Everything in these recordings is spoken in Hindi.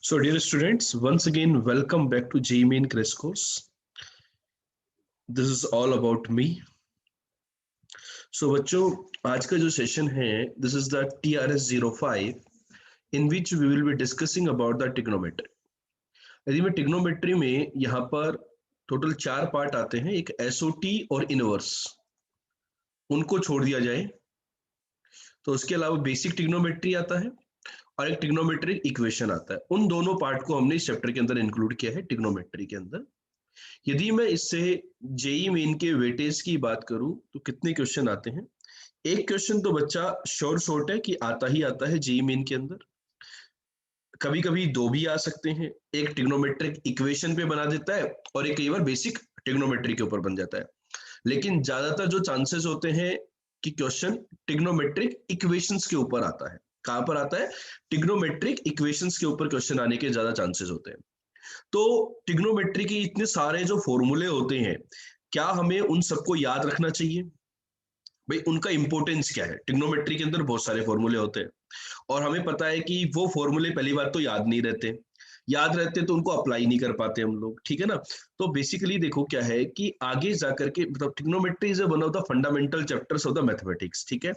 So, dear students, once again, welcome back to JEE Main Crash Course. This is all about me. So, बच्चों, आज का जो सेशन है, this is the TRS-05, in which we will be discussing about the trigonometry. यदि मैं ट्रिग्नोमेट्री में यहाँ पर टोटल 4 पार्ट आते हैं, एक एसओटी और इनवर्स, उनको छोड़ दिया जाए तो उसके अलावा बेसिक ट्रिग्नोमेट्री आता है और एक ट्रिग्नोमेट्रिक इक्वेशन आता है। उन दोनों पार्ट को हमने इस चैप्टर के अंदर इंक्लूड किया है ट्रिग्नोमेट्री के अंदर। यदि मैं इससे जेई मेन के वेटेज की बात करूं तो कितने क्वेश्चन आते हैं? एक क्वेश्चन तो बच्चा शॉर्ट है कि आता ही आता है जेई मेन के अंदर। कभी कभी दो भी आ सकते हैं, एक ट्रिग्नोमेट्रिक इक्वेशन पे बना देता है और एक कई बार बेसिक ट्रिग्नोमेट्री के ऊपर बन जाता है। लेकिन ज्यादातर जो चांसेस होते हैं कि क्वेश्चन ट्रिग्नोमेट्रिक इक्वेशंस के ऊपर आता है। कहां पर आता है? ट्रिग्नोमेट्रिक इक्वेशंस के ऊपर क्वेश्चन आने के ज्यादा चांसेस होते हैं। तो ट्रिग्नोमेट्री के इतने सारे जो फॉर्मूले होते हैं, क्या हमें उन सबको याद रखना चाहिए? भाई उनका इंपॉर्टेंस क्या है? ट्रिग्नोमेट्री के अंदर बहुत सारे फॉर्मूले होते हैं और हमें पता है कि वो फॉर्मूले पहली बात तो याद नहीं रहते, याद रहते तो उनको अप्लाई नहीं कर पाते हम लोग, ठीक है ना। तो बेसिकली देखो क्या है कि आगे जाकर के मतलब trigonometry is one of the fundamental chapters of the mathematics, ठीक है।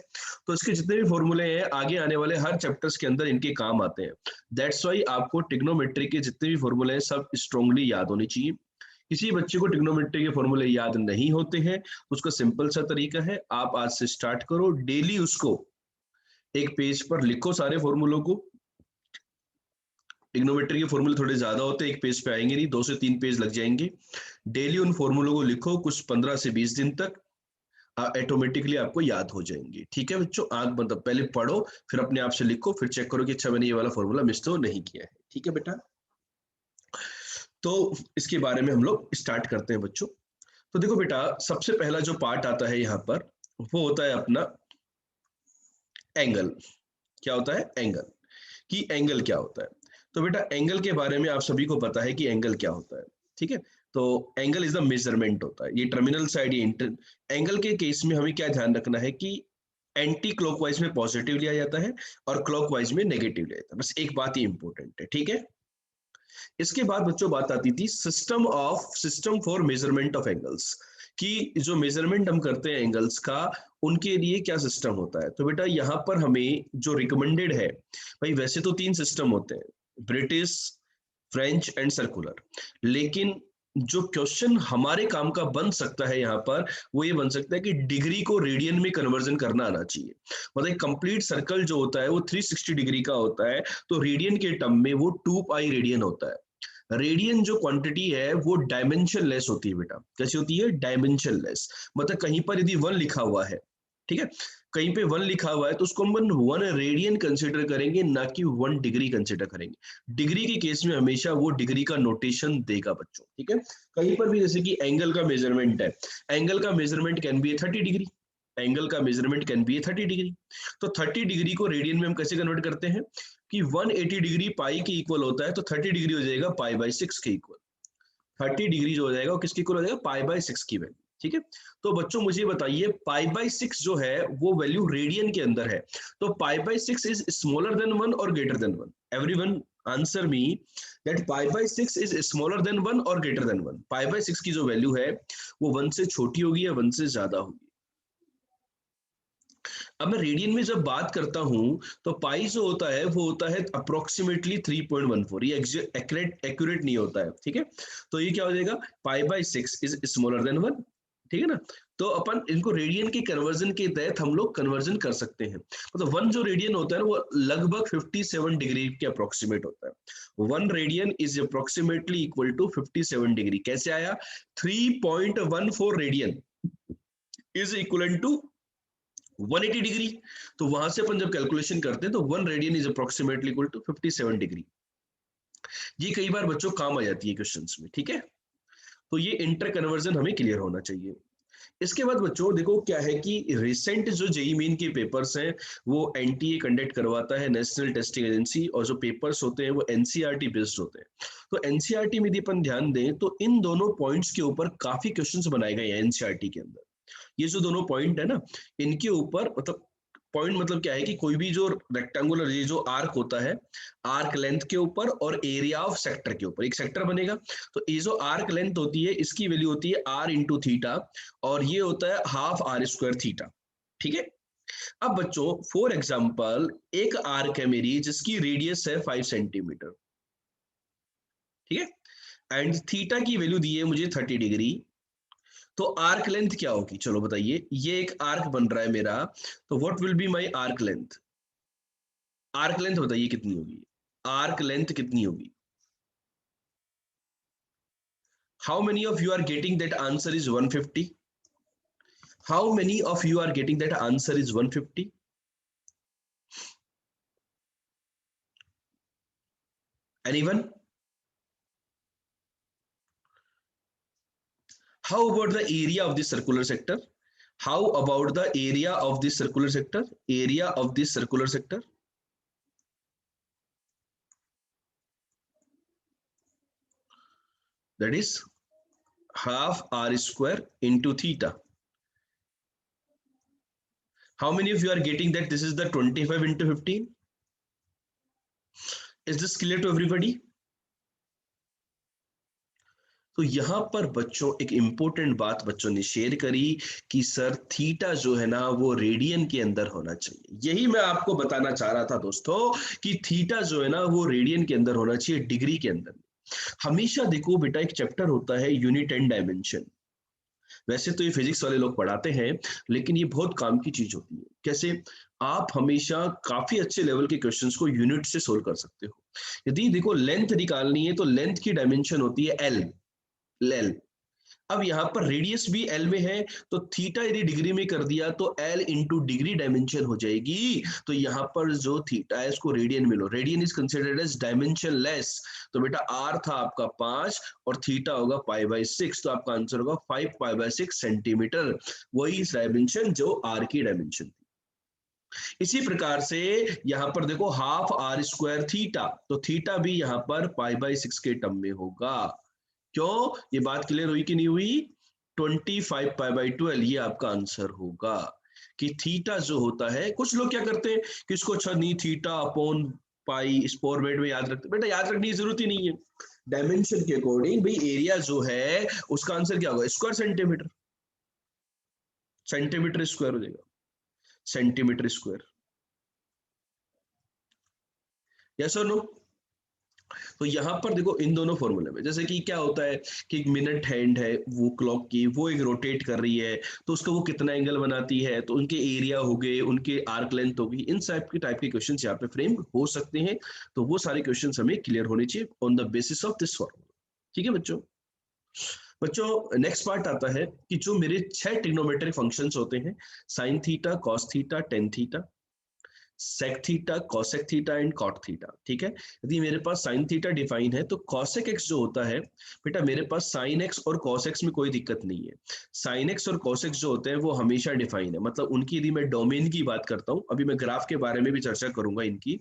तो इसके जितने भी फॉर्मूले हैं आगे आने वाले हर चैप्टर्स के अंदर इनके काम आते हैं। दैट्स वाई आपको ट्रिग्नोमेट्री के जितने भी फॉर्मूले हैं सब स्ट्रांगली याद होने चाहिए। किसी बच्चे को ट्रिग्नोमेट्री के फॉर्मूले याद नहीं होते हैं, उसका सिंपल सा तरीका है, आप आज से स्टार्ट करो, डेली उसको एक पेज पर लिखो सारे फॉर्मूलों को। ट्रिग्नोमेट्री के फॉर्मूले थोड़े ज्यादा होते हैं, एक पेज पे आएंगे नहीं, 2 से 3 पेज लग जाएंगे। डेली उन फॉर्मूलों को लिखो, कुछ 15 से 20 दिन तक ऑटोमेटिकली आपको याद हो जाएंगे, ठीक है बच्चों। आप मतलब पहले पढ़ो, फिर अपने आप से लिखो, फिर चेक करो कि अच्छा मैंने ये वाला फॉर्मूला मिस तो नहीं किया है, ठीक है बेटा। तो इसके बारे में हम लोग स्टार्ट करते हैं बच्चों। तो देखो बेटा, सबसे पहला जो पार्ट आता है यहाँ पर वो होता है अपना एंगल। क्या होता है? एंगल। कि एंगल क्या होता है? तो बेटा एंगल के बारे में आप सभी को पता है कि एंगल क्या होता है, ठीक है। तो एंगल इज द मेजरमेंट होता है, ये टर्मिनल साइड ये इंटर। एंगल के केस में हमें क्या ध्यान रखना है कि एंटी क्लॉकवाइज में पॉजिटिव लिया जाता है और क्लॉकवाइज में नेगेटिव लिया जाता है, बस एक बात ही इंपॉर्टेंट है, ठीक है। इसके बाद बच्चों बात आती थी system for measurement of angles, कि जो मेजरमेंट हम करते हैं एंगल्स का, उनके लिए क्या सिस्टम होता है। तो बेटा यहाँ पर हमें जो रिकमेंडेड है, भाई वैसे तो 3 सिस्टम होते हैं, ब्रिटिश, फ्रेंच एंड सर्कुलर। लेकिन जो क्वेश्चन हमारे काम का बन सकता है यहाँ पर वो ये बन सकता है कि डिग्री को रेडियन में कन्वर्जन करना आना चाहिए। मतलब कंप्लीट सर्कल जो होता है वो 360 डिग्री का होता है, तो रेडियन के टर्म में वो 2 पाई रेडियन होता है। रेडियन जो क्वांटिटी है वो डायमेंशन लेस होती है बेटा। कैसी होती है? Dimension less. मतलब कहीं पर यदि 1 लिखा हुआ है, ठीक है, कहीं पे 1 लिखा हुआ है तो उसको हम 1 रेडियन कंसिडर करेंगे, ना कि 1 डिग्री कंसिडर करेंगे। डिग्री के केस में हमेशा वो डिग्री का नोटेशन देगा बच्चों, ठीक है। कहीं पर भी जैसे कि एंगल का मेजरमेंट है, एंगल का measurement can be 30 degree, angle का मेजरमेंट कैन बी 30 डिग्री। तो 30 डिग्री को रेडियन में हम कैसे कन्वर्ट करते हैं कि 180 डिग्री पाई के इक्वल होता है, तो 30 डिग्री हो जाएगा पाई बाई 6 के इक्वल। 30 डिग्री जो हो जाएगा वो किसके इक्वल हो जाएगा? पाई बाई 6 की वैल्यू, ठीक है। तो बच्चों मुझे बताइए पाई बाई 6 जो है वो वैल्यू रेडियन के अंदर है, तो पाई बाई 6 इज स्मॉलर देन 1 और greater than 1? Everyone answer me that pi by 6 is smaller than 1 और ग्रेटर देन 1। पाई बाई 6 की जो वैल्यू है वो 1 से छोटी होगी या 1 से ज्यादा होगी? अब मैं रेडियन में जब बात करता हूं तो पाई जो होता है वो होता है अप्रोक्सीमेटली 3.14, ये एक्यूरेट नहीं होता है, ठीक है। तो ये क्या हो जाएगा? पाई बाई 6 इज स्मॉलर देन 1, ठीक है ना। तो अपन इनको रेडियन के कन्वर्जन के तहत हम लोग कन्वर्जन कर सकते हैं। मतलब 1 जो रेडियन होता है वो लगभग 57 डिग्री के अप्रोक्सीमेट होता है। 1 radian is approximately equal to 57 degree. कैसे आया? 3.14 radian is equal to 180 degree. तो वहां से अपन जब कैलकुलेशन करते हैं तो 1 radian is approximately equal to 57 degree. ये कई बार बच्चों काम आ जाती है क्वेश्चंस में, ठीक है। तो ये इंटर कन्वर्जन हमें क्लियर होना चाहिए। इसके बाद बच्चों देखो क्या है कि रिसेंट जो जेई मेन के पेपर्स हैं वो एनटीए कंडक्ट करवाता है, नेशनल टेस्टिंग एजेंसी, और जो पेपर्स होते हैं वो एनसीईआरटी बेस्ड होते हैं। तो एनसीईआरटी में यदि अपन ध्यान दें तो इन दोनों पॉइंट्स के ऊपर काफी क्वेश्चंस बनाए गए हैं एनसीईआरटी के अंदर। ये जो दोनों पॉइंट है ना, इनके ऊपर मतलब पॉइंट मतलब क्या है कि कोई भी जो रेक्टेंगुलर, ये जो आर्क होता है, आर्क लेंथ के ऊपर और एरिया ऑफ सेक्टर के ऊपर एक सेक्टर बनेगा। तो ये जो आर्क लेंथ होती है इसकी वैल्यू होती है आर इंटू थीटा, और ये होता है हाफ आर स्क्वायर थीटा। ठीक है। अब बच्चों फॉर एग्जाम्पल एक आर्क है मेरी जिसकी रेडियस है 5 सेंटीमीटर। ठीक है। एंड थीटा की वैल्यू दी है मुझे 30 डिग्री। तो आर्क लेंथ क्या होगी, चलो बताइए। ये एक आर्क बन रहा है मेरा, तो what will be my arc length? Arc length बताइए कितनी होगी, आर्क लेंथ कितनी होगी? How many of you are getting that answer is 150? How many of you are getting that answer is 150? Anyone? How about the area of this circular sector? How about the area of this circular sector? Area of this circular sector. That is half r square into theta. How many of you are getting that this is the 25 into 15? Is this clear to everybody? तो यहां पर बच्चों एक इंपॉर्टेंट बात बच्चों ने शेयर करी कि सर थीटा जो है ना वो रेडियन के अंदर होना चाहिए। यही मैं आपको बताना चाह रहा था दोस्तों कि थीटा जो है ना वो रेडियन के अंदर होना चाहिए, डिग्री के अंदर। हमेशा देखो बेटा, एक चैप्टर होता है यूनिट एंड डायमेंशन। वैसे तो ये फिजिक्स वाले लोग पढ़ाते हैं, लेकिन ये बहुत काम की चीज होती है। कैसे? आप हमेशा काफी अच्छे लेवल के क्वेश्चंस को यूनिट से सोल्व कर सकते हो। यदि देखो लेंथ निकालनी है तो लेंथ की डायमेंशन होती है एल, एल। अब यहाँ पर रेडियस भी एल में है, तो थीटा यदि डिग्री में कर दिया तो एल इंटू डिग्री डायमेंशन हो जाएगी। तो यहाँ पर जो थीटा है इसको रेडियन में लो, radian is considered as dimensionless. तो बेटा आर था आपका 5 और थीटा होगा π/6, तो आपका आंसर होगा 5π/6 सेंटीमीटर। वही डायमेंशन जो आर की डायमेंशन थी। इसी प्रकार से यहाँ पर देखो हाफ आर स्क्वायर थीटा, तो थीटा भी यहाँ पर π/6 के टर्म में होगा। क्यों? ये बात क्लियर हुई कि नहीं हुई? 25π/12 ये आपका आंसर होगा कि थीटा जो होता है। कुछ लोग क्या करते हैं कि इसको अच्छा नहीं, थीटा अपॉन पाई स्पोर वेट में याद रखते। बेटा याद रखने की जरूरत ही नहीं है। डायमेंशन के अकॉर्डिंग भाई एरिया जो है उसका आंसर क्या होगा? स्क्वायर सेंटीमीटर, सेंटीमीटर स्क्वायर हो जाएगा, सेंटीमीटर स्क्वायर। यस और नो? तो यहाँ पर देखो इन दोनों फॉर्मूले में जैसे कि क्या होता है कि एक मिनट हैंड है वो क्लॉक की, वो एक रोटेट कर रही है, तो उसका वो कितना एंगल बनाती है, तो उनके एरिया हो गए, उनके आर्क लेंथ होगी। इन टाइप के क्वेश्चन यहाँ पे फ्रेम हो सकते हैं। तो वो सारे क्वेश्चन हमें क्लियर होने चाहिए on the basis of this formula. ठीक है बच्चों? बच्चों नेक्स्ट पार्ट आता है कि जो मेरे 6 ट्रिग्नोमेट्रिक फंक्शंस होते हैं, sine theta, cos theta, tan theta, sec theta, cosec theta and cot theta. ठीक है। यदि मेरे पास साइन थीटा डिफाइन है तो कॉसेक एक्स जो होता है, बेटा मेरे पास साइन एक्स और कॉस एक्स में कोई दिक्कत नहीं है। साइन एक्स और कॉस एक्स जो होते हैं वो हमेशा डिफाइन है, मतलब उनकी यदि मैं डोमेन की बात करता हूं, अभी मैं ग्राफ के बारे में भी चर्चा करूंगा इनकी।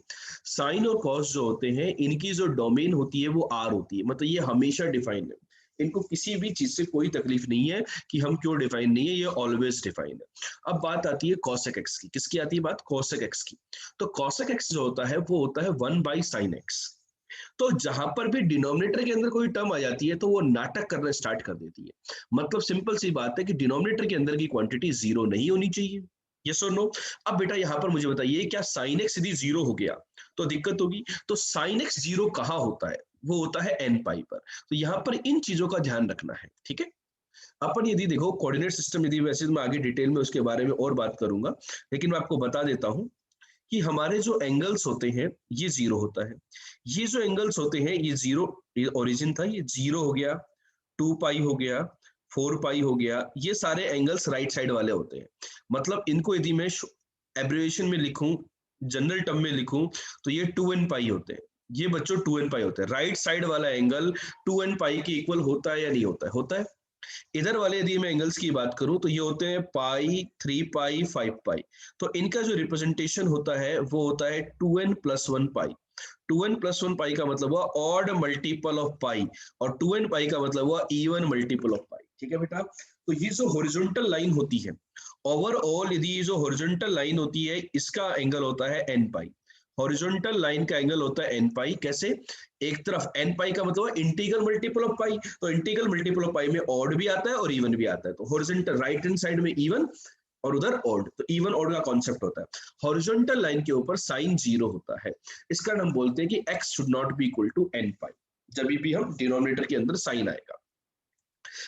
साइन और कॉस जो होते हैं इनकी जो डोमेन होती है वो आर होती है, मतलब ये हमेशा डिफाइन है। इनको किसी भी चीज से कोई तकलीफ नहीं है कि हम क्यों डिफाइन नहीं है, ये ऑलवेज डिफाइन है। अब बात आती है कॉसेक एक्स की। किसकी आती है बात? कॉसेक एक्स की। तो कॉसेक एक्स जो होता है वो होता है 1/sin x। तो जहां पर भी डिनोमिनेटर के अंदर कोई टर्म आ जाती है तो वो नाटक करना स्टार्ट कर देती है। मतलब सिंपल सी बात है कि डिनोमिनेटर के अंदर की क्वांटिटी जीरो नहीं होनी चाहिए। यस और नो? अब बेटा यहां पर मुझे बताइए, क्या साइन एक्स यदि जीरो हो गया तो दिक्कत होगी? तो साइन एक्स जीरो कहां होता है? वो होता है एन पाई पर। तो यहां पर इन चीजों का ध्यान रखना है। ठीक है। अपन यदि देखो कोऑर्डिनेट सिस्टम, यदि वैसे तो मैं आगे डिटेल में उसके बारे में और बात करूंगा, लेकिन मैं आपको बता देता हूं कि हमारे जो एंगल्स होते हैं ये जीरो होता है। ये जो एंगल्स होते हैं ये जीरो, ये ओरिजिन था, ये जीरो हो गया, 2π हो गया, 4π हो गया, ये सारे एंगल्स राइट साइड वाले होते हैं। मतलब इनको यदि मैं एब्रिविएशन में लिखूं, जनरल टर्म में लिखूं, तो ये 2n π होते हैं। ये बच्चों 2n π होते हैं। राइट साइड वाला एंगल 2n π के इक्वल होता है या नहीं होता है? होता है। इधर वाले यदि मैं एंगल्स की बात करूं तो ये होते हैं पाई, 3π, 5π। तो इनका जो रिप्रेजेंटेशन होता है वो होता है 2n+1π। 2n+1π का मतलब हुआ ऑड मल्टीपल ऑफ पाई, और 2n π का मतलब हुआ इवन मल्टीपल ऑफ पाई। ठीक है बेटा। तो ये जो हॉरिजॉन्टल लाइन होती है, ओवरऑल यदि ये जो हॉरिजॉन्टल लाइन होती है इसका एंगल होता है एन पाई। हॉरिजॉन्टल लाइन का एंगल होता है एन पाई। कैसे? एक तरफ एन पाई का मतलब है इंटीग्रल मल्टीपल ऑफ पाई, तो इंटीग्रल मल्टीपल ऑफ पाई में ऑड भी आता है और इवन भी आता है। तो हॉरिजॉन्टल राइट हैंड साइड में इवन और उधर ऑड, तो इवन ऑड का कॉन्सेप्ट होता है। हॉरिजॉन्टल लाइन के ऊपर साइन जीरो होता है, इस कारण हम बोलते हैं कि x should not be equal to n pi. जब भी हम डिनोमिनेटर के अंदर साइन आएगा,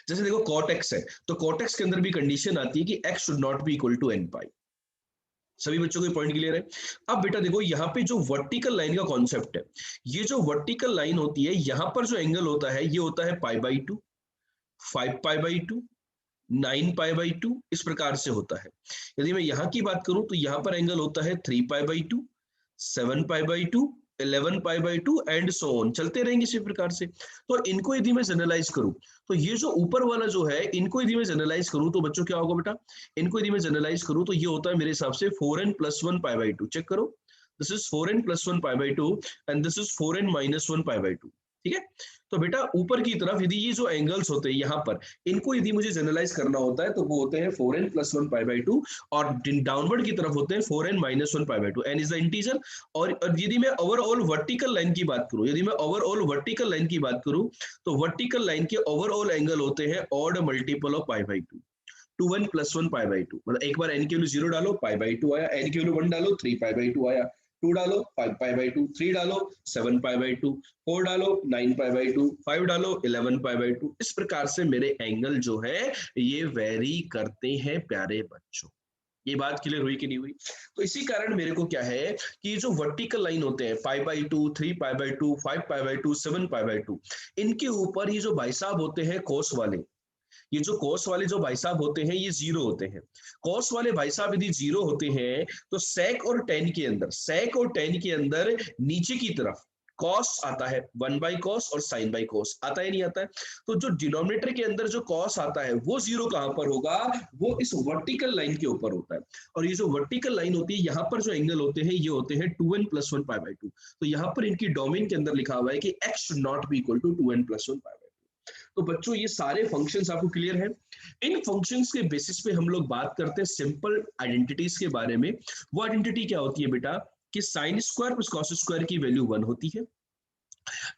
जैसे देखो cot x है, तो cot x के अंदर भी कंडीशन आती है कि x should not be equal to n pi. सभी बच्चों को पॉइंट क्लियर है? अब बेटा देखो यहाँ पे जो वर्टिकल लाइन का कॉन्सेप्ट है, ये जो वर्टिकल लाइन होती है यहाँ पर जो एंगल होता है ये होता है पाई by to, 5 pi by to, 9 pi by to, इस प्रकार से होता है। यदि मैं यहाँ की बात करूं तो यहाँ पर एंगल होता है 3 पाई by to, 7 pi by to, 11 pi by two and so on, चलते रहेंगे इसी प्रकार से। तो इनको यदि मैं जनरलाइज करूं तो ये जो ऊपर वाला जो है, इनको यदि मैं जनरलाइज करूं तो बच्चों क्या होगा बेटा? इनको यदि मैं जनरलाइज करूं तो ये होता है मेरे हिसाब से 4n + 1 pi by two. Check करो, this is 4n + 1 pi by two and this is 4n - 1 pi by two. ठीक है, तो बेटा ऊपर की तरफ यदि ये जो एंगल्स होते हैं यहाँ पर, इनको यदि मुझे जनरलाइज करना होता है तो वो होते हैं 4n + 1 पाई बाई टू, और डाउनवर्ड की तरफ होते हैं 4n - 1 pi by to. n is the integer. और यदि मैं ओवरऑल वर्टिकल लाइन की बात करूं, यदि मैं ओवरऑल वर्टिकल लाइन की बात करूं तो वर्टिकल लाइन के ओवरऑल एंगल होते हैं odd multiple of pi by to, 2n + 1 pi by to. मतलब एक बार n की वैल्यू 0 डालो, पाई बाई टू आया, n की वैल्यू 1 डालो, 3 पाई बाई टू आया, 2 डालो 5 पाई बाई टू, 3 डालो 7 पाई बाई टू, 4 डालो 9 पाई बाई टू, 5 डालो 11 पाई बाई टू। इस प्रकार से मेरे एंगल जो है ये वेरी करते हैं प्यारे बच्चों। ये बात क्लियर हुई कि नहीं हुई? तो इसी कारण मेरे को क्या है कि जो वर्टिकल लाइन होते हैं पाई by to, 3 pi by to, 5 pi by to, 7 pi by to, इनके ऊपर ये जो भाई साहब होते हैं कोस वाले, ये जो कॉस वाले जो भाई साहब होते हैं ये जीरो होते हैं। कॉस वाले भाई साहब यदि जीरो होते हैं तो सेक और टेन के अंदर, सेक और टेन के अंदर नीचे की तरफ कॉस आता है, 1 बाई कॉस और साइन बाई कॉस आता है, नहीं आता है? तो जो डिनोमिनेटर के अंदर जो कॉस आता है वो जीरो कहां पर होगा? वो इस वर्टिकल लाइन के ऊपर होता है। और ये जो वर्टिकल लाइन होती है यहाँ पर जो एंगल होते हैं ये होते हैं 2n + 1 पाई बाई टू। तो यहाँ पर इनकी डोमेन के अंदर लिखा हुआ है कि x should not be equal to 2n + 1 pi by two. तो बच्चों ये सारे फंक्शंस आपको क्लियर है? इन फंक्शंस के बेसिस पे हम लोग बात करते हैं सिंपल आइडेंटिटीज के बारे में। वो आइडेंटिटी क्या होती है बेटा? कि sine square plus cos square की वैल्यू 1 होती है।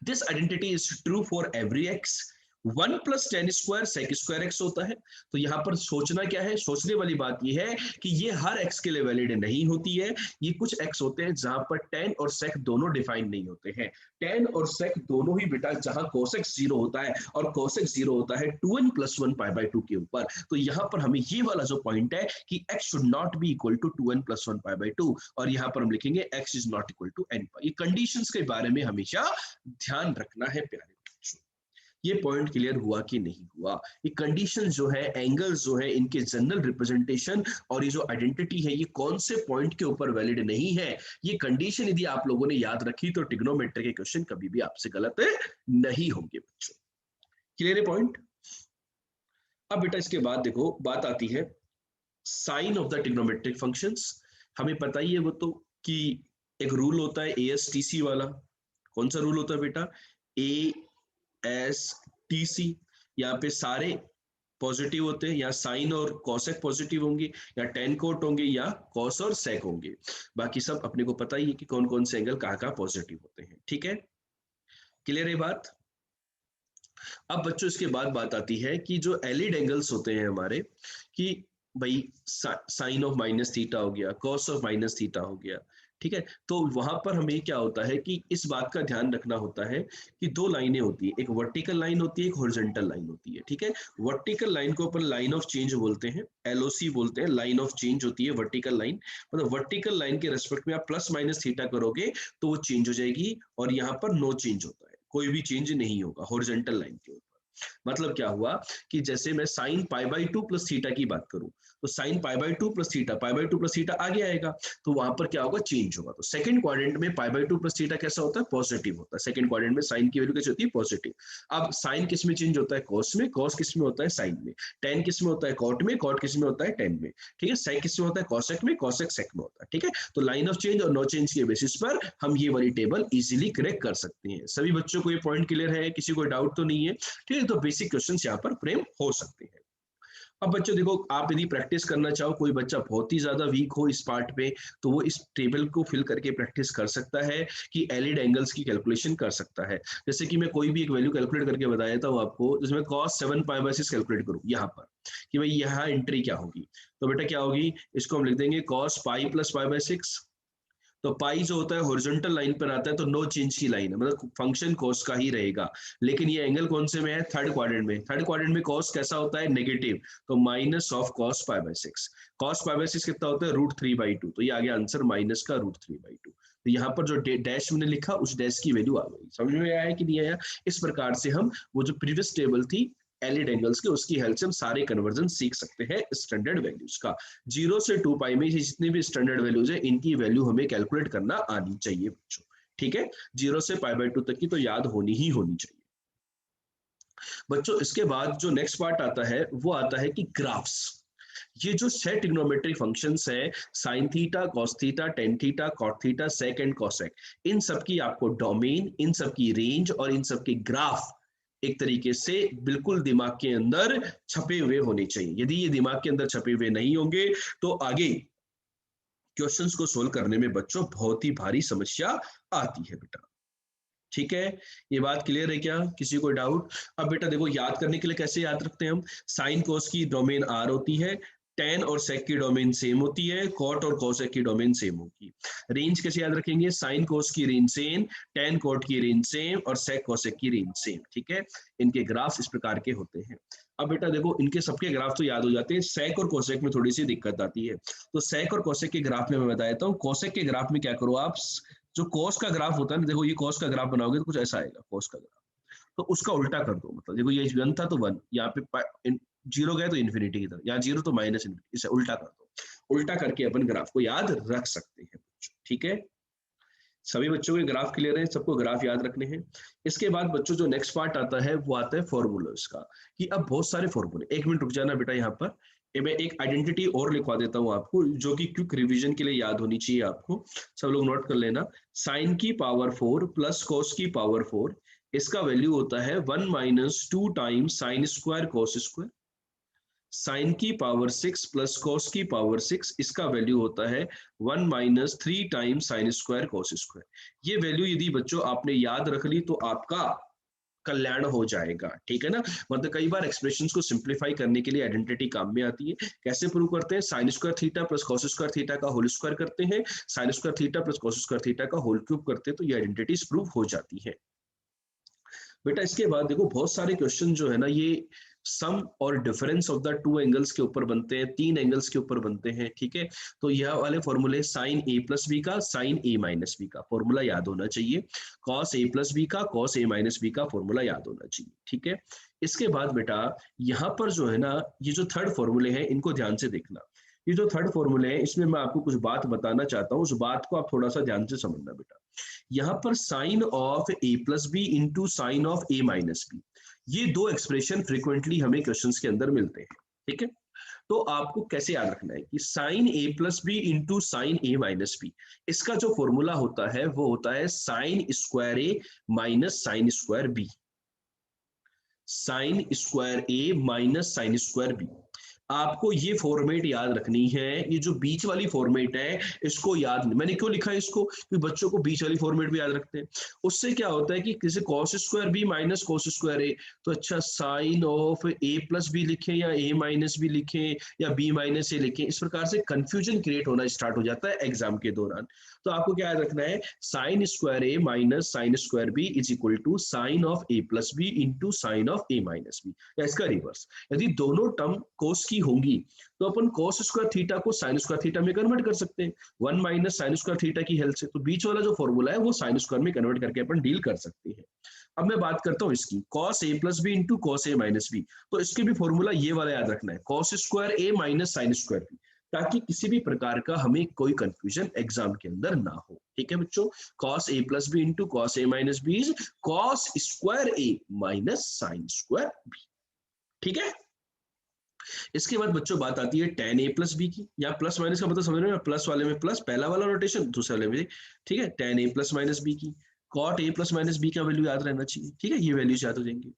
This identity is true for every x. 1 + tan square sec square x होता है। तो यहाँ पर सोचना क्या है? सोचने वाली बात यह है कि ये हर एक्स के लिए वैलिड नहीं होती है। ये कुछ एक्स होते हैं जहां पर tan और sec दोनों डिफाइन नहीं होते हैं। tan और sec दोनों ही बेटा जहां cos x 0 होता है और cos x 0 होता है 2n + 1 पाई बाई टू के ऊपर। तो यहाँ पर हमें ये वाला जो पॉइंट है कि x should not be equal to 2n + 1 pi by two, और यहाँ पर हम लिखेंगे x is not equal to n pi. ये कंडीशंस के बारे में हमेशा ध्यान रखना है प्यारे बच्चों। ये पॉइंट क्लियर हुआ कि नहीं हुआ? ये कंडीशन जो है, एंगल्स जो है, इनके जनरल रिप्रेजेंटेशन और ये जो आइडेंटिटी है ये कौन से पॉइंट के ऊपर वैलिड नहीं है, ये कंडीशन यदि आप लोगों ने याद रखी तो ट्रिग्नोमेट्री के क्वेश्चन कभी भी आपसे गलत नहीं होंगे बच्चों। क्लियर है पॉइंट? अब बेटा इसके बाद देखो बात आती है sine of the trigonometric functions. हमें पता ही है वो तो कि एक रूल होता है ASTC वाला। कौन सा रूल होता है बेटा? ASTC। यहाँ पे सारे पॉजिटिव होते हैं, या साइन और कॉसेक पॉजिटिव होंगे, या टेन कोट होंगे, या कॉस और सेक होंगे। बाकी सब अपने को पता ही है कि कौन कौन से एंगल कहाँ कहाँ पॉजिटिव होते हैं। ठीक है, क्लियर है बात? अब बच्चों इसके बाद बात आती है कि जो एलिड एंगल्स होते हैं हमारे, कि भाई साइन ऑफ माइनस थीटा हो गया, कॉस ऑफ माइनस थीटा हो गया। ठीक है, तो वहां पर हमें क्या होता है कि इस बात का ध्यान रखना होता है कि दो लाइनें होती है, एक वर्टिकल लाइन होती है, एक हॉरिजॉन्टल लाइन होती है। ठीक है, वर्टिकल लाइन को अपन लाइन ऑफ चेंज बोलते हैं, LOC बोलते हैं, लाइन ऑफ चेंज होती है वर्टिकल लाइन। मतलब वर्टिकल लाइन के रेस्पेक्ट में आप प्लस माइनस थीटा करोगे तो वो चेंज हो जाएगी, और यहाँ पर नो चेंज होता है, कोई भी चेंज नहीं होगा हॉरिजॉन्टल लाइन के ऊपर। मतलब क्या हुआ कि जैसे मैं sine pi by two plus theta की बात करूं तो sine pi by two plus theta, pi by two plus theta आगे आएगा, तो वहां पर क्या होगा? चेंज होगा। तो सेकंड क्वाड्रेंट में पाई बाई टू प्लस थीटा कैसा होता है? पॉजिटिव होता है। सेकंड क्वाड्रेंट में साइन की वैल्यू कैसी होती है? पॉजिटिव। अब साइन किस में चेंज होता है? कॉस में। कॉस किस में होता है? साइन में। टेन किस में होता है? कॉट में। कॉट किस में होता है? टेन में। ठीक है, सेक किस में होता है? कॉसेक में। कॉसेक सेक में होता है। ठीक है, तो लाइन ऑफ चेंज और नो चेंज के बेसिस पर हम ये वाली टेबल इजिली करेक्ट कर सकते हैं। सभी बच्चों को ये पॉइंट क्लियर है? किसी को डाउट तो नहीं है? ठीक है, है, तो बेसिक क्वेश्चंस यहाँ पर फ्रेम हो सकते हैं। अब बच्चों देखो, आप यदि प्रैक्टिस करना चाहो, कोई बच्चा बहुत ही ज्यादा वीक हो इस पार्ट पे, तो वो इस टेबल को फिल करके प्रैक्टिस कर सकता है कि एलिड एंगल्स की कैलकुलेशन कर सकता है। जैसे कि मैं कोई भी एक वैल्यू कैलकुलेट करके बता देता हूँ आपको, जिसमें cos 7π/6 कैलकुलेट करूँ यहाँ पर, कि भाई यहाँ एंट्री क्या होगी, तो बेटा क्या होगी, इसको हम लिख देंगे cos π + π/6। तो पाई जो होता है हॉरिजॉन्टल लाइन पर आता है, तो नो चेंज की लाइन है, मतलब फंक्शन कॉस का ही रहेगा। लेकिन ये एंगल कौन से में है, थर्ड क्वाड्रेंट में। थर्ड क्वाड्रेंट में कॉस कैसा होता है, नेगेटिव, तो माइनस ऑफ cos π/6। cos π/6 कितना होता है, √3/2, तो ये आ गया आंसर माइनस का √3/2। तो यहाँ पर जो डैश मैंने लिखा, उस डैश की वैल्यू आ गई। समझ में आया कि नहीं आया? इस प्रकार से हम वो जो प्रीवियस टेबल थी एलिड एंगल्स के, उसकी हेल्प से हम सारे कन्वर्जन सीख सकते हैं स्टैंडर्ड वैल्यूज का। 0 से 2π में जितनी भी स्टैंडर्ड वैल्यूज है, इनकी वैल्यू हमें कैलकुलेट करना आनी चाहिए बच्चों, ठीक है। 0 से π/2 तक की तो याद होनी ही होनी चाहिए बच्चों। इसके बाद जो नेक्स्ट पार्ट आता है, वो आता है कि ग्राफ्स। ये जो सेट ट्रिग्नोमेट्रिक फंक्शंस है, sine theta, cos theta, tan theta, cot theta, sec and cosec, इन सब की आपको डोमेन, इन सब की रेंज और इन सब के ग्राफ एक तरीके से बिल्कुल दिमाग के अंदर छपे हुए होने चाहिए। यदि ये दिमाग के अंदर छपे हुए नहीं होंगे, तो आगे क्वेश्चंस को सोल्व करने में बच्चों बहुत ही भारी समस्या आती है बेटा, ठीक है। ये बात क्लियर है क्या, किसी को डाउट? अब बेटा देखो, याद करने के लिए कैसे याद रखते हैं हम, साइन कोस की डोमेन आर होती है, टेन और सेक की डोमेन सेम होती है, कॉट और कोसेक की डोमेन सेम होगी। रेंज कैसे याद रखेंगे, साइन कोस की रेंज सेम, टेन कॉट की रेंज सेम और सेक कोसेक की रेंज सेम, ठीक है। इनके ग्राफ इस प्रकार के होते हैं। अब बेटा देखो, इनके सबके ग्राफ तो याद हो जाते हैं, सेक और कोसेक में थोड़ी सी दिक्कत आती है। तो सेक और कोसेक के ग्राफ में मैं बता देता हूँ। कोसेक के ग्राफ में क्या करो आप, जो कॉस का ग्राफ होता है ना, देखो ये कॉस का ग्राफ बनाओगे तो कुछ ऐसा आएगा कॉस का ग्राफ, तो उसका उल्टा कर दो। मतलब देखो ये 1 था तो 1, यहाँ पे 0 गए तो इन्फिनिटी की तरफ, यहाँ 0 तो माइनस इन्फिनिटी, इसे उल्टा कर दो। उल्टा करके अपन ग्राफ को याद रख सकते हैं बच्चों, ठीक है। सभी बच्चों के ग्राफ क्लियर है, सबको ग्राफ याद रखने हैं। इसके बाद बच्चों जो नेक्स्ट पार्ट आता है, वो आता है फॉर्मूलाज का, कि अब बहुत सारे फॉर्मूले। 1 मिनट रुक जाना बेटा, यहाँ पर मैं एक आइडेंटिटी और लिखवा देता हूँ आपको, जो कि क्विक रिवीजन के लिए याद होनी चाहिए आपको। सब लोग नोट कर लेना, साइन की पावर 4 प्लस कॉस की पावर 4, इसका वैल्यू होता है 1 - 2 times sine square cos square. Sine की पावर 6 प्लस कॉस की पावर 6, इसका वैल्यू होता है 1 - 3 times sine square cos square. ये वैल्यू यदि बच्चों आपने याद रख ली, तो आपका कल्याण हो जाएगा, ठीक है ना। मतलब कई बार एक्सप्रेशंस को सिंप्लीफाई करने के लिए आइडेंटिटी काम में आती है। कैसे प्रूव करते हैं, sign square theta plus cos square theta का होल स्क्वायर करते हैं, sign square theta plus cos square theta का होल क्यूब करते हैं, तो ये आइडेंटिटीज प्रूव हो जाती है बेटा। इसके बाद देखो, बहुत सारे क्वेश्चन जो है ना, ये सम और डिफरेंस ऑफ द 2 एंगल्स के ऊपर बनते हैं, 3 एंगल्स के ऊपर बनते हैं, ठीक है। तो यह वाले फॉर्मूले, साइन a + b का, साइन a - b का फॉर्मूला याद होना चाहिए, cos a + b का, cos a - b का फॉर्मूला याद होना चाहिए, ठीक है। इसके बाद बेटा यहाँ पर जो है ना, ये जो थर्ड फॉर्मूले हैं, इनको ध्यान से देखना। ये जो थर्ड फॉर्मूले हैं, इसमें मैं आपको कुछ बात बताना चाहता हूँ, उस बात को आप थोड़ा सा ध्यान से समझना बेटा। यहाँ पर sine of a + b into sine of a - b, ये दो एक्सप्रेशन फ्रीक्वेंटली हमें क्वेश्चंस के अंदर मिलते हैं, ठीक है। तो आपको कैसे याद रखना है कि sine a + b into sine a - b, इसका जो फॉर्मूला होता है वो होता है sine square a minus sine square b, sign square a minus sine square b। आपको ये फॉर्मेट याद रखनी है। ये जो बीच वाली फॉर्मेट है, इसको याद नहीं, मैंने क्यों लिखा है इसको, कि बच्चों को बीच वाली फॉर्मेट भी याद रखते हैं। उससे क्या होता है कि किसी cos square b minus cos square a, तो अच्छा साइन ऑफ a + b लिखें या a - b लिखें या b - a लिखें, इस प्रकार से कंफ्यूजन क्रिएट होना स्टार्ट हो जाता है एग्जाम के दौरान। तो आपको क्या याद रखना है, sine square a minus sine square b is equal to sine of a + b into sine of a - b, या इसका रिवर्स। यदि दोनों टर्म कोस की होंगी, तो अपन cos स्क्वायर थीटा को साइन स्क्वायर थीटा में कन्वर्ट कर सकते हैं, 1 माइनस साइन स्क्वायर थीटा की हेल्प से। तो बीच वाला जो फॉर्मूला है, वो साइन स्क्वायर में कन्वर्ट करके अपन डील कर सकते हैं। अब मैं बात करता हूँ इसकी, cos a + b into cos a - b, तो इसके भी फॉर्मूला ये वाला याद रखना है, cos square a minus sine square b, ताकि किसी भी प्रकार का हमें कोई कंफ्यूजन एग्जाम के अंदर ना हो, ठीक है बच्चों। cos a + b into cos a - b is cos square a minus sine square b, ठीक है। इसके बाद बच्चों बात आती है tan a + b की। या प्लस माइनस का मतलब समझ रहे हो, प्लस वाले में प्लस, पहला वाला नोटेशन, दूसरे वाले में, ठीक है। tan a + - b की, cot a + - b का वैल्यू याद रहना चाहिए, ठीक है, ये वैल्यूज याद हो जाएंगे।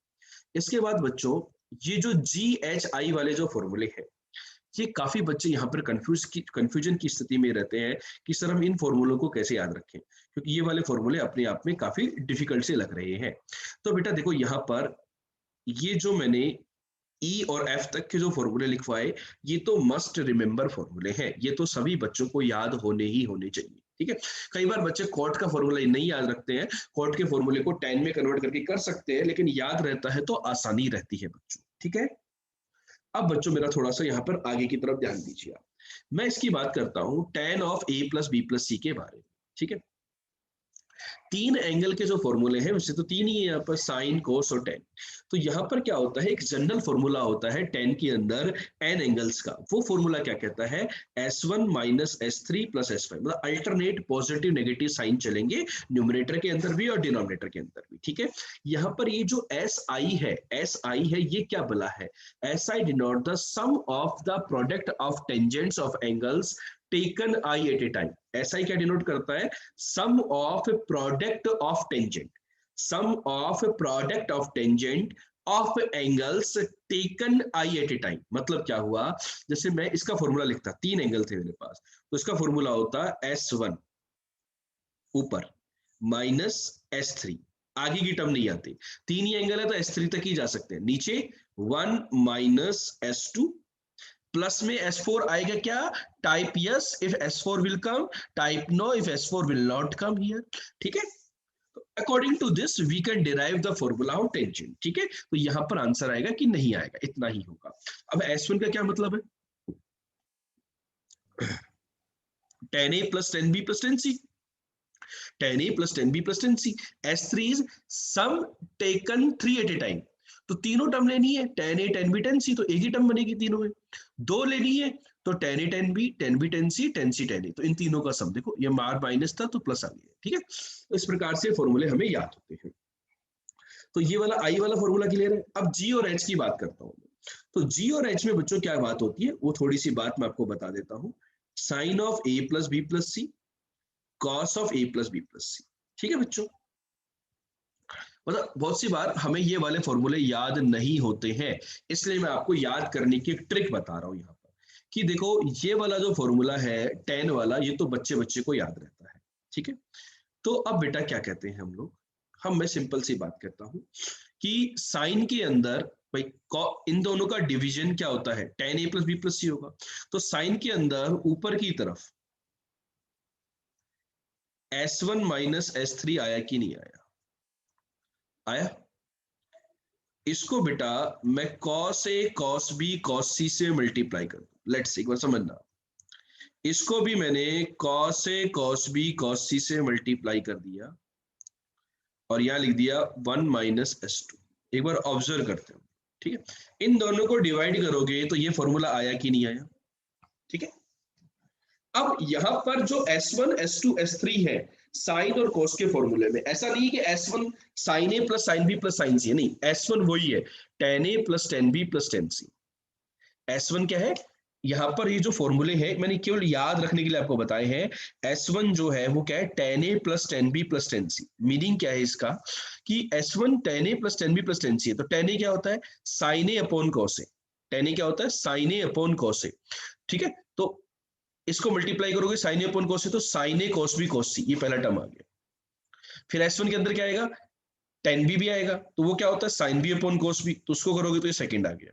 इसके बाद बच्चों ये जो GHI वाले जो फॉर्मूले हैं, ये काफी बच्चे यहाँ पर कंफ्यूजन की स्थिति में रहते हैं कि सर हम इन फॉर्मूलों को कैसे याद रखें, क्योंकि ये वाले फॉर्मूले अपने आप में काफी डिफिकल्ट से लग रहे हैं। तो बेटा देखो यहाँ पर ये जो मैंने ई और एफ तक के जो फॉर्मूले लिखवाए, ये तो मस्ट रिमेंबर फॉर्मूले हैं, ये तो सभी बच्चों को याद होने चाहिए। ठीक है, कई बार बच्चे कॉट का फॉर्मूला नहीं याद रखते हैं, कॉट के फॉर्मूले को tan में कन्वर्ट करके कर सकते हैं, लेकिन याद रहता है तो आसानी रहती है बच्चों। ठीक है, अब बच्चों मेरा थोड़ा सा यहाँ पर आगे की तरफ ध्यान दीजिए आप। मैं इसकी बात करता हूँ tan of a plus b plus c के बारे में। ठीक है, तीन एंगल के जो फॉर्मूले हैं वैसे तो तीन ही है यहाँ पर, साइन कोस और टेन। तो यहाँ पर क्या होता है, एक जनरल फॉर्मूला होता है टेन के अंदर एन एंगल्स का। वो फॉर्मूला क्या कहता है, S1 minus S3 plus S5, मतलब अल्टरनेट पॉजिटिव नेगेटिव साइन चलेंगे न्यूमरेटर के अंदर भी और डिनोमिनेटर के अंदर भी। ठीक है, यहाँ पर ये जो एस आई है ये क्या बोला है, S i denote the sum of the product of tangents of angles taken i at a time. ऐसा ही क्या डिनोट करता है, sum of product of tangent, sum of product of tangent of angles taken i at a time. मतलब क्या हुआ, जैसे मैं इसका फॉर्मूला लिखता, तीन एंगल थे मेरे पास, तो इसका फॉर्मूला होता S1 ऊपर माइनस S3, आगे की टर्म नहीं आती, तीन ही एंगल है तो S3 तक ही जा सकते हैं, नीचे 1 माइनस S2 प्लस में S4 आएगा क्या, type yes if S4 will come, type no if S4 will not come here. ठीक है, according to this we can derive the formula of tangent. ठीक है, तो यहां पर आंसर आएगा कि नहीं आएगा, इतना ही होगा। अब S1 का क्या मतलब है, tan A plus tan B plus tan C, tan A plus tan B plus tan C। S3 is sum taken 3 at a time, तो तीनों टर्म लेनी है, tan A tan B tan C, तो एक ही टर्म बनेगी तीनों में। दो लेनी है तो tan A tan B tan B tan C tan C tan A, तो इन तीनों का सम देखो, ये मार माइनस था तो प्लस आ गया। ठीक है, तो इस प्रकार से फॉर्मूले हमें याद होते हैं। तो ये वाला आई वाला फॉर्मूला क्लियर है। अब जी और एच की बात करता हूँ, तो जी और एच में बच्चों क्या बात होती है, वो थोड़ी सी बात मैं आपको बता देता हूँ। Sine of a plus b plus c, cos of a plus b plus c. ठीक है बच्चों, मतलब बहुत सी बार हमें ये वाले फॉर्मूले याद नहीं होते हैं, इसलिए मैं आपको याद करने की एक ट्रिक बता रहा हूँ यहाँ पर कि देखो ये वाला जो फॉर्मूला है टेन वाला, ये तो बच्चे बच्चे को याद रहता है। ठीक है, तो अब बेटा क्या कहते हैं हम लोग, मैं सिंपल सी बात करता हूँ कि साइन के अंदर भाई इन दोनों का डिवीजन क्या होता है, tan a plus b plus c होगा। तो साइन के अंदर ऊपर की तरफ S1 माइनस S3 आया कि नहीं आया, आया। इसको बेटा मैं cos a cos b cos c से मल्टीप्लाई कर दूं, लेट्स एक बार समझना, इसको भी मैंने cos a cos b cos c से मल्टीप्लाई कर दिया और यहां लिख दिया 1 माइनस S2। एक बार ऑब्जर्व करते हो, ठीक है, इन दोनों को डिवाइड करोगे तो ये फॉर्मूला आया कि नहीं आया। ठीक है, अब यहां पर जो S1 S2 S3 है साइन और कोस के फॉर्मूले में, ऐसा नहीं है कि S1 साइन ए plus sine b plus sine c है, नहीं, S1 वही है, tan A plus tan B plus tan C। S1 क्या है, यहाँ पर ये जो फॉर्मूले हैं मैंने केवल याद रखने के लिए आपको बताए हैं। S1 जो है वो क्या है, tan A plus tan B plus tan C। Meaning क्या है इसका कि S1 tan A plus tan B plus tan C है, तो tan A क्या होता है, sine A upon cos A. tan A क्या होता है, sine A upon cos A. ठीक है, तो इसको मल्टीप्लाई करोगे sine A upon cos A, तो साइन ए कॉस बी कॉस सी, ये पहला टर्म आ गया। फिर S1 के अंदर क्या आएगा, tan B भी आएगा, तो वो क्या होता है, sine B upon cos B, तो उसको करोगे तो ये सेकंड आ गया।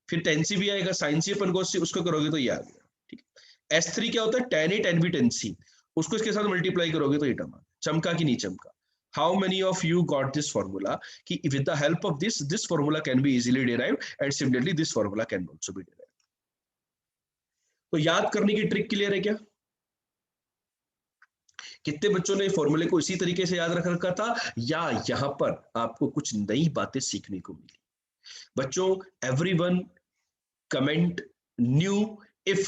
फिर tan C भी आएगा, साइन सी अपन cos C, उसको करोगे तो ये आ गया। ठीक है, S3 क्या होता है, tan A tan B tan C, उसको इसके साथ मल्टीप्लाई करोगे तो ये टर्म आ गया। चमका कि नहीं चमका, how many of you got this formula कि with the help of this formula can be easily derived and similarly this formula can also be derived. तो याद करने की ट्रिक क्लियर है क्या, कितने बच्चों ने फॉर्मूले को इसी तरीके से याद रख रखा था, या यहां पर आपको कुछ नई बातें सीखने को मिली। बच्चों everyone comment new if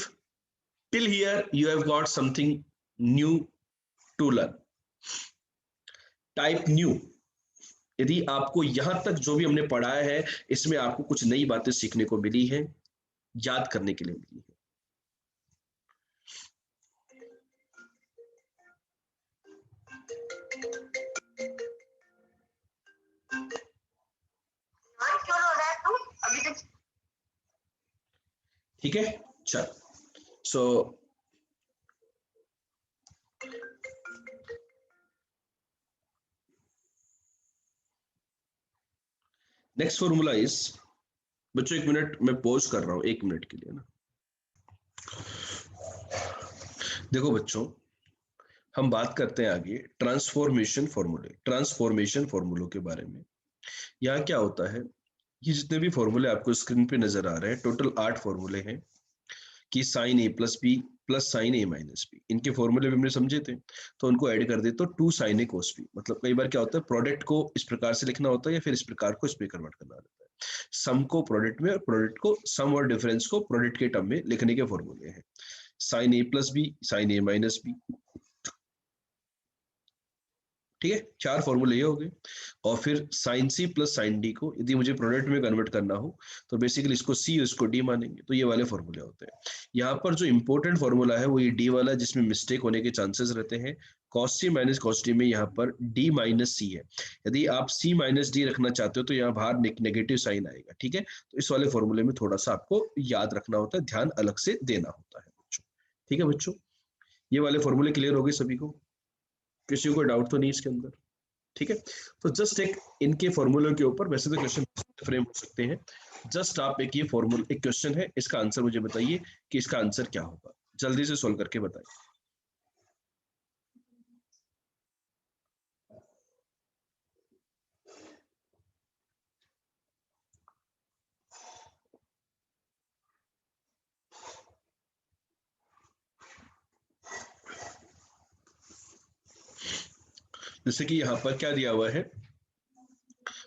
till here you have got something new to learn, type new। यदि आपको यहां तक जो भी हमने पढ़ाया है इसमें आपको कुछ नई बातें सीखने को मिली है, याद करने के लिए मिली है। ठीक है, चल। सो नेक्स्ट फॉर्मूला इज, बच्चों 1 मिनट मैं पॉज कर रहा हूं 1 मिनट के लिए ना। देखो बच्चों, हम बात करते हैं आगे ट्रांसफॉर्मेशन फॉर्मूलों के बारे में। यहाँ क्या होता है, ये जितने भी फॉर्मूले आपको स्क्रीन पे नजर आ रहे हैं, टोटल 8 फॉर्मूले हैं कि sign A plus b plus sign A minus B, इनके फॉर्मूले भी हमने समझे थे, तो उनको ऐड कर दे तो 2 साइन ए कोस बी। मतलब कई बार क्या होता है, प्रोडक्ट को इस प्रकार से लिखना होता है या फिर इस प्रकार को इस पे कन्वर्ट करना होता है। सम को प्रोडक्ट में और प्रोडक्ट को सम और डिफरेंस को प्रोडक्ट के टर्म में लिखने के फॉर्मूले हैं। Sine A plus B, sine A minus B, ठीक है, 4 फॉर्मूले ये हो गए। और फिर साइन सी प्लस साइन डी को यदि मुझे प्रोडक्ट में कन्वर्ट करना हो तो बेसिकली इसको सी और इसको डी मानेंगे, तो ये वाले फॉर्मूले होते हैं। यहाँ पर जो इंपॉर्टेंट फॉर्मूला है वो ये डी वाला, जिसमें मिस्टेक होने के चांसेस रहते हैं। कॉस सी माइनस कॉस डी में यहाँ पर डी माइनस सी है, यदि आप सी माइनस डी रखना चाहते हो तो यहाँ बाहर नेगेटिव साइन आएगा, ठीक है। तो इस वाले फॉर्मूले में थोड़ा सा आपको याद रखना होता है, ध्यान अलग से देना होता है बच्चों, ठीक है बच्चों। ये वाले फॉर्मूले क्लियर हो गए सभी को, किसी को डाउट तो नहीं इसके अंदर, ठीक है। तो जस्ट एक इनके फॉर्मूलों के ऊपर वैसे तो क्वेश्चन फ्रेम हो सकते हैं, जस्ट आप एक ये फॉर्मूला, एक क्वेश्चन है, इसका आंसर मुझे बताइए कि इसका आंसर क्या होगा, जल्दी से सॉल्व करके बताइए। जैसे कि यहाँ पर क्या दिया हुआ है,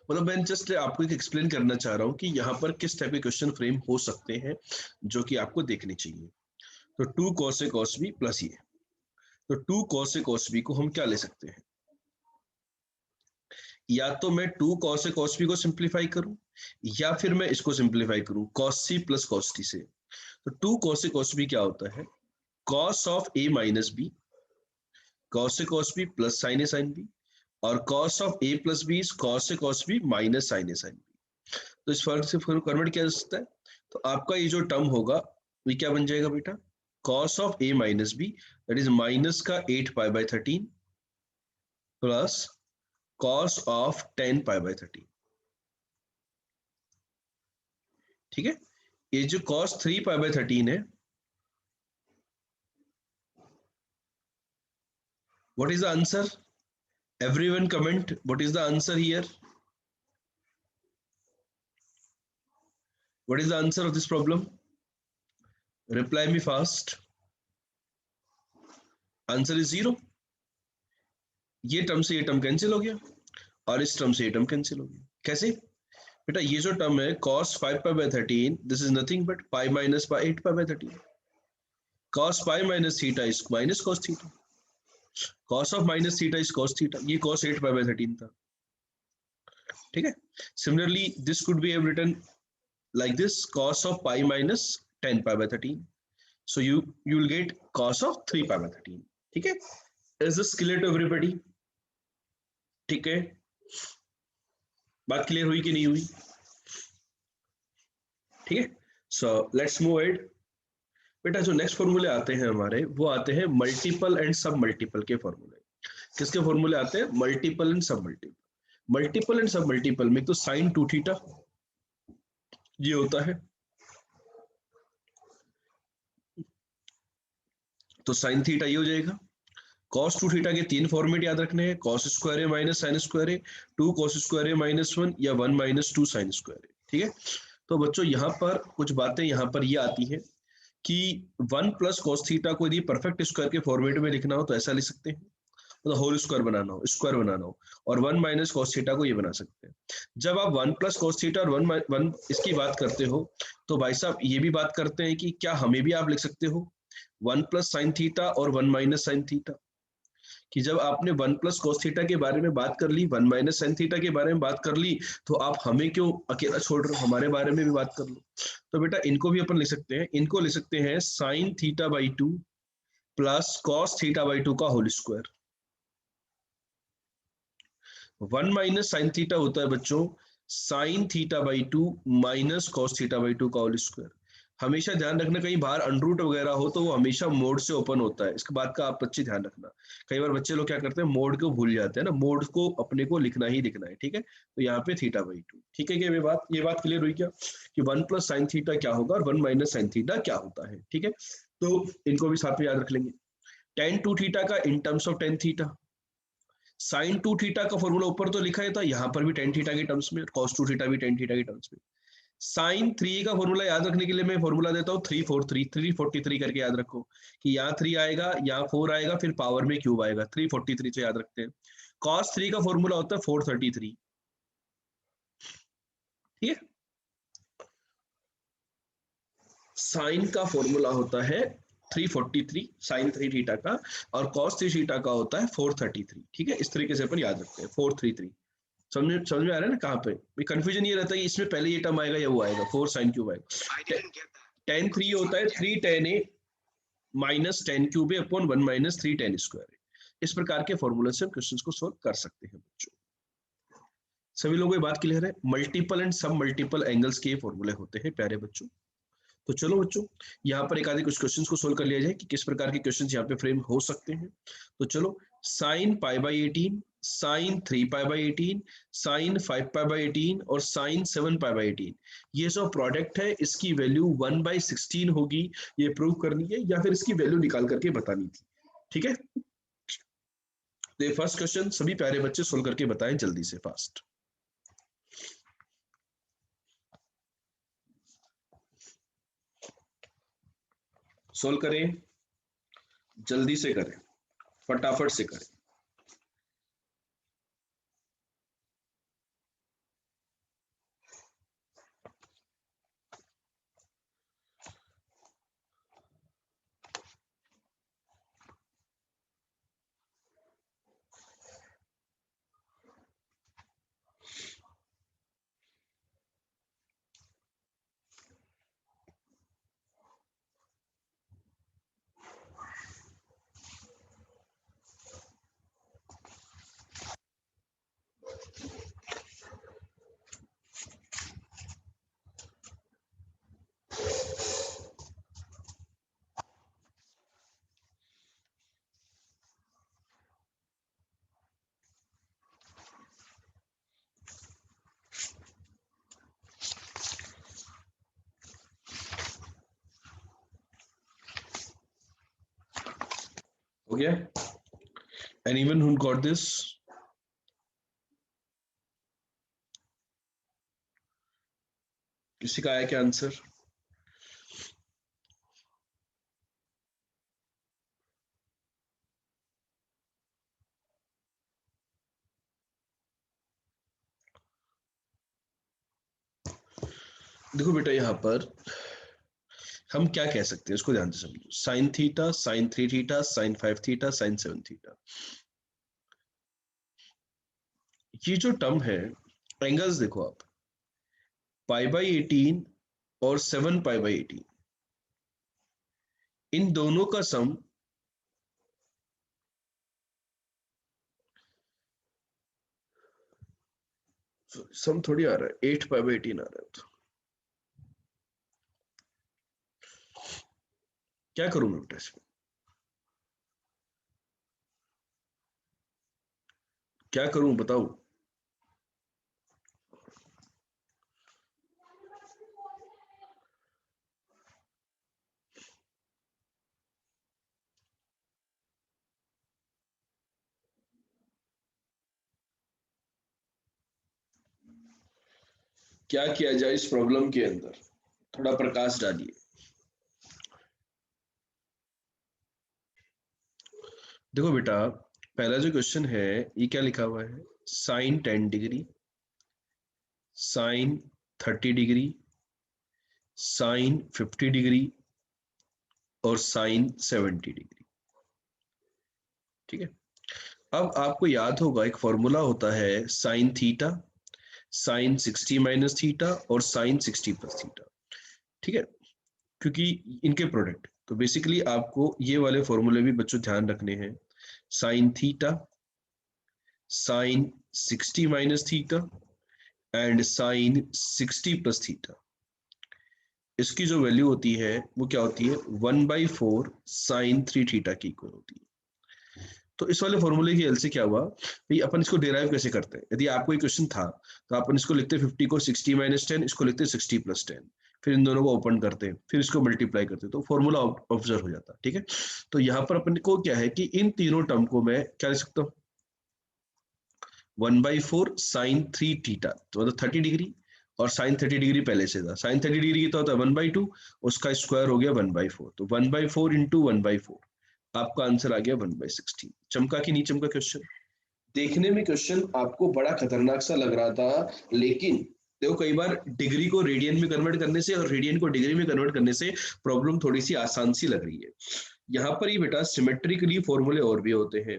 मतलब मैं जस्ट आपको एक एक्सप्लेन करना चाह रहा हूँ कि यहाँ पर किस टाइप के क्वेश्चन फ्रेम हो सकते हैं जो कि आपको देखने चाहिए। तो 2 cos A cos B plus ये, तो 2 cos A cos B को हम क्या ले सकते हैं, या तो मैं 2 cos A cos B को सिंप्लीफाई करूं, या फिर मैं इसको सिंप्लीफाई करूं cos C plus cos T से। तो 2 cos A cos B क्या होता है, cos of A minus B, cos A cos B plus sin A sin B, और cos of A plus B is cos A cos B minus sin A sin B। तो इस फर्क से कन्वर्ट किया जा सकता है। तो आपका ये जो टर्म होगा ये क्या बन जाएगा बेटा, cos of A minus B, that is minus का 8 पाई/13 प्लस cos ऑफ 10 पाई/13, ठीक है। ये जो cos 3 पाई/13 है, what is the answer, everyone comment what is the answer here, what is the answer of this problem, reply me fast, answer is 0। ये टर्म से ये टर्म कैंसिल हो गया और इस टर्म से ये टर्म कैंसिल हो गया। कैसे बेटा, ये जो टर्म है cos 5 पाई/13, this is nothing but pi minus pi 8 पाई/13, cos pi minus theta is minus cos theta, cos of minus theta is cos theta, ये cos 8 पाई/13 था, ठीक है। Similarly this could be have written like this, cos of pi minus 10 pi/13, so you will get cos of 3 pi/13, ठीक है। Is this clear to everybody, ठीक है, बात क्लियर हुई कि नहीं हुई, ठीक है। So let's move ahead. बेटा जो नेक्स्ट फॉर्मूले आते हैं हमारे, वो आते हैं मल्टीपल एंड सब मल्टीपल के फॉर्मूले। किसके फॉर्मूले आते हैं, मल्टीपल एंड सब मल्टीपल। मल्टीपल एंड सब मल्टीपल में तो साइन 2 थीटा ये होता है, तो साइन थीटा ये हो जाएगा। cos 2 थीटा के 3 फॉर्मेट याद रखने हैं, cos स्क्वायर ए माइनस साइन स्क्वायर ए, 2 cos स्क्वायर ए माइनस 1 या 1 माइनस 2 साइन स्क्वायर ए, ठीक है। तो बच्चों यहाँ पर कुछ बातें यहाँ पर ये आती है कि 1 प्लस cos थीटा को यदि परफेक्ट स्क्वायर के फॉर्मेट में लिखना हो तो ऐसा लिख सकते हैं, मतलब होल स्क्वायर बनाना हो, स्क्वायर बनाना हो, और 1 माइनस cos थीटा को ये बना सकते हैं। जब आप 1 प्लस cos थीटा और 1 इसकी बात करते हो तो भाई साहब ये भी बात करते हैं कि क्या हमें भी आप लिख सकते हो 1 प्लस साइन थीटा और 1 माइनस साइन थीटा, कि जब आपने 1 प्लस cos थीटा के बारे में बात कर ली, 1 माइनस साइन थीटा के बारे में बात कर ली, तो आप हमें क्यों अकेला छोड़ रहे हो, हमारे बारे में भी बात कर लो। तो बेटा इनको भी अपन लिख सकते हैं, इनको लिख सकते हैं साइन थीटा बाई 2 प्लस cos थीटा बाई 2 का whole square. 1 minus sine theta होता है बच्चों sine theta by 2 minus cos theta by 2 का होल स्क्वायर। हमेशा ध्यान रखना, कहीं बाहर अनरूट वगैरह हो तो वो हमेशा मोड से ओपन होता है, इसके बात का आप बच्चे ध्यान रखना। कई बार बच्चे लोग क्या करते हैं, मोड को भूल जाते हैं ना, मोड को अपने को लिखना ही लिखना है, ठीक है। तो यहाँ पे θ/2, ठीक है क्या, ये बात क्लियर हुई क्या, कि 1 + sin थीटा क्या होगा और 1 - sin थीटा क्या होता है, ठीक है। तो इनको भी साथ में याद रख लेंगे। tan 2 थीटा का in terms of tan theta, sin 2 theta का फॉर्मूला ऊपर तो लिखा है था, यहाँ पर भी tan थीटा के टर्म्स में, cos 2 थीटा भी tan थीटा के टर्म्स में। साइन 3 का फॉर्मूला याद रखने के लिए मैं फॉर्मूला देता हूँ 343 करके याद रखो, कि यहाँ 3 आएगा, यहाँ 4 आएगा, फिर पावर में क्यूब आएगा, 343 से याद रखते हैं। cos 3 का फॉर्मूला होता है 433, ठीक है। साइन का फॉर्मूला होता है 343 sin 3 थीटा का, और cos 3 थीटा का होता है 433, ठीक है। इस तरीके से अपन याद रखते हैं 433। समझ में आ रहा है ना, कहाँ पे कंफ्यूजन ये रहता है कि इसमें पहले ये टर्म आएगा या वो आएगा, 4 sin क्यूब आएगा। tan 3 होता है 3 tan a minus tan cube a upon 1 - 3 tan square a। इस प्रकार के फॉर्मूले से हम क्वेश्चंस को सोल्व कर सकते हैं बच्चों। सभी लोगों को ये बात क्लियर है, मल्टीपल एंड सब मल्टीपल एंगल्स के फॉर्मूले होते हैं प्यारे बच्चों। तो चलो बच्चों, यहाँ पर एक आधे कुछ क्वेश्चंस को सोल्व कर लिया जाए कि किस प्रकार के क्वेश्चंस यहाँ पे फ्रेम हो सकते हैं। तो चलो, sin π/18, sin 3π/18, sin 5π/18 और sin 7π/18, ये सब प्रोडक्ट है, इसकी वैल्यू 1/16 होगी, ये प्रूव करनी है या फिर इसकी वैल्यू निकाल करके बतानी थी, ठीक है। तो ये फर्स्ट क्वेश्चन सभी प्यारे बच्चे सोल्व करके बताएं जल्दी से, फास्ट। सोल्व करें, जल्दी से करें, फटाफट से करें। हो गया? Anyone who got this? किसी का आया क्या आंसर? देखो बेटा, यहाँ पर हम क्या कह सकते हैं, इसको ध्यान से समझो। Sine theta, sine 3 theta, sine 5 theta, sine 7 theta, ये जो टर्म है, एंगल्स देखो आप, π/18 और 7π/18, इन दोनों का सम थोड़ी आ रहा है, 8π/18 आ रहा है। तो क्या करूं मैं बेटा इसमें, क्या करूं बताओ? क्या किया जाए इस प्रॉब्लम के अंदर, थोड़ा प्रकाश डालिए। देखो बेटा, पहला जो क्वेश्चन है, ये क्या लिखा हुआ है, sine 10 degree, sine 30 degree, sine 50 degree और साइन 70 डिग्री, ठीक है। अब आपको याद होगा एक फॉर्मूला होता है sine theta, sine 60 minus theta और साइन 60 प्लस थीटा, ठीक है, क्योंकि इनके प्रोडक्ट। तो बेसिकली आपको ये वाले फॉर्मूले भी बच्चों ध्यान रखने हैं, sine theta, sine 60 minus theta and sine 60 plus theta. इसकी जो वैल्यू होती है वो क्या होती है, 1/4 साइन 3 थीटा की इक्वल होती है। तो इस वाले फॉर्मूले की हेल्प से क्या हुआ भाई, अपन इसको डिराइव कैसे करते हैं। यदि आपको एक क्वेश्चन था तो अपन इसको लिखते 50 को 60 - 10, इसको लिखते 60 + 10, फिर इन दोनों को ओपन करते हैं, फिर इसको मल्टीप्लाई करते हैं, तो फॉर्मूला ऑब्जर्व हो जाता है। ठीक है, तो यहाँ पर अपन को क्या है कि इन तीनों टर्म को मैं क्या लिख सकता हूँ, 1/4 साइन 3 थीटा, तो मतलब 30 डिग्री, और साइन 30 डिग्री पहले से था, साइन 30 डिग्री कितना होता है 1/2, उसका स्क्वायर हो गया 1/4, तो 1/4 इंटू 1/4, आपका आंसर आ गया 1/16। चमका कि नहीं चमका क्वेश्चन। देखने में क्वेश्चन आपको बड़ा खतरनाक सा लग रहा था, लेकिन देखो कई बार डिग्री को रेडियन में कन्वर्ट करने से और रेडियन को डिग्री में कन्वर्ट करने से प्रॉब्लम थोड़ी सी आसान सी लग रही है। यहाँ पर ये बेटा सिमेट्रिकली फॉर्मूले और भी होते हैं,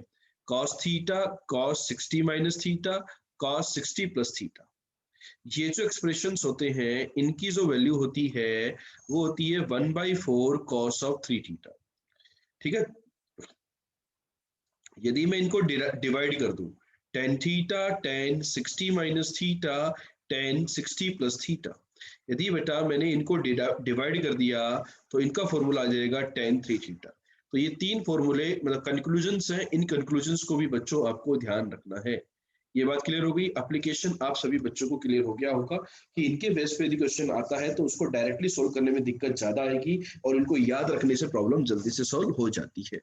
cos theta, cos 60 - theta, cos 60 + theta. ये जो एक्सप्रेशंस होते हैं इनकी जो वैल्यू होती है वो होती है 1/4 cos ऑफ 3 थीटा। ठीक है, यदि मैं इनको डिवाइड कर दूं, tan theta tan 60 - theta tan 60 + theta, यदि बेटा मैंने इनको डिवाइड कर दिया तो इनका फॉर्मूला आ जाएगा tan 3 थीटा। तो ये तीन फॉर्मूले मतलब कंक्लूजन्स हैं, इन कंक्लूजन्स को भी बच्चों आपको ध्यान रखना है। ये बात क्लियर हो गई, एप्लीकेशन आप सभी बच्चों को क्लियर हो गया होगा कि इनके बेस पे यदि क्वेश्चन आता है तो उसको डायरेक्टली सोल्व करने में दिक्कत ज्यादा आएगी और इनको याद रखने से प्रॉब्लम जल्दी से सोल्व हो जाती है।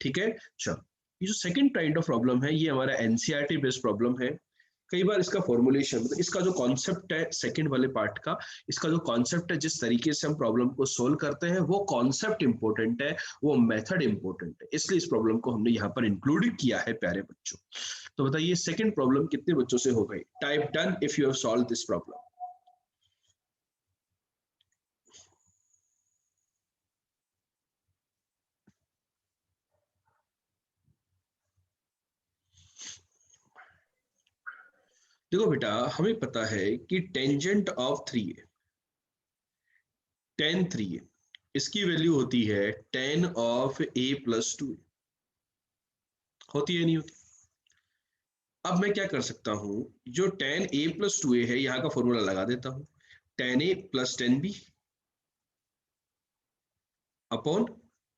ठीक है, चलो ये जो सेकंड काइंड ऑफ प्रॉब्लम है ये हमारा एनसीईआरटी बेस्ड प्रॉब्लम है। कई बार इसका फॉर्मुलेशन मतलब इसका जो कॉन्सेप्ट है सेकंड वाले पार्ट का, इसका जो कॉन्सेप्ट है, जिस तरीके से हम प्रॉब्लम को सोल्व करते हैं वो कॉन्सेप्ट इंपॉर्टेंट है, वो मेथड इंपॉर्टेंट है, इसलिए इस प्रॉब्लम को हमने यहाँ पर इंक्लूड किया है प्यारे बच्चों। तो बताइए सेकंड प्रॉब्लम कितने बच्चों से हो गई, type done if you have solve this problem. देखो बेटा हमें पता है कि tangent of 3a, tan 3a, इसकी वैल्यू होती है tan ऑफ a + 2a, होती है नहीं होती। अब मैं क्या कर सकता हूं, जो tan a + 2a है यहाँ का फॉर्मूला लगा देता हूं, tan a + tan b upon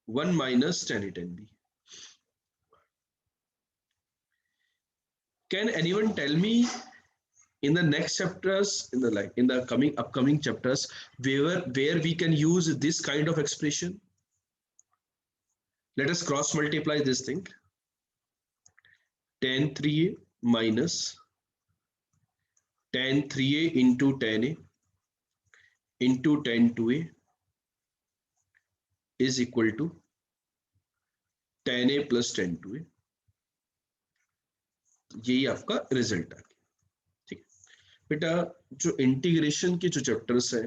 1 - tan a tan b। Can anyone tell me in the next chapters, in the coming upcoming chapters, where we can use this kind of expression? Let us cross multiply this thing, tan 3a minus tan 3a into tan a into tan 2a is equal to tan a plus tan 2a। यही आपका रिजल्ट आ गया। ठीक है बेटा, जो इंटीग्रेशन के जो चैप्टर्स है,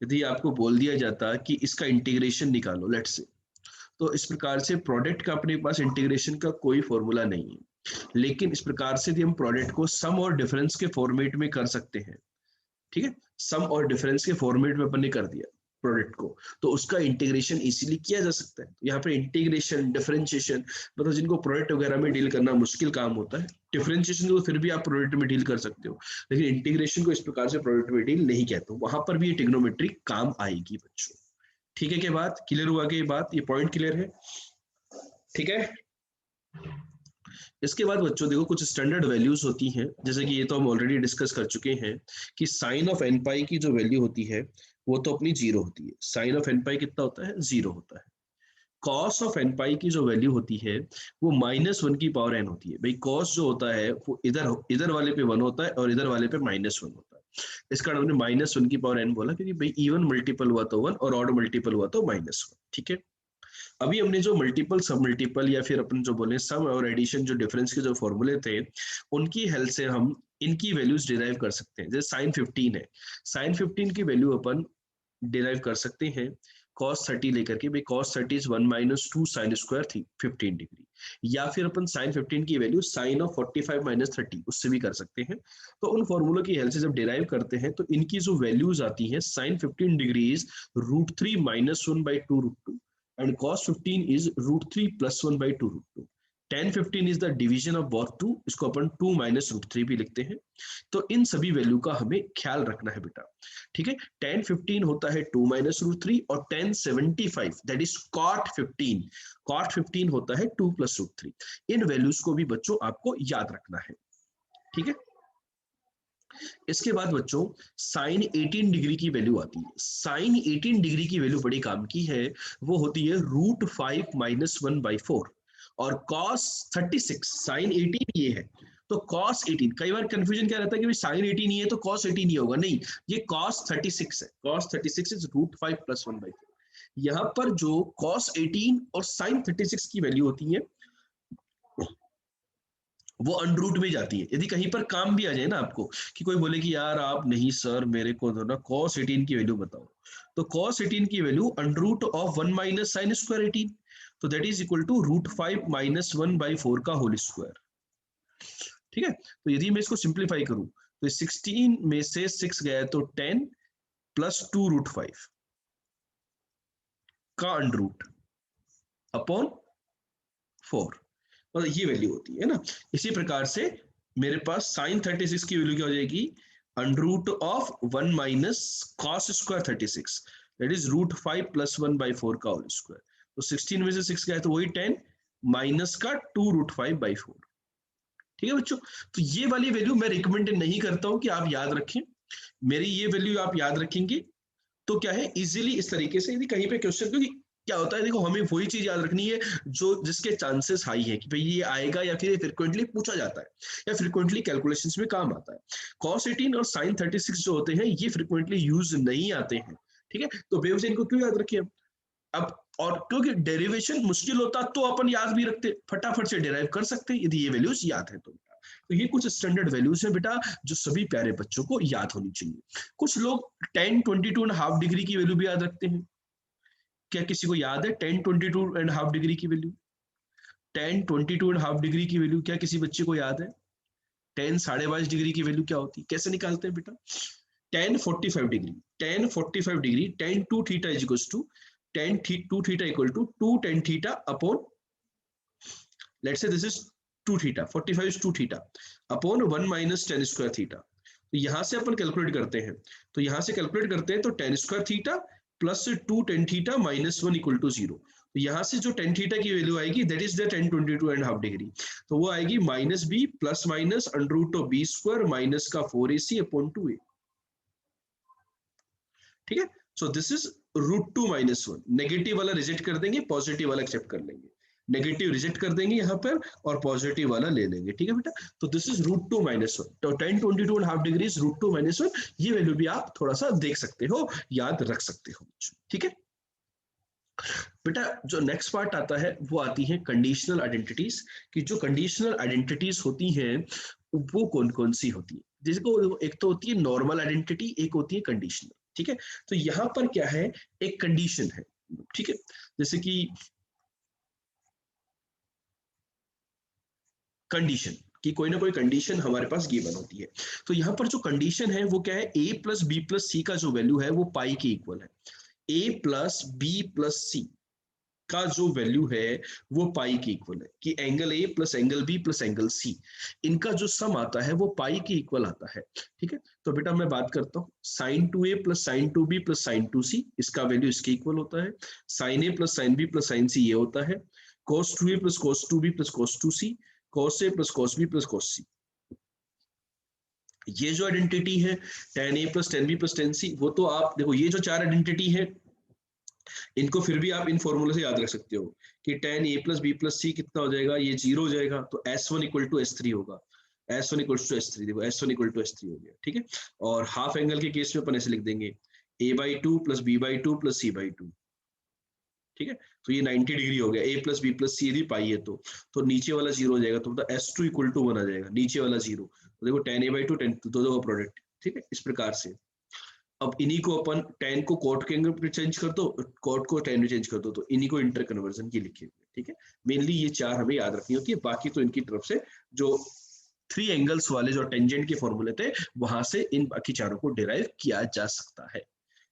यदि आपको बोल दिया जाता कि इसका इंटीग्रेशन निकालो लेट्स से, तो इस प्रकार से प्रोडक्ट का अपने पास इंटीग्रेशन का कोई फॉर्मूला नहीं है, लेकिन इस प्रकार से हम प्रोडक्ट को सम और डिफरेंस के फॉर्मेट में कर सकते हैं। ठीक है, सम और डिफरेंस के फॉर्मेट में अपन ने कर दिया प्रोडक्ट को, तो उसका इंटीग्रेशन इजीली किया जा सकता है। यहाँ पे इंटीग्रेशन डिफरेंशिएशन मतलब जिनको प्रोडक्ट वगैरह में डील करना मुश्किल काम होता है, डिफरेंशिएशन तो फिर भी आप प्रोडक्ट में डील कर सकते हो, लेकिन इंटीग्रेशन को इस प्रकार से प्रोडक्ट में डील नहीं कहते, वहां पर भी ये ट्रिग्नोमेट्री काम आएगी बच्चों। ठीक है, क्या बात क्लियर हुआ, कि ये बात ये पॉइंट क्लियर है। ठीक है, इसके बाद बच्चों देखो कुछ स्टैंडर्ड वैल्यूज होती हैं, जैसे कि ये तो हम ऑलरेडी डिस्कस कर चुके हैं कि साइन ऑफ एन पाई की जो वैल्यू होती है वो तो अपनी जीरो होती है। साइन ऑफ एन पाई कितना होता है, जीरो होता है। कॉस ऑफ एन पाई की जो वैल्यू होती है वो -1 की पावर एन होती है। भाई कॉस जो होता है वो इधर इधर वाले पे 1 होता है और इधर वाले पे -1 होता है। इस कारण हमने -1 की पावर एन बोला, क्योंकि भाई इवन मल्टीपल हुआ तो 1 और ऑड मल्टीपल हुआ तो -1। ठीक है, अभी हमने जो मल्टीपल सब मल्टीपल या फिर अपन जो बोले सम और एडिशन जो डिफरेंस के जो फॉर्मूले थे उनकी हेल्प से हम इनकी वैल्यूज डिराइव कर सकते हैं। जैसे साइन 15 है, साइन 15 की वैल्यू अपन डिराइव कर सकते हैं cos 30 लेकर के, भाई cos 30 is 1 - 2 sin square 15 degree, या फिर अपन sin 15 की वैल्यू sin ऑफ 45 - 30 उससे भी कर सकते हैं। तो उन फॉर्मूलों की हेल्प से जब डिराइव करते हैं तो इनकी जो वैल्यूज आती है sin 15 degree is √3 - 1/2 √2 and cos 15 is √3 + 1/2 √2। tan 15 is the division of both two, इसको अपन 2 माइनस रूट 3 भी लिखते हैं। तो इन सभी वैल्यू का हमें ख्याल रखना है बेटा, ठीक है। tan 15 होता है 2 माइनस रूट 3 और tan 75 that is cot 15, cot 15 होता है 2 प्लस रूट 3। इन वैल्यूज को भी बच्चों आपको याद रखना है, ठीक है। इसके बाद बच्चों साइन 18 डिग्री की वैल्यू आती है। साइन 18 डिग्री की वैल्यू बड़े काम की है, वो होती है √5 माइनस 1/4 और cos 36 साइन 18 ये है, तो cos 18, कई बार कंफ्यूजन क्या रहता है कि साइन 18 ही है तो cos 18 ही होगा, नहीं, ये cos 36 है। cos 36 is √5 plus 1/4। यहाँ पर जो cos 18 और sin 36 की वैल्यू होती है वो अंडरूट में जाती है। यदि कहीं पर काम भी आ जाए ना आपको कि कोई बोले कि यार आप नहीं सर मेरे को तो ना cos 18 की वैल्यू बताओ, तो cos 18 की value under root of 1 minus sine square 18, तो that is equal to √5 minus 1/4 का होल स्क्वायर, ठीक है। तो यदि मैं इसको सिंप्लीफाई करूं तो 16 में से 6 गया तो 10 प्लस 2√5 का अंडरूट अपॉन 4, और ये वैल्यू होती है ना। इसी प्रकार से मेरे पास sin 36 की वैल्यू क्या हो जाएगी, under root of 1 minus cos square 36 that is √5 plus 1/4 का होल स्क्वायर। तो 16 में से 6 गया तो वही 10 माइनस का 2√5/4, ठीक है बच्चों। तो ये वाली वैल्यू मैं रिकमेंड नहीं करता हूं कि आप याद रखें, मेरी ये वैल्यू आप याद रखेंगे तो क्या है इजीली इस तरीके से, यदि कहीं पे क्वेश्चन, क्योंकि क्या होता है देखो हमें वही चीज याद रखनी है जो जिसके चांसेस हाई है कि भाई ये आएगा या फिर ये फ्रिक्वेंटली पूछा जाता है या फ्रिक्वेंटली कैलकुलेशंस में काम आता है। cos 18 और sin 36 जो होते हैं ये फ्रिक्वेंटली यूज नहीं आते हैं, ठीक है। तो बेवजह इनको क्यों याद रखिए अब, और क्योंकि डेरिवेशन मुश्किल होता तो अपन याद भी रखते, फटाफट से डेराइव कर सकते यदि ये वैल्यूज याद है तो ये कुछ स्टैंडर्ड वैल्यूज है बेटा जो सभी प्यारे बच्चों को याद होनी चाहिए। कुछ लोग tan 22.5 डिग्री की वैल्यू भी याद रखते हैं। क्या किसी को याद है tan 22.5 डिग्री की वैल्यू? tan 22.5 डिग्री की वैल्यू क्या किसी बच्चे को याद है? tan 22.5 डिग्री की वैल्यू क्या होती है, कैसे निकालते हैं बेटा? tan 45 degree, tan 45 degree tan 2 theta is equals to tan 2 theta equal to 2 tan theta upon, let's say this is 2 theta, 45 is 2 theta upon 1 minus tan square theta. तो यहां से अपन कैलकुलेट करते हैं, तो यहां से कैलकुलेट करते हैं तो tan square theta plus 2 tan theta minus 1 equal to 0। तो यहां से जो tan थीटा की वैल्यू आएगी that is the tan 22.5 degree, तो वो आएगी minus b plus minus under root of b square minus का 4ac अपॉन 2a, ठीक है। So this is √2 minus 1, negative वाला रिजेक्ट कर देंगे, पॉजिटिव वाला एक्सेप्ट कर लेंगे, नेगेटिव रिजेक्ट कर देंगे यहाँ पर और पॉजिटिव वाला ले लेंगे, ठीक है बेटा। तो दिस इज √2 माइनस 1, तो tan 22.5 डिग्री √2 माइनस 1, ये वैल्यू भी आप थोड़ा सा देख सकते हो, याद रख सकते हो, ठीक है बेटा। जो नेक्स्ट पार्ट आता है वो आती है कंडीशनल आइडेंटिटीज, कि जो कंडीशनल आइडेंटिटीज होती हैं वो कौन कौन सी होती है, जिसको एक तो होती है नॉर्मल आइडेंटिटी, एक होती है कंडीशनल, ठीक है। तो यहाँ पर क्या है, एक कंडीशन है, ठीक है, जैसे कि कंडीशन कि कोई ना कोई कंडीशन हमारे पास गिवन होती है। तो यहाँ पर जो कंडीशन है वो क्या है, a प्लस बी प्लस सी का जो वैल्यू है वो पाई के इक्वल है। a प्लस बी प्लस सी का जो वैल्यू है वो पाई के इक्वल है, कि angle a plus angle b plus angle c, इनका जो सम आता है वो पाई के इक्वल आता है, ठीक है। तो बेटा मैं बात करता हूँ sin 2a plus sin 2b plus sin 2c, इसका वैल्यू इसके इक्वल होता है। sin a plus sin b plus sin c ये होता है। cos 2a plus cos 2b plus cos 2c, cos a plus cos b plus cos c, ये जो आइडेंटिटी है tan a plus tan b plus tan c, वो तो आप देखो ये जो चार आइडेंटिटी है इनको फिर भी आप इन फॉर्मूले से याद रख सकते हो कि tan a plus b plus c कितना हो जाएगा, ये 0 हो जाएगा, तो s1 इक्वल टू s3 होगा, s1 इक्वल टू s3, देखो s1 इक्वल टू s3 हो गया, ठीक है। और हाफ एंगल के केस में अपन ऐसे लिख देंगे a/2 plus b/2 plus c/2, ठीक है। तो ये 90 डिग्री हो गया, a प्लस बी प्लस सी यदि पाई है तो नीचे वाला 0 हो जाएगा, तो मतलब s2 इक्वल टू 1 आ जाएगा, नीचे वाला 0, तो देखो tan a/2 tan दो का प्रोडक्ट, ठीक है, इस प्रकार से। अब इन्हीं को अपन tan को cot के एंगल पे चेंज कर दो, cot को tan में चेंज कर दो, तो इन्हीं को इंटर कन्वर्जन की लिखे हुए, ठीक है। मेनली ये चार हमें याद रखनी होती है, बाकी तो इनकी तरफ से जो 3 एंगल्स वाले जो टेंजेंट के फॉर्मूले थे वहां से इन बाकी चारों को डिराइव किया जा सकता है,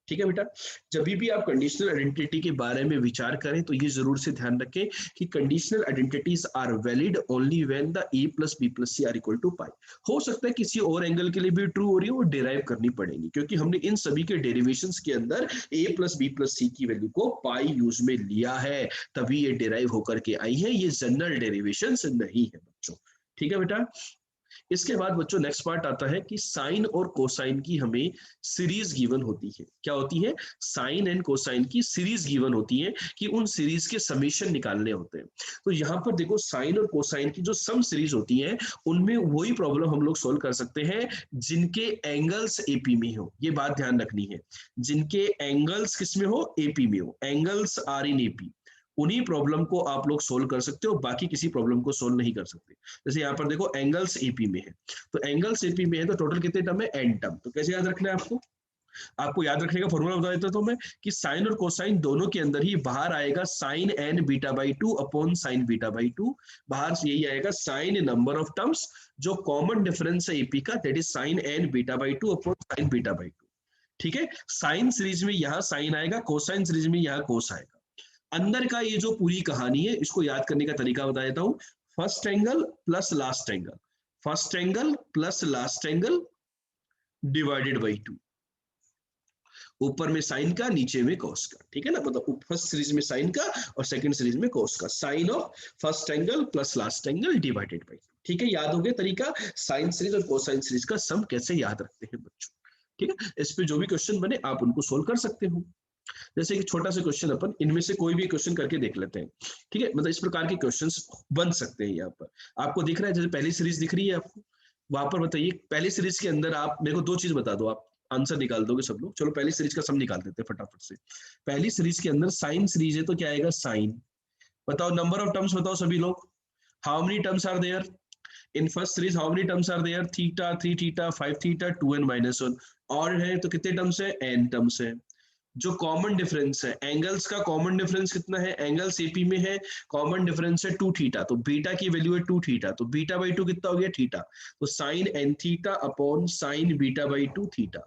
ठीक है बेटा, जब भी आप कंडीशनल आइडेंटिटी के बारे में विचार करें तो ये जरूर से ध्यान रखें कि conditional identities are valid only when the a plus b plus c are equal to pi. हो सकता है किसी और एंगल के लिए भी ट्रू हो रही है, वो डिराइव करनी पड़ेगी, क्योंकि हमने इन सभी के डेरिवेशंस के अंदर a प्लस बी प्लस सी की वैल्यू को पाई यूज में लिया है, तभी ये डिराइव होकर के आई है, ये जनरल डेरिवेशंस नहीं है बच्चों। ठीक है बेटा, इसके बाद बच्चों नेक्स्ट पार्ट आता है कि साइन और कोसाइन की हमें सीरीज गिवन होती है। क्या होती है? साइन एंड कोसाइन की सीरीज गिवन होती है, कि उन सीरीज के समीशन निकालने होते हैं। तो यहाँ पर देखो, साइन और कोसाइन की जो सम सीरीज होती है, उनमें वही प्रॉब्लम हम लोग सोल्व कर सकते हैं जिनके एंगल्स एपी में हो। ये बात ध्यान रखनी है, जिनके एंगल्स किस में हो? एपी में हो, एंगल्स आर इन एपी, उन्हीं प्रॉब्लम को आप लोग सोल्व कर सकते हो, बाकी किसी प्रॉब्लम को सोल्व नहीं कर सकते। जैसे यहाँ पर देखो, एंगल्स एपी में है, तो एंगल्स एपी में है तो टोटल कितने टर्म है? N term. तो कैसे याद रखना है आपको? आपको याद रखने का फॉर्मूला बता देता हूं मैं, कि साइन और कोसाइन दोनों के अंदर ही बाहर आएगा sine n beta by two upon sine beta by two. बाहर से यही आएगा साइन नंबर ऑफ टर्म्स, जो कॉमन डिफरेंस है एपी का, that is sine n beta by two upon sine beta by two. ठीक है, साइन सीरीज में यहाँ साइन आएगा, कोसाइन सीरीज में यहाँ कोस आएगा। अंदर का ये जो पूरी कहानी है, इसको याद करने का तरीका बता देता हूं। First angle plus last angle, first angle plus last angle divided by to, ऊपर में साइन का, नीचे में कॉस का। ठीक है ना, मतलब फर्स्ट सीरीज में साइन का और सेकंड सीरीज में कॉस का, sine of first angle plus last angle divided by two. ठीक है, याद हो गया तरीका, साइन सीरीज और कोसाइन सीरीज का सम कैसे याद रखते हैं बच्चों। ठीक है, इस पे जो भी क्वेश्चन बने आप उनको सोल्व कर सकते हो। जैसे कि छोटा सा क्वेश्चन, अपन इनमें से कोई भी क्वेश्चन करके देख लेते हैं। ठीक है, मतलब इस प्रकार के क्वेश्चंस बन सकते हैं। यहाँ पर आपको दिख रहा है, जैसे पहली सीरीज दिख रही है आपको, वहां पर बताइए पहली सीरीज के अंदर आप मेरे को दो चीज बता दो, आप आंसर निकाल दोगे सब लोग। चलो पहली सीरीज का सम निकाल देते हैं फटाफट से। पहली सीरीज के अंदर साइन सीरीज है, तो क्या आएगा? साइन। बताओ नंबर ऑफ टर्म्स, बताओ सभी लोग, how many terms are there in first series? How many terms are there? Theta, three theta, five theta, two n minus one. और है तो कितने टर्म्स है? एन टर्म्स है। जो कॉमन डिफरेंस है एंगल्स का, कॉमन डिफरेंस कितना है? एंगल्स एपी में है, कॉमन डिफरेंस है टू थीटा, तो बीटा की वैल्यू है टू थीटा, तो बीटा बाई टू कितना हो गया? थीटा। तो sine n theta upon sine beta by two theta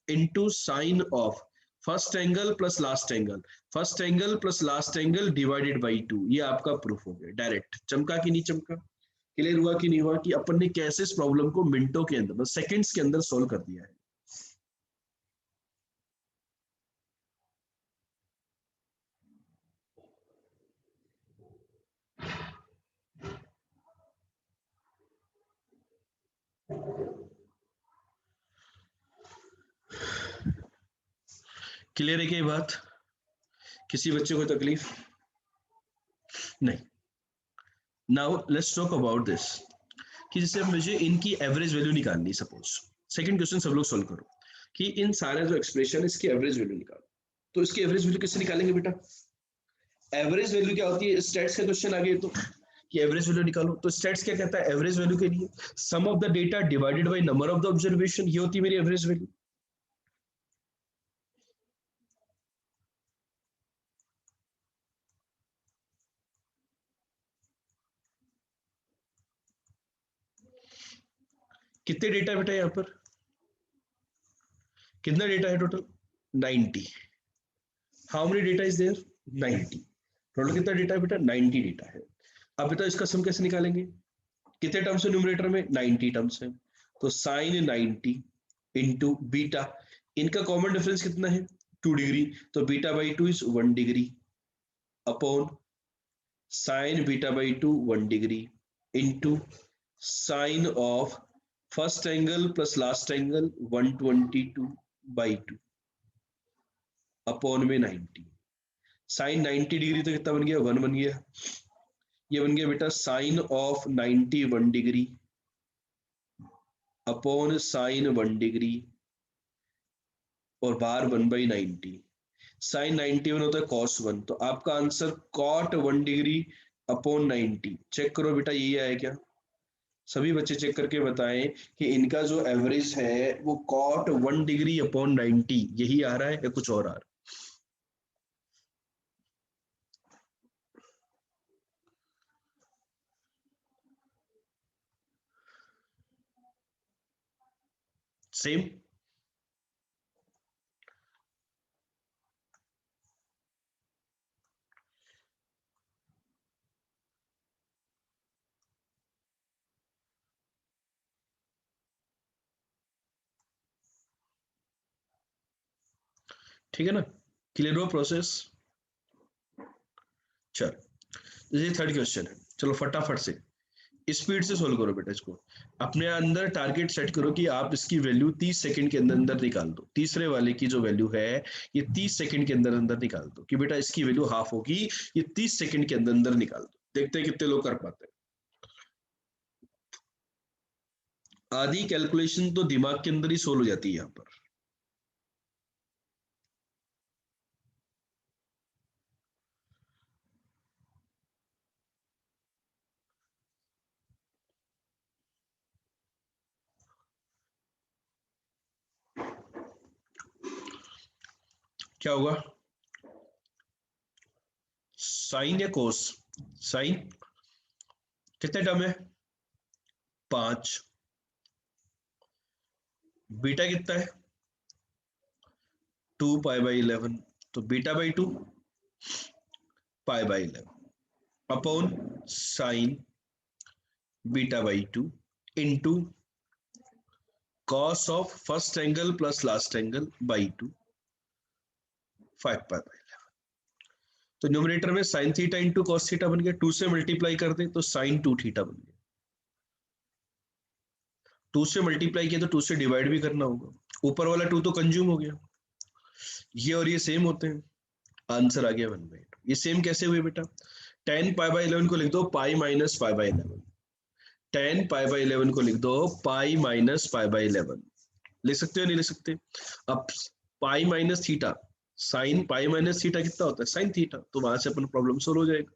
into sine of first angle plus last angle, first angle plus last angle divided by two. ये आपका प्रूफ हो गया डायरेक्ट। चमका कि नहीं चमका? क्लियर हुआ कि नहीं हुआ कि अपन ने कैसे इस प्रॉब्लम को मिनटों के अंदर, सेकंड्स के अंदर सोल्व कर दिया है। क्लियर है क्या ये बात? किसी बच्चे को तकलीफ नहीं? Now let's talk about this, कि जैसे मुझे इनकी एवरेज वैल्यू निकालनी, सपोज सेकंड क्वेश्चन सब लोग सोल्व करो, कि इन सारे जो एक्सप्रेशन है इसकी एवरेज वैल्यू निकालो। तो इसकी एवरेज वैल्यू कैसे निकालेंगे बेटा? एवरेज वैल्यू क्या होती है? स्टेट्स का क्वेश्चन आ गया तो, कि एवरेज वैल्यू निकालो, तो स्टेट्स क्या कहता है एवरेज वैल्यू के लिए? Sum of the data divided by number of the observation, ये होती है मेरी एवरेज वैल्यू। कितने डेटा बेटा यहाँ पर? कितना डेटा है total? 90। How many data is there? 90। Total कितना डेटा है बेटा? 90 डेटा है। अब बेटा इसका सम कैसे निकालेंगे? कितने टर्म्स है न्यूमरेटर में? 90 टर्म्स है। तो साइन 90 इंटू बीटा, इनका कॉमन डिफरेंस कितना है? 2 डिग्री, तो beta by two is 1 degree upon sine beta by to 1 degree into sine of first angle plus last angle 122/2 upon में 90। साइन 90 डिग्री तो कितना बन गया? 1 बन गया। ये बन गया बेटा sine of 90 1 degree upon sine 1 degree और बार 1/90। साइन 91 होता है कॉस 1, तो आपका answer cot 1 degree upon 90। Check करो बेटा यही आया क्या? सभी बच्चे चेक करके बताएं कि इनका जो एवरेज है वो कॉट 1 डिग्री अपॉन 90 यही आ रहा है या कुछ और आ रहा है? सेम। ठीक है ना, क्लियर हुआ प्रोसेस। चल ये थर्ड क्वेश्चन है, चलो फटाफट से स्पीड से सोल्व करो बेटा इसको। अपने अंदर टारगेट सेट करो कि आप इसकी वैल्यू 30 सेकंड के अंदर अंदर निकाल दो। तीसरे वाले की जो वैल्यू है ये 30 सेकंड के अंदर अंदर निकाल दो कि बेटा इसकी वैल्यू हाफ होगी, ये 30 सेकंड के अंदर अंदर निकाल दो। देखते हैं कितने लोग कर पाते हैं। आधी कैलकुलेशन तो दिमाग के अंदर ही सोल्व हो जाती है यहाँ पर। क्या होगा, साइन या कोस? साइन कितने टर्म है, 5। बीटा कितना है, 2 पाई/11, तो बीटा बाई 2 पाई/11 upon sine beta by 2 into cos of first angle plus last angle by 2 5 पाई/11। तो न्यूमरेटर में sine theta into cos theta बन गया, 2 से मल्टीप्लाई कर दे तो साइन 2 थीटा बन गया। 2 से मल्टीप्लाई किया तो 2 से डिवाइड भी करना होगा, ऊपर वाला 2 तो कंज्यूम हो गया, ये और ये सेम होते हैं, आंसर आ गया 1/2। ये सेम कैसे हुए बेटा, 10 पाई/11 को लिख दो पाई माइनस पाई/11, 10 पाई/11 को लिख दो पाई माइनस पाई/11। लिख सकते हो नहीं लिख सकते? अब पाई minus theta, sine pi minus theta कितना होता है, साइन थीटा, तो वहां से अपन प्रॉब्लम सोल्व हो जाएगा।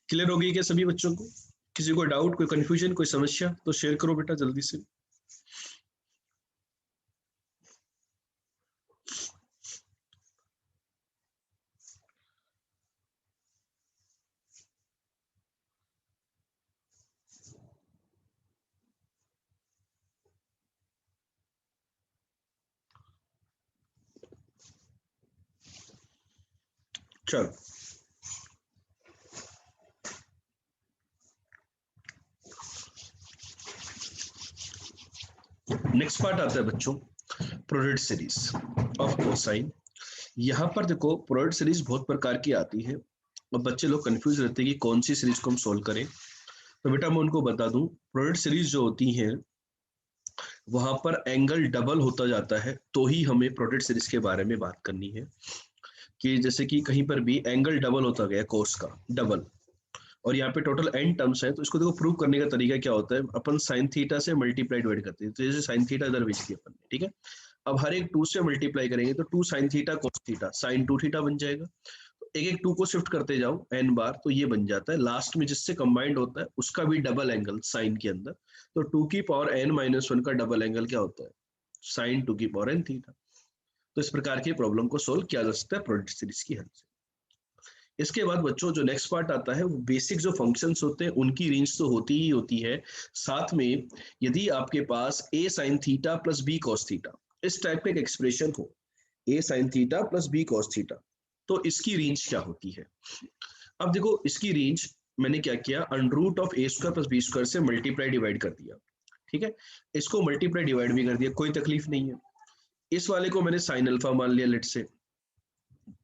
क्लियर हो गई क्या सभी बच्चों को? किसी को डाउट, कोई कंफ्यूजन, कोई समस्या तो शेयर करो बेटा जल्दी से। चलो नेक्स्ट पार्ट आता है बच्चों, प्रोडक्ट सीरीज ऑफ कोसाइन। यहाँ पर देखो प्रोडक्ट सीरीज बहुत प्रकार की आती है और बच्चे लोग कंफ्यूज रहते हैं कि कौन सी सीरीज को हम सोल्व करें। तो बेटा मैं उनको बता दूं, प्रोडक्ट सीरीज जो होती है वहां पर एंगल डबल होता जाता है, तो ही हमें प्रोडक्ट सीरीज के बारे में बात करनी है। कि जैसे कि कहीं पर भी एंगल डबल होता गया कोस का डबल, और यहाँ पे टोटल एन टर्म्स है, तो इसको देखो प्रूव करने का तरीका क्या होता है, अपन साइन थीटा से मल्टीप्लाई डिवाइड करते हैं, तो जैसे साइन थीटा इधर भेज दिया अपन ने, ठीक है। अब हर एक 2 से मल्टीप्लाई करेंगे तो 2 sine theta cos theta sine 2 theta बन जाएगा। तो एक एक 2 को शिफ्ट करते जाओ एन बार, तो ये बन जाता है लास्ट में जिससे कंबाइंड होता है उसका भी डबल एंगल साइन के अंदर। तो 2 की पावर n-1 का डबल एंगल क्या होता है, साइन 2 की पावर n थीटा। तो इस प्रकार की प्रॉब्लम को सोल्व किया जा सकता है प्रोडक्ट सीरीज की हेल्प से। इसके बाद बच्चों जो नेक्स्ट पार्ट आता है वो बेसिक जो फंक्शंस होते हैं उनकी रेंज तो होती ही होती है, साथ में यदि आपके पास a sin theta plus b cos theta इस टाइप का एक एक्सप्रेशन हो, a sin theta plus b cos theta, तो इसकी रेंज क्या होती है। अब देखो इसकी रेंज मैंने क्या किया, under root of a square plus b square से मल्टीप्लाई डिवाइड कर दिया, ठीक है। इसको मल्टीप्लाई डिवाइड भी कर दिया, कोई तकलीफ नहीं है। इस वाले को मैंने साइन अल्फा मान लिया लेट से,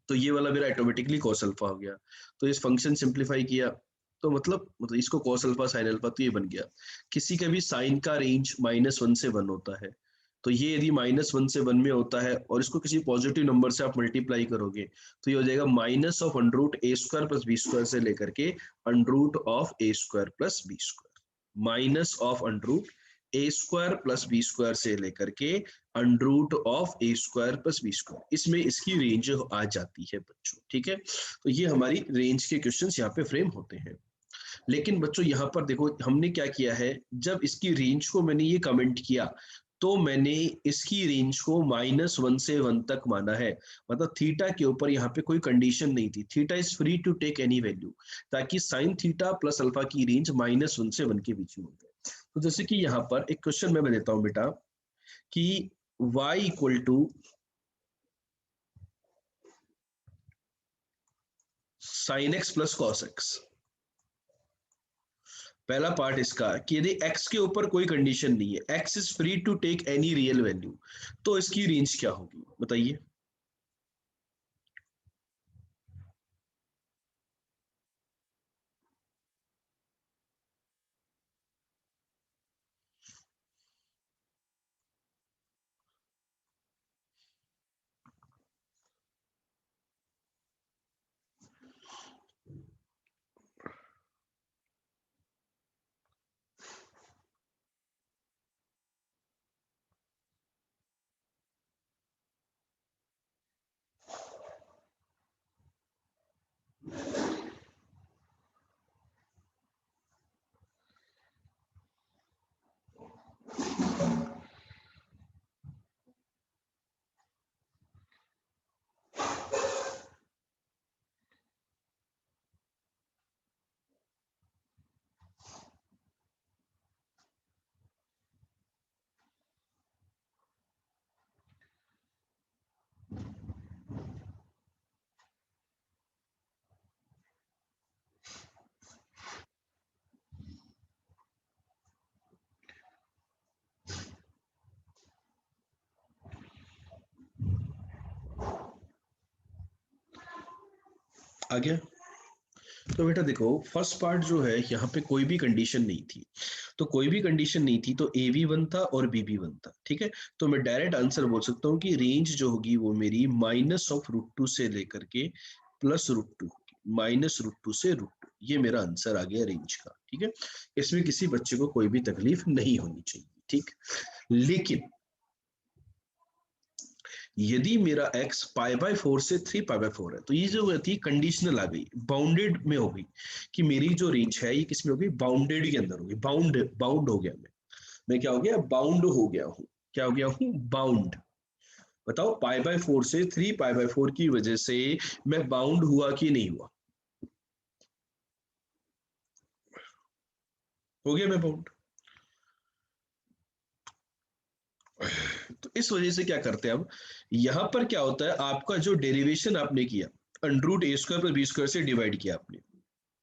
तो ये वाला मेरा ऑटोमेटिकली कॉस अल्फा हो गया। तो इस फंक्शन सिंप्लीफाई किया तो मतलब इसको कॉस अल्फा साइन अल्फा, तो ये बन गया। किसी का भी साइन का रेंज -1 से 1 होता है, तो ये यदि -1 से 1 में होता है और इसको किसी पॉजिटिव नंबर से आप मल्टीप्लाई करोगे तो ये हो जाएगा minus of under root a square plus b square से लेकर के under root of a square plus b square, minus of under root a square plus b square से लेकर के under root of a square plus b square, इसमें इसकी रेंज आ जाती है बच्चों, ठीक है। तो ये हमारी रेंज के क्वेश्चंस यहाँ पे फ्रेम होते हैं। लेकिन बच्चों यहाँ पर देखो हमने क्या किया है, जब इसकी रेंज को मैंने ये कमेंट किया तो मैंने इसकी रेंज को -1 से 1 तक माना है, मतलब थीटा के ऊपर यहाँ पे कोई कंडीशन नहीं थी, theta is free to take any value, ताकि साइन थीटा प्लस अल्फा की रेंज -1 से 1 के बीच में हो जाए। तो जैसे कि यहाँ पर एक क्वेश्चन मैं देता हूं बेटा कि y equal to sine x plus cos x. पहला पार्ट इसका कि यदि x के ऊपर कोई कंडीशन नहीं है, x is free to take any real value, तो इसकी रेंज क्या होगी बताइए। आ गया। तो बेटा देखो, फर्स्ट पार्ट जो है यहाँ पे कोई भी कंडीशन नहीं थी, तो कोई भी कंडीशन नहीं थी तो ए भी वन था और बी भी वन था, ठीक है। तो मैं डायरेक्ट आंसर बोल सकता हूँ कि रेंज जो होगी वो मेरी -√2 से लेकर के +√2, -√2 से √2, ये मेरा आंसर आ गया रेंज का, ठीक है। इसमें किसी बच्चे को कोई भी तकलीफ नहीं होनी चाहिए, ठीक। लेकिन यदि मेरा x π/4 से 3π/4 है, तो ये जो होती है कंडीशनल आ गई, बाउंडेड में हो गई, कि मेरी जो रेंज है ये किस में हो गई, बाउंडेड के अंदर हो गई, बाउंड हो गया मैं क्या हो गया, बाउंड हो गया हूँ, क्या हो गया हूँ, बाउंड। बताओ π/4 से 3π/4 की वजह से मैं बाउंड हुआ कि नहीं हुआ, हो गया मैं बाउंड। तो इस वजह से क्या करते हैं अब, यहां पर क्या होता है, आपका जो डेरिवेशन आपने किया, √a² + b² से डिवाइड किया आपने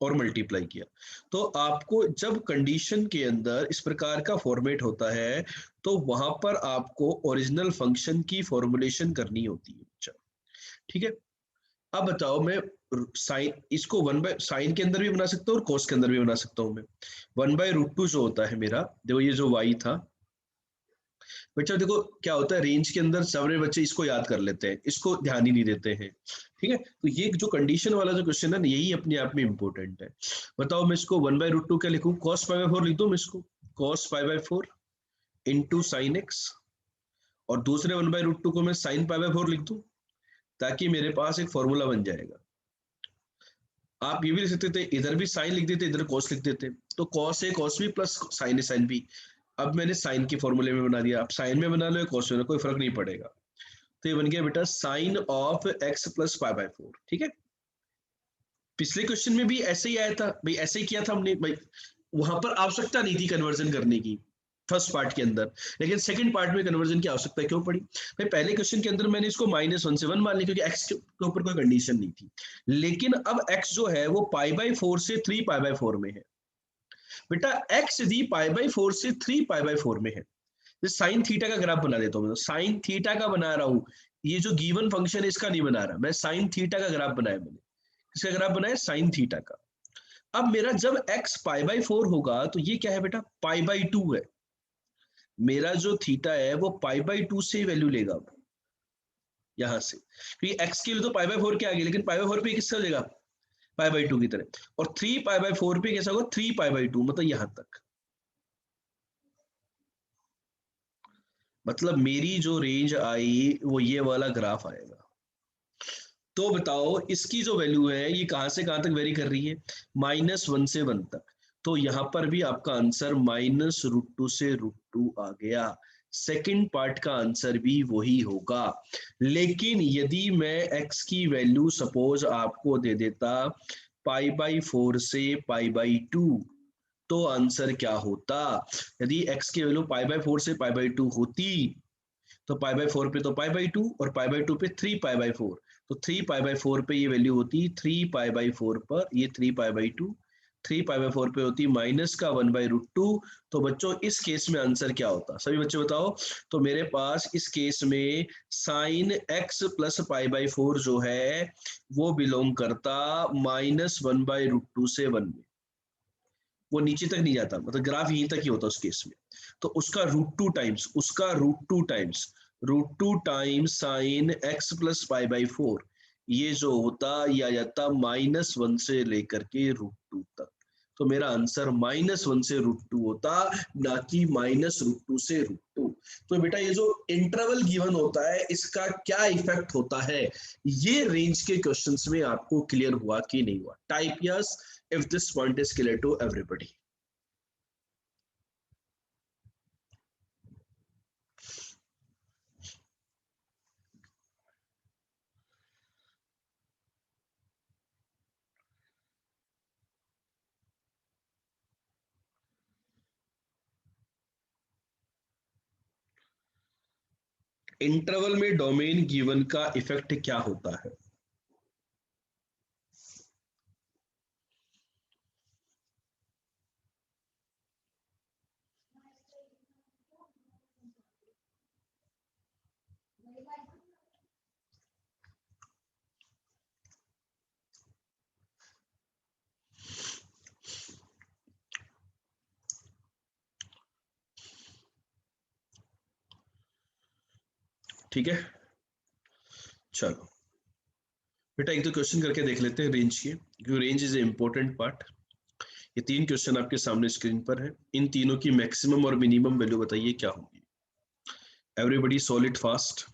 और मल्टीप्लाई किया, तो आपको जब कंडीशन के अंदर इस प्रकार का फॉर्मेट होता है तो वहां पर आपको ओरिजिनल फंक्शन की फॉर्मुलेशन करनी होती है, अच्छा, ठीक है। अब बताओ, मैं साइन इसको वन बाय साइन के अंदर भी बना सकता हूँ और कोस के अंदर भी बना सकता हूँ मैं। 1/√2 जो होता है मेरा, देखो ये जो y था, बच्चा देखो क्या होता है, रेंज के अंदर सारे बच्चे इसको याद कर लेते हैं, इसको ध्यान ही नहीं देते हैं, ठीक है। तो ये जो कंडीशन वाला जो क्वेश्चन है ना, यही अपने आप में इंपॉर्टेंट है। बताओ, मैं इसको 1/√2 क्या लिखूं, cos π/4 लिख दूं मैं इसको, cos π/4 इंटू साइन एक्स, और दूसरे 1/√2 को मैं sin π/4 लिख दूं, ताकि मेरे पास एक फॉर्मूला बन जाएगा। आप ये भी लिख सकते थे, इधर भी साइन लिख देते, इधर cos लिख देते, तो cos a cos b plus sign a sin b। अब मैंने साइन के फॉर्मूले में बना दिया, आप साइन में बना लो या cos में, कोई फर्क नहीं पड़ेगा। तो ये बन गया बेटा साइन ऑफ x प्लस π/4, ठीक है। पिछले क्वेश्चन में भी ऐसे ही आया था भाई, ऐसे ही किया था हमने भाई, वहां पर आवश्यकता नहीं थी कन्वर्जन करने की फर्स्ट पार्ट के अंदर, लेकिन सेकंड पार्ट में कन्वर्जन की आवश्यकता क्यों पड़ी भाई, पहले क्वेश्चन के अंदर मैंने इसको -1 से 1 मान लिया क्योंकि x के ऊपर कोई कंडीशन नहीं थी। लेकिन अब x जो है वो π/4 से 3π/4 में है, बेटा x यदि π/4 से 3π/4 में है, साइन थीटा का ग्राफ बना देता हूँ मैं, साइन थीटा का बना रहा हूँ, ये जो गिवन फंक्शन है इसका नहीं बना रहा मैं, साइन थीटा का ग्राफ बनाया मैंने, किसका ग्राफ बनाया, साइन थीटा का। अब मेरा जब x π/4 होगा तो ये क्या है बेटा, π/2 है, मेरा जो थीटा है वो π/2 से वैल्यू लेगा अब यहां से, क्योंकि x के लिए तो π/4 के आगे, लेकिन π/4 पे किसका लेगा, π/2 की तरह, और 3π/4 पे कैसा होगा, 3π/2, मतलब यहां तक, मतलब मेरी जो रेंज आई वो ये वाला ग्राफ आएगा। तो बताओ इसकी जो वैल्यू है ये कहां से कहां तक वेरी कर रही है, -1 से 1 तक, तो यहां पर भी आपका आंसर -√2 से √2 आ गया, सेकंड पार्ट का आंसर भी वही होगा। लेकिन यदि मैं x की वैल्यू सपोज आपको दे देता π/4 से π/2, तो आंसर क्या होता, यदि x की वैल्यू π/4 से π/2 होती, तो π/4 पे तो π/2 और π/2 पे 3π/4, तो 3π/4 पे ये वैल्यू होती 3π/4 पर, ये 3π/2, 3π/4 पे होती माइनस का 1/√2। तो बच्चों इस केस में आंसर क्या होता, सभी बच्चे बताओ। तो मेरे पास इस केस में साइन x प्लस π/4 जो है वो बिलोंग करता -1/√2 से 1 में, वो नीचे तक नहीं जाता, मतलब ग्राफ यहीं तक ही होता उस केस में। तो उसका √2 टाइम्स साइन एक्स प्लस π/4, ये जो होता ये आ जाता -1 से लेकर के √2 तक। तो मेरा आंसर -1 से √2 होता, ना कि -√2 से √2। तो बेटा ये जो इंटरवल गिवन होता है इसका क्या इफेक्ट होता है, ये रेंज के क्वेश्चंस में आपको क्लियर हुआ कि नहीं हुआ, type yes if this point is clear to everybody. Interval में डोमेन गिवन का इफेक्ट क्या होता है, ठीक है, चलो बेटा एक दो क्वेश्चन करके देख लेते हैं रेंज के, क्योंकि range is a important part. ये 3 क्वेश्चन आपके सामने स्क्रीन पर है, इन तीनों की मैक्सिमम और मिनिमम वैल्यू बताइए क्या होगी। Everybody solve it fast.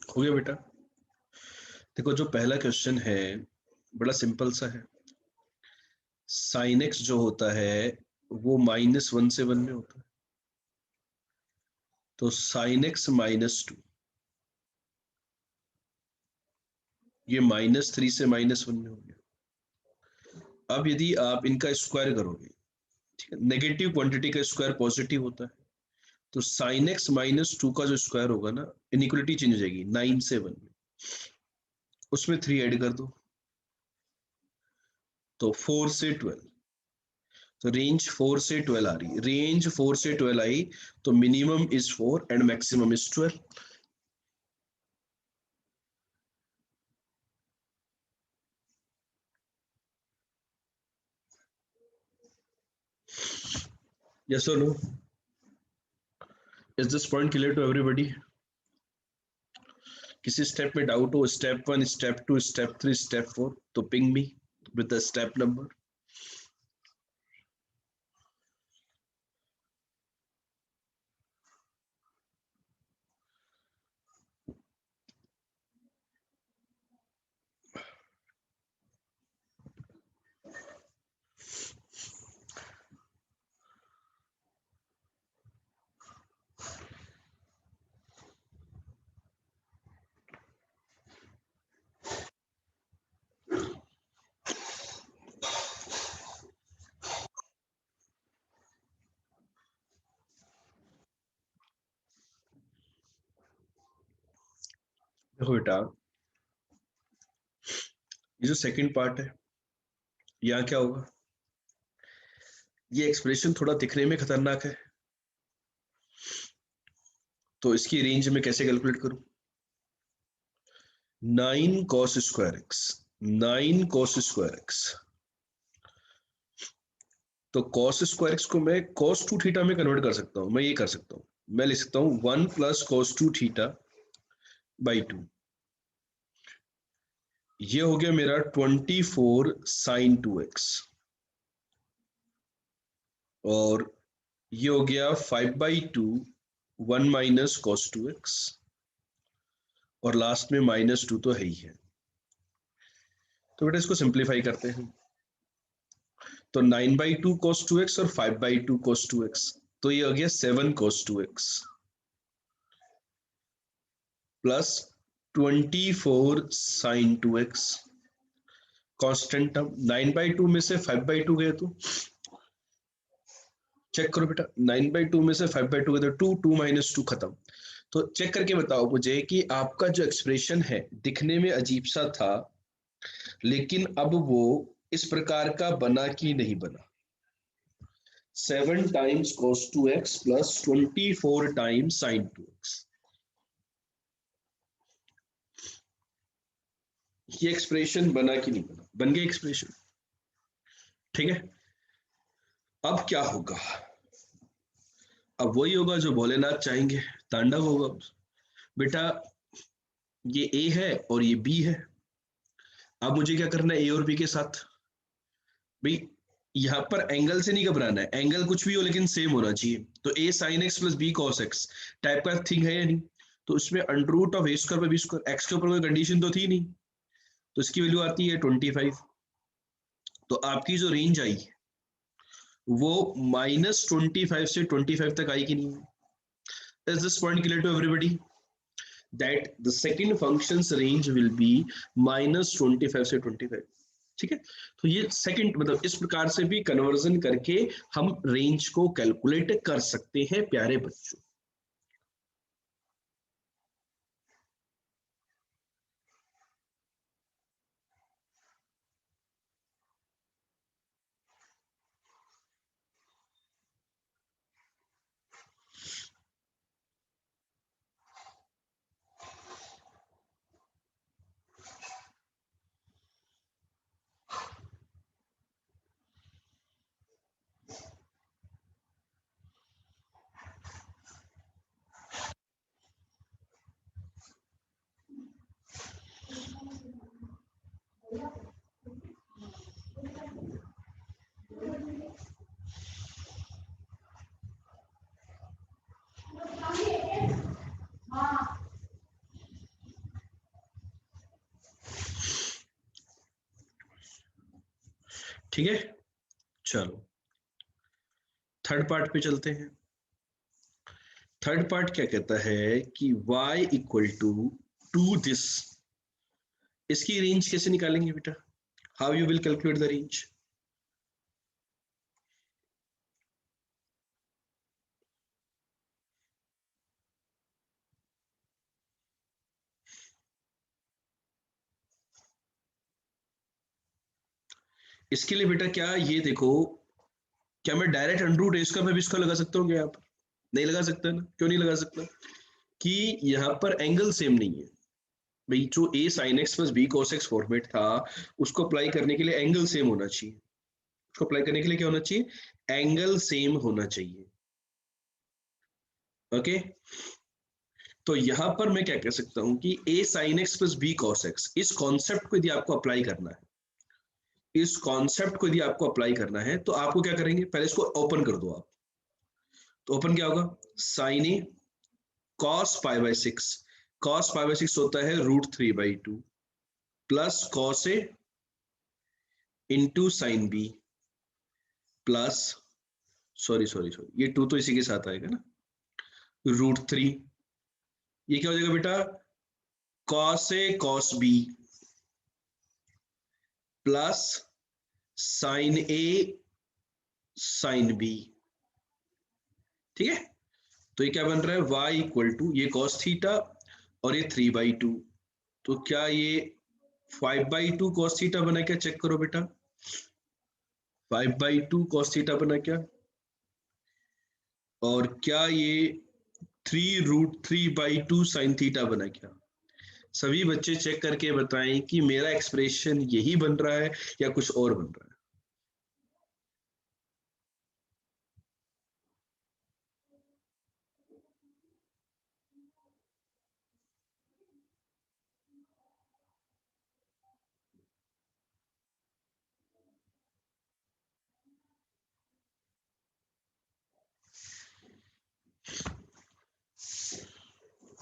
हो गया बेटा। देखो जो पहला क्वेश्चन है बड़ा सिंपल सा है। साइन एक्स जो होता है वो -1 से 1 में होता है, तो साइन एक्स -2, ये -3 से -1 में हो गया। अब यदि आप इनका स्क्वायर करोगे, ठीक है, नेगेटिव क्वांटिटी का स्क्वायर पॉजिटिव होता है, तो साइन एक्स -2 का जो स्क्वायर होगा ना, इनइक्वलिटी चेंज हो जाएगी 9 से 1 में, उसमें 3 ऐड कर दो तो 4 से 12। तो रेंज 4 से 12 आ रही, रेंज 4 से 12 आई, तो minimum is 4 and maximum is 12। Yes or no? Is this point clear to everybody? किसी स्टेप में डाउट हो, स्टेप 1, स्टेप 2, स्टेप 3, स्टेप 4, तो ping me with the step number. देखो बेटा, ये जो सेकंड पार्ट है, यहाँ क्या होगा, ये एक्सप्रेशन थोड़ा दिखने में खतरनाक है, तो इसकी रेंज में कैसे कैलकुलेट करूं। 9 cos square x, 9 cos square x, तो cos स्क्वायर एक्स को मैं cos 2 थीटा में कन्वर्ट कर सकता हूं। मैं ये कर सकता हूं, मैं लिख सकता हूं 1 + cos 2 थीटा बाई 2। ये हो गया मेरा 24 sin 2x, और ये हो गया 5/2 1 - cos 2x, और लास्ट में -2 तो है ही है। तो बेटा इसको सिंप्लीफाई करते हैं, तो 9/2 cos 2x और 5/2 cos 2x, तो ये हो गया 7 cos 2x plus 24 sin 2x। Constant term 9/2 में से 5/2 गए तो चेक करो बेटा, 9/2 में से 5/2 गए तो 2, 2 - 2 खत्म, तो चेक करके बताओ मुझे कि आपका जो एक्सप्रेशन है दिखने में अजीब सा था, लेकिन अब वो इस प्रकार का बना कि नहीं बना। 7 times cos 2x plus 24 times sin 2x, ये एक्सप्रेशन बना कि नहीं बना? बन गया एक्सप्रेशन। ठीक है, अब क्या होगा? अब वही होगा जो भोलेनाथ चाहेंगे, तांडव होगा। बेटा ये ए है और ये बी है, अब मुझे क्या करना है ए और बी के साथ? भाई यहाँ पर एंगल से नहीं घबराना है, एंगल कुछ भी हो लेकिन सेम होना चाहिए। तो a sine x plus b cos x type का थिंग है या नहीं? तो इसमें under root of a square by b square, x के ऊपर कोई कंडीशन तो थी नहीं, तो इसकी वैल्यू आती है 25। तो आपकी जो रेंज आई वो -25 से 25 तक आई कि नहीं? Is this point clear to everybody that the second function's range will be -25 से 25? ठीक है, तो ये सेकंड मतलब इस प्रकार से भी कन्वर्जन करके हम रेंज को कैलकुलेट कर सकते हैं प्यारे बच्चों। ठीक है, चलो थर्ड पार्ट पे चलते हैं। थर्ड पार्ट क्या कहता है कि y इक्वल टू 2 दिस, इसकी रेंज कैसे निकालेंगे बेटा? How you will calculate the range? इसके लिए बेटा क्या ये देखो, क्या मैं direct under root a square में भी इसका लगा सकता हूँ क्या? यहाँ पर नहीं लगा सकता ना, क्यों नहीं लगा सकता? कि यहाँ पर एंगल सेम नहीं है। भाई जो a sine x plus b cos x format था, उसको अप्लाई करने के लिए एंगल सेम होना चाहिए। उसको अप्लाई करने के लिए क्या होना चाहिए? एंगल सेम होना चाहिए। ओके, तो यहां पर मैं क्या कह सकता हूं कि a sine x plus b cos x, इस कॉन्सेप्ट को यदि आपको अप्लाई करना है, इस कॉन्सेप्ट को यदि आपको अप्लाई करना है तो आपको क्या करेंगे? पहले इसको ओपन कर दो आप। तो ओपन क्या होगा? Sine A cos pi by six, cos pi by six होता है √3/2 plus cos a into sine b plus, sorry sorry sorry, ये 2 तो इसी के साथ आएगा ना, √3। ये क्या हो जाएगा बेटा? Cos A cos B plus sign A sine B. ठीक है, तो ये क्या बन रहा है? y इक्वल टू ये कॉस थीटा और ये 3/2, तो क्या ये 5/2 कॉस थीटा बना? क्या चेक करो बेटा, 5/2 कॉस थीटा बना क्या? और क्या ये 3√3/2 साइन थीटा बना क्या? सभी बच्चे चेक करके बताएं कि मेरा एक्सप्रेशन यही बन रहा है या कुछ और बन रहा है।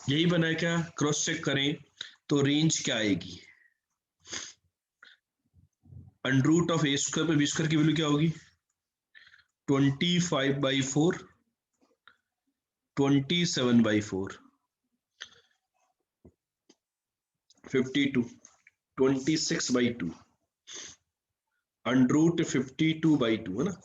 यही बना है क्या? क्रॉस चेक करें तो रेंज क्या आएगी? Under root of a square पे बी स्क्वायर की वैल्यू क्या होगी? 25/4, 27/4, 52, 26/2, अंडर रूट 52/2 है ना।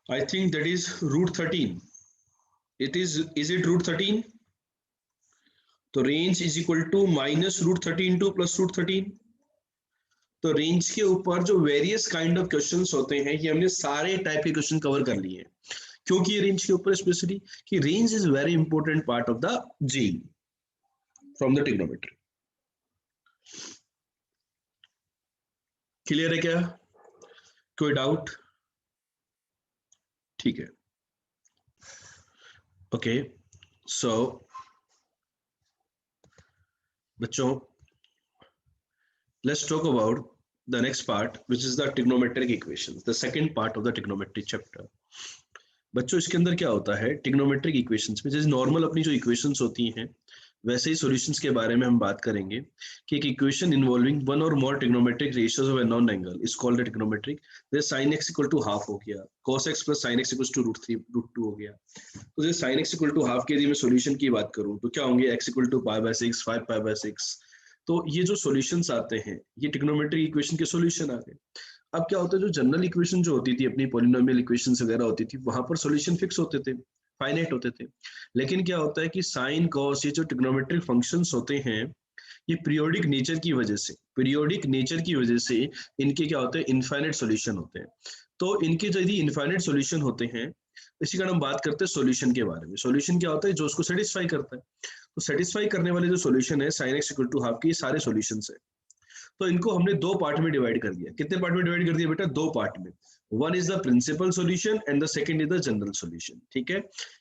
I think that is root 13. Is it root 13? तो range is equal to minus root 13 to plus root 13। तो रेंज के ऊपर जो वेरियस काइंड ऑफ क्वेश्चंस होते हैं, ये हमने सारे टाइप के क्वेश्चन कवर कर लिए हैं। क्योंकि ये रेंज के ऊपर स्पेशली कि range is very important part of the JEE from the trigonometry. Clear है क्या? कोई डाउट? ठीक है, ओके। सो बच्चों, let's talk about the next part, which is the trigonometric equations, the second part of the trigonometry chapter। बच्चों, इसके अंदर क्या होता है ट्रिग्नोमेट्रिक इक्वेशंस में, जैसे नॉर्मल अपनी जो इक्वेशंस होती हैं वैसे ही सॉल्यूशंस के बारे में हम बात करेंगे कि एक इक्वेशन इन्वॉल्विंग वन और more trigonometric ratios of a known angle is called trigonometric. जैसे sin x equal to half हो गया, cos x plus sin x equal to root 3 root 2 हो गया। तो जैसे sin x equal to half के यदि मैं सॉल्यूशन की बात करूं तो क्या होंगे, x equal to pi by 6, 5 pi by 6। तो ये जो सॉल्यूशंस आते हैं ये ट्रिग्नोमेट्रिक इक्वेशन के सॉल्यूशन आ गए। अब क्या होता है, जो जनरल इक्वेशन जो होती थी अपनी पॉलिनोमियल इक्वेशंस वगैरह होती थी, वहां पर सॉल्यूशन फिक्स होते थे, फाइनाइट होते थे। लेकिन क्या होता है कि साइन कॉस ये जो ट्रिग्नोमेट्रिक फंक्शंस होते हैं, ये पीरियोडिक नेचर की वजह से इनके क्या होते हैं, इनफाइनाइट सॉल्यूशन होते हैं। तो इनके यदि इनफाइनाइट सॉल्यूशन होते हैं, इसी कारण हम बात करते हैं सॉल्यूशन के बारे में। सॉल्यूशन क्या होता है, जो उसको सेटिस्फाई करता है। तो सेटिस्फाई करने वाले जो सॉल्यूशन है sine x equal to half के, सारे सॉल्यूशंस है। तो इनको हमने दो पार्ट में डिवाइड कर दिया। कितने पार्ट में डिवाइड कर दिया बेटा? दो पार्ट में। One is the principal solution and the second is the general solution. ठीक है,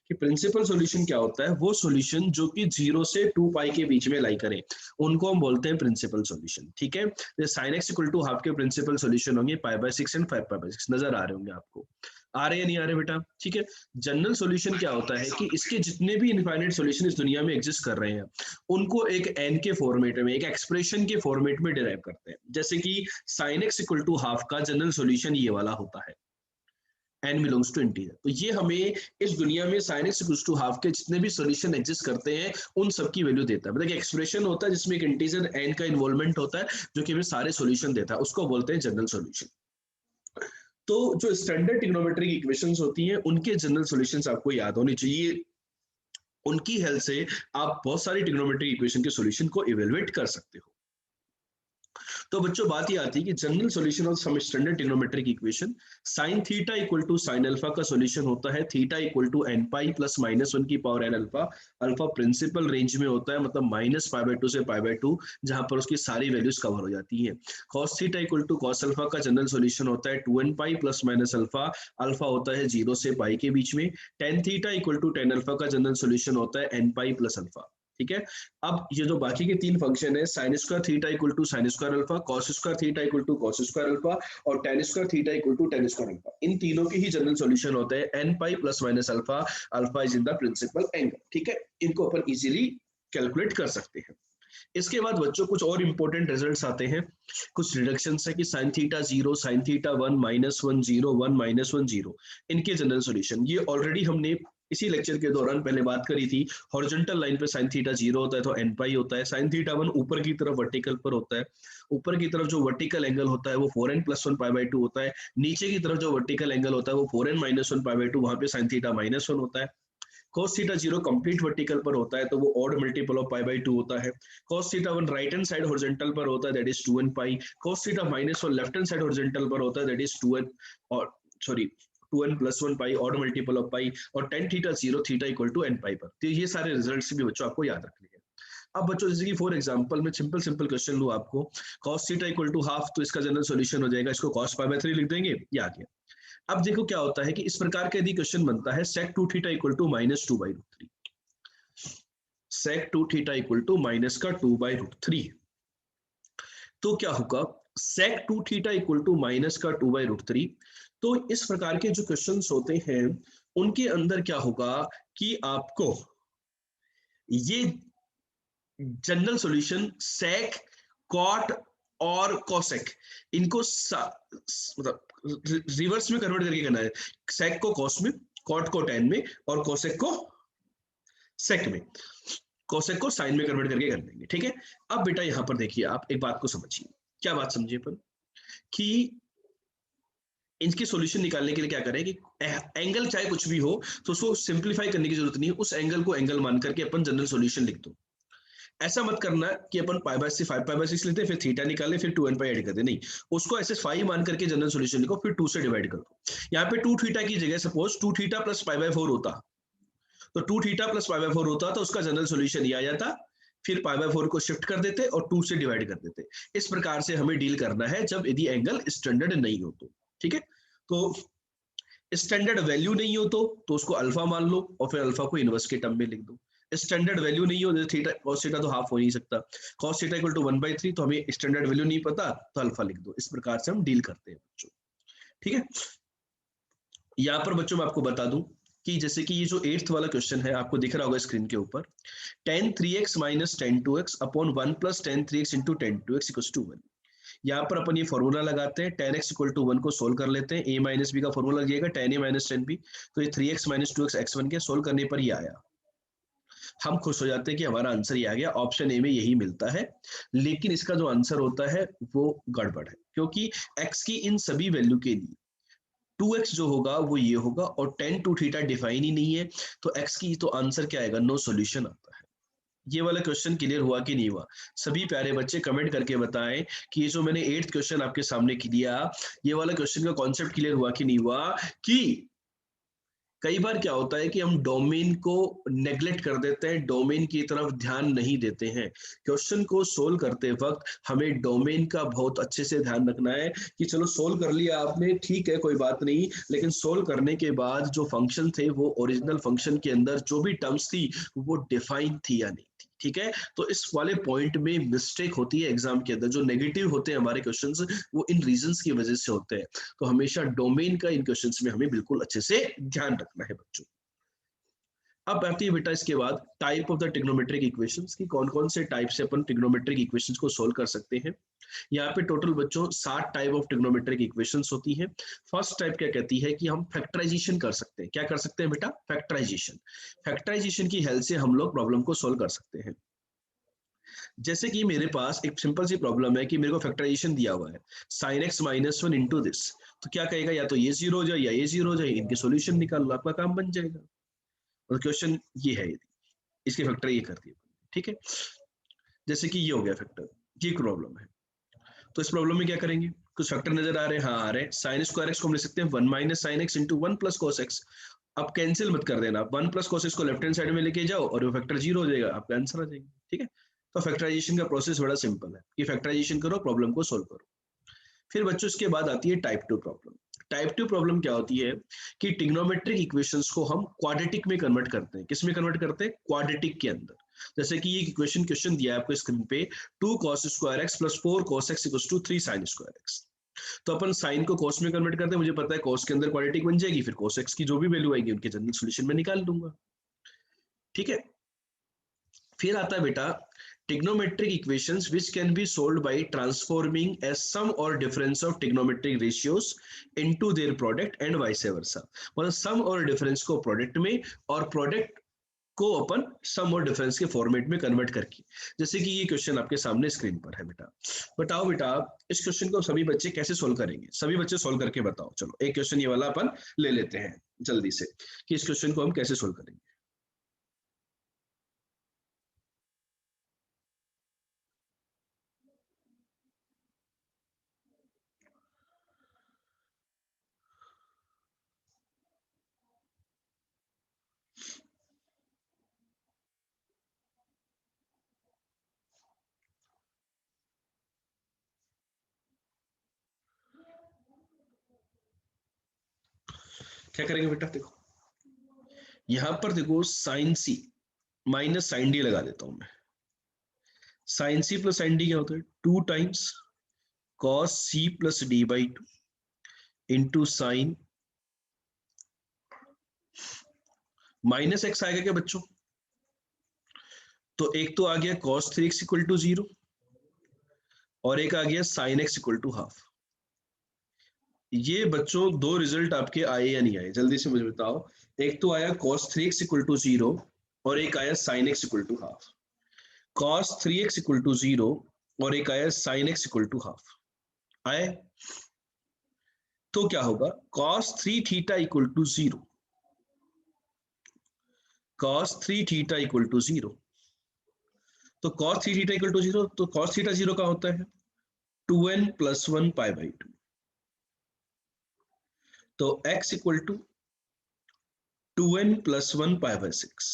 कि प्रिंसिपल सॉल्यूशन क्या होता है, वो सॉल्यूशन जो कि 0 से 2 पाई के बीच में लाई करे, उनको हम बोलते हैं प्रिंसिपल सॉल्यूशन। ठीक है, sine x equal to half के प्रिंसिपल सॉल्यूशन होंगे pi by 6 and 5 pi by 6। नजर आ रहे होंगे आपको, आ रहे या नहीं आ रहे बेटा? ठीक है। जनरल सॉल्यूशन क्या होता है कि इसके जितने भी इनफाइनाइट सॉल्यूशन इस दुनिया में एग्जिस्ट कर रहे हैं, उनको एक एन के फॉर्मेट में, एक एक्सप्रेशन के फॉर्मेट में डिराइव करते हैं। जैसे कि sin x equal to half का जनरल सॉल्यूशन ये वाला होता है, n बिलोंग्स टू इंटीजर। तो ये हमें इस दुनिया में sin x equal to half के जितने भी सॉल्यूशन एग्जिस्ट करते हैं उन सब की वैल्यू देता है। मतलब एक्सप्रेशन होता है जिसमें एक इंटीजर n का इन्वॉल्वमेंट होता है, जो कि हमें सारे सॉल्यूशन देता है, उसको बोलते हैं जनरल सॉल्यूशन। तो जो स्टैंडर्ड ट्रिग्नोमेट्रिक इक्वेशंस होती हैं उनके जनरल सॉल्यूशंस आपको याद होने चाहिए। उनकी हेल्प से आप बहुत सारी ट्रिग्नोमेट्रिक इक्वेशन के सॉल्यूशन को इवेलुएट कर सकते हो। तो बच्चों, बात ये आती है कि general solution of some standard trigonometric equation, sin theta equal to sin alpha का सॉल्यूशन होता है theta equal to n pi plus minus 1 की power n alpha. Alpha principal range में होता है, मतलब माइनस पाई बाय 2 से पाई बाय 2, जहां पर उसकी सारी वैल्यूज कवर हो जाती है। cos theta equal to cos alpha का जनरल सॉल्यूशन होता है 2n pi plus minus alpha. Alpha होता है 0 से पाई के बीच में। tan theta equal to tan alpha का जनरल सॉल्यूशन होता है n पाई प्लस अल्फा। ठीक है। अब ये जो बाकी के तीन फंक्शन है, sine square theta equal to sine square alpha, cos square theta equal to cos square alpha और tan square theta equal to tan square alpha, इन तीनों के ही जनरल सॉल्यूशन होते हैं n pi plus minus alpha. Alpha is in the principal angle. ठीक है, इनको अपन इजीली कैलकुलेट कर सकते हैं। इसके बाद बच्चों कुछ और इंपॉर्टेंट रिजल्ट्स आते हैं, कुछ रिडक्शंस है कि sin theta 0, sin theta 1, minus 1 0, 1 minus 1 0, इनके जनरल सॉल्यूशन ये ऑलरेडी हमने इसी लेक्चर के दौरान पहले बात करी थी। हॉरिजॉन्टल लाइन पे sin थीटा 0 होता है तो n पाई होता है। sin थीटा 1 ऊपर की तरफ वर्टिकल पर होता है, ऊपर की तरफ जो वर्टिकल एंगल होता है वो 4n प्लस 1 पाई बाय 2 होता है। नीचे की तरफ जो वर्टिकल एंगल होता है वो 4n माइनस 1 पाई बाय 2, वहां पे sin थीटा माइनस 1 होता है। cos थीटा 0 कंप्लीट वर्टिकल पर होता है तो वो odd multiple of pi by 2 होता है। cos theta 1 right hand side horizontal पर होता है, that is 2n pi. cos theta minus 1 left hand side horizontal पर होता है, दैट इज 2n और sorry 2n plus 1 pi, odd multiple of pi. और tan theta 0 theta equal to n pi पर। तो ये सारे रिजल्ट्स भी बच्चों आपको याद रखने हैं। अब बच्चों, जैसे कि फॉर एग्जांपल मैं सिंपल सिंपल क्वेश्चन लूं आपको, cos theta equal to half, तो इसका जनरल सॉल्यूशन हो जाएगा, इसको cos पाई बाय 3 लिख देंगे, ये आ गया। अब देखो क्या होता है कि इस प्रकार का यदि क्वेश्चन बनता है sec 2 theta equal to minus 2 by root 3, sec 2 theta equal to minus का 2 बाई रूट 3, तो क्या होगा sec 2 theta equal to minus का 2 बाई रूट 3। तो इस प्रकार के जो क्वेश्चंस होते हैं उनके अंदर क्या होगा कि आपको ये जनरल सॉल्यूशन sec, cot और cosec, इनको मतलब रिवर्स में कन्वर्ट करके करना है। sec को cos में, cot को tan में और cosec को sec में, cosec को sin में कन्वर्ट करके कर देंगे। ठीक है। अब बेटा यहां पर देखिए, आप एक बात को समझिए। क्या बात समझिए पर कि इनकी सॉल्यूशन निकालने के लिए क्या करें कि एंगल चाहे कुछ भी हो तो उसको सिंप्लीफाई करने की जरूरत नहीं है, उस एंगल को एंगल मान करके अपन जनरल सॉल्यूशन लिख दो। ऐसा मत करना कि अपन पाई बाय 6 5 पाई बाय 6 लेते हैं फिर थीटा निकाले फिर 2n पाई ऐड कर दे, नहीं, उसको ऐसे 5 मान करके जनरल सॉल्यूशन लिखो फिर 2 से डिवाइड कर दो। यहाँ पे 2 थीटा की जगह suppose 2 theta plus pi by 4 होता, तो 2 थीटा प्लस पाई बाय 4 होता तो उसका जनरल सॉल्यूशन ये आ जाता, फिर पाई बाय 4 को शिफ्ट कर देते और 2 से डिवाइड कर देते। इस प्रकार से हमें डील करना है जब यदि एंगल स्टैंडर्ड नहीं हो तो। ठीक है, तो स्टैंडर्ड वैल्यू नहीं हो तो उसको अल्फा मान लो और फिर अल्फा को इनवर्स के टर्म में लिख दो। स्टैंडर्ड वैल्यू नहीं हो, जैसे थीटा cos थीटा तो हाफ हो नहीं सकता, cos थीटा इक्वल टू 1/3, तो हमें स्टैंडर्ड वैल्यू नहीं पता तो अल्फा लिख दो। इस प्रकार से हम डील करते हैं बच्चों। ठीक है, यहाँ पर बच्चों मैं आपको बता दूं कि जैसे कि ये जो 8th वाला क्वेश्चन है आपको दिख रहा होगा स्क्रीन के ऊपर, tan 3x minus tan 2x upon 1 plus tan 3x into tan 2x equals to 1। यहाँ पर अपन ये फॉर्मूला लगाते हैं, tan x इक्वल टू 1 को सोल्व कर लेते हैं, a माइनस बी का फॉर्मूला लगेगा tan a minus tan b, तो ये 3x माइनस 2x x1 के सोल्व करने पर ये आया। हम खुश हो जाते हैं कि हमारा आंसर ये आ गया, ऑप्शन ए में यही मिलता है। लेकिन इसका जो आंसर होता है वो गड़बड़ है, क्योंकि x की इन सभी वैल्यू के लिए 2x जो होगा वो ये होगा और tan 2 थीटा डिफाइन ही नहीं है, तो x की तो आंसर क्या आएगा, नो सॉल्यूशन आता है। ये वाला क्वेश्चन क्लियर हुआ कि नहीं हुआ? सभी प्यारे बच्चे कमेंट करके बताएं कि ये जो मैंने 8th क्वेश्चन आपके सामने किया, ये वाला क्वेश्चन का कॉन्सेप्ट क्लियर हुआ कि नहीं हुआ? कि कई बार क्या होता है कि हम डोमेन को नेग्लेक्ट कर देते हैं, डोमेन की तरफ ध्यान नहीं देते हैं। क्वेश्चन को सोल्व करते वक्त हमें डोमेन का बहुत अच्छे से ध्यान रखना है कि चलो सोल्व कर लिया आपने, ठीक है कोई बात नहीं, लेकिन सोल्व करने के बाद जो फंक्शन थे वो ओरिजिनल फंक्शन के अंदर जो भी टर्म्स थी वो डिफाइन थी या नहीं थी। ठीक है, तो इस वाले पॉइंट में मिस्टेक होती है एग्जाम के अंदर, जो नेगेटिव होते हैं हमारे क्वेश्चंस वो इन रीजंस की वजह से होते हैं। तो हमेशा डोमेन का इन क्वेश्चंस में हमें बिल्कुल अच्छे से ध्यान रखना है बच्चों। अब आती है बेटा इसके बाद type of the trigonometric equations की कौन कौन से टाइप से अपन ट्रिग्नोमेट्रिक इक्वेशंस को सोल्व कर सकते हैं। यहाँ पे टोटल बच्चों 7 टाइप ऑफ ट्रिग्नोमेट्रिक इक्वेशंस होती है। फर्स्ट टाइप क्या कहती है कि हम फैक्टराइजेशन कर सकते हैं। क्या कर सकते हैं बेटा? फैक्टराइजेशन। फैक्टराइजेशन की हेल्प से हम लोग प्रॉब्लम को सोल्व कर सकते हैं। जैसे कि मेरे पास एक सिंपल सी प्रॉब्लम है कि मेरे को फैक्टराइजेशन दिया हुआ है sin x minus 1 into this, तो क्या कहेगा, या तो ये जीरो हो जाए या ये जीरो हो जाए, इनके सॉल्यूशन निकाल लो, आपका काम बन जाएगा। और क्वेश्चन ये है, इसके फैक्टर ये कर दिए। ठीक है, जैसे कि ये हो गया फैक्टर, ये प्रॉब्लम है, तो इस प्रॉब्लम में क्या करेंगे, कुछ फैक्टर नजर आ रहे हैं, हाँ आ रहे हैं। साइन स्क्वायर एक्स को हम लिख सकते हैं 1 minus sine x into 1 plus cos x. अब कैंसिल मत कर देना, 1 प्लस कॉस एक्स को लेफ्ट हैंड साइड में लेके जाओ और वो फैक्टर जीरो हो जाएगा, आपका आंसर आ जाएगा। ठीक है, तो फैक्टराइजेशन का प्रोसेस बड़ा सिंपल है कि फैक्टराइजेशन करो, प्रॉब्लम को सोल्व करो। फिर बच्चों इसके बाद आती है टाइप 2 प्रॉब्लम। टाइप 2 प्रॉब्लम क्या होती है कि ट्रिग्नोमेट्रिक इक्वेशंस को हम क्वाड्रेटिक में कन्वर्ट करते हैं। किस में कन्वर्ट करते हैं? क्वाड्रेटिक के अंदर। जैसे कि ये इक्वेशन क्वेश्चन दिया है आपको स्क्रीन पे, 2 cos square x plus 4 cos x equals to 3 sin square x. तो अपन साइन को cos में कन्वर्ट करते हैं, मुझे पता है cos के अंदर क्वाड्रेटिक बन जाएगी, फिर cos x की जो भी वैल्यू आएगी उनके जनरल सॉल्यूशन में निकाल दूंगा। ठीक है, फिर आता है बेटा trigonometric equations which can be solved by transforming a sum or difference of trigonometric ratios into their product and vice versa। मतलब सम और डिफरेंस को प्रोडक्ट में और प्रोडक्ट को अपन सम और डिफरेंस के फॉर्मेट में कन्वर्ट करके, जैसे कि ये क्वेश्चन आपके सामने स्क्रीन पर है बेटा। बताओ बेटा इस क्वेश्चन को सभी बच्चे कैसे सोल्व करेंगे? सभी बच्चे सोल्व करके बताओ। चलो एक क्वेश्चन ये वाला अपन ले लेते हैं जल्दी से कि इस क्वेश्चन को हम कैसे सोल्व करेंगे। क्या करेंगे बेटा? देखो यहां पर देखो sine c minus sine d लगा देता हूं मैं। साइन सी प्लस साइन डी क्या होता है? 2 times cos c plus d by 2 into sine minus x आएगा क्या बच्चों? तो एक तो आ गया कॉस 3x इक्वल टू 0 और एक आ गया sine x equal to half. ये बच्चों दो रिजल्ट आपके आए या नहीं आए, जल्दी से मुझे बताओ। एक तो आया cos 3x इक्वल टू 0 और एक आया sin x equal to half. cos 3x equal to 0 और एक आया sin x equal to half आए। तो क्या होगा, cos 3 theta equal to 0, cos 3 theta equal to 0। तो cos 3 थीटा इक्वल टू 0, तो cos थीटा 0 का होता है 2n प्लस 1 पाई बाई 2। तो x equal to 2n plus 1 pi by 6,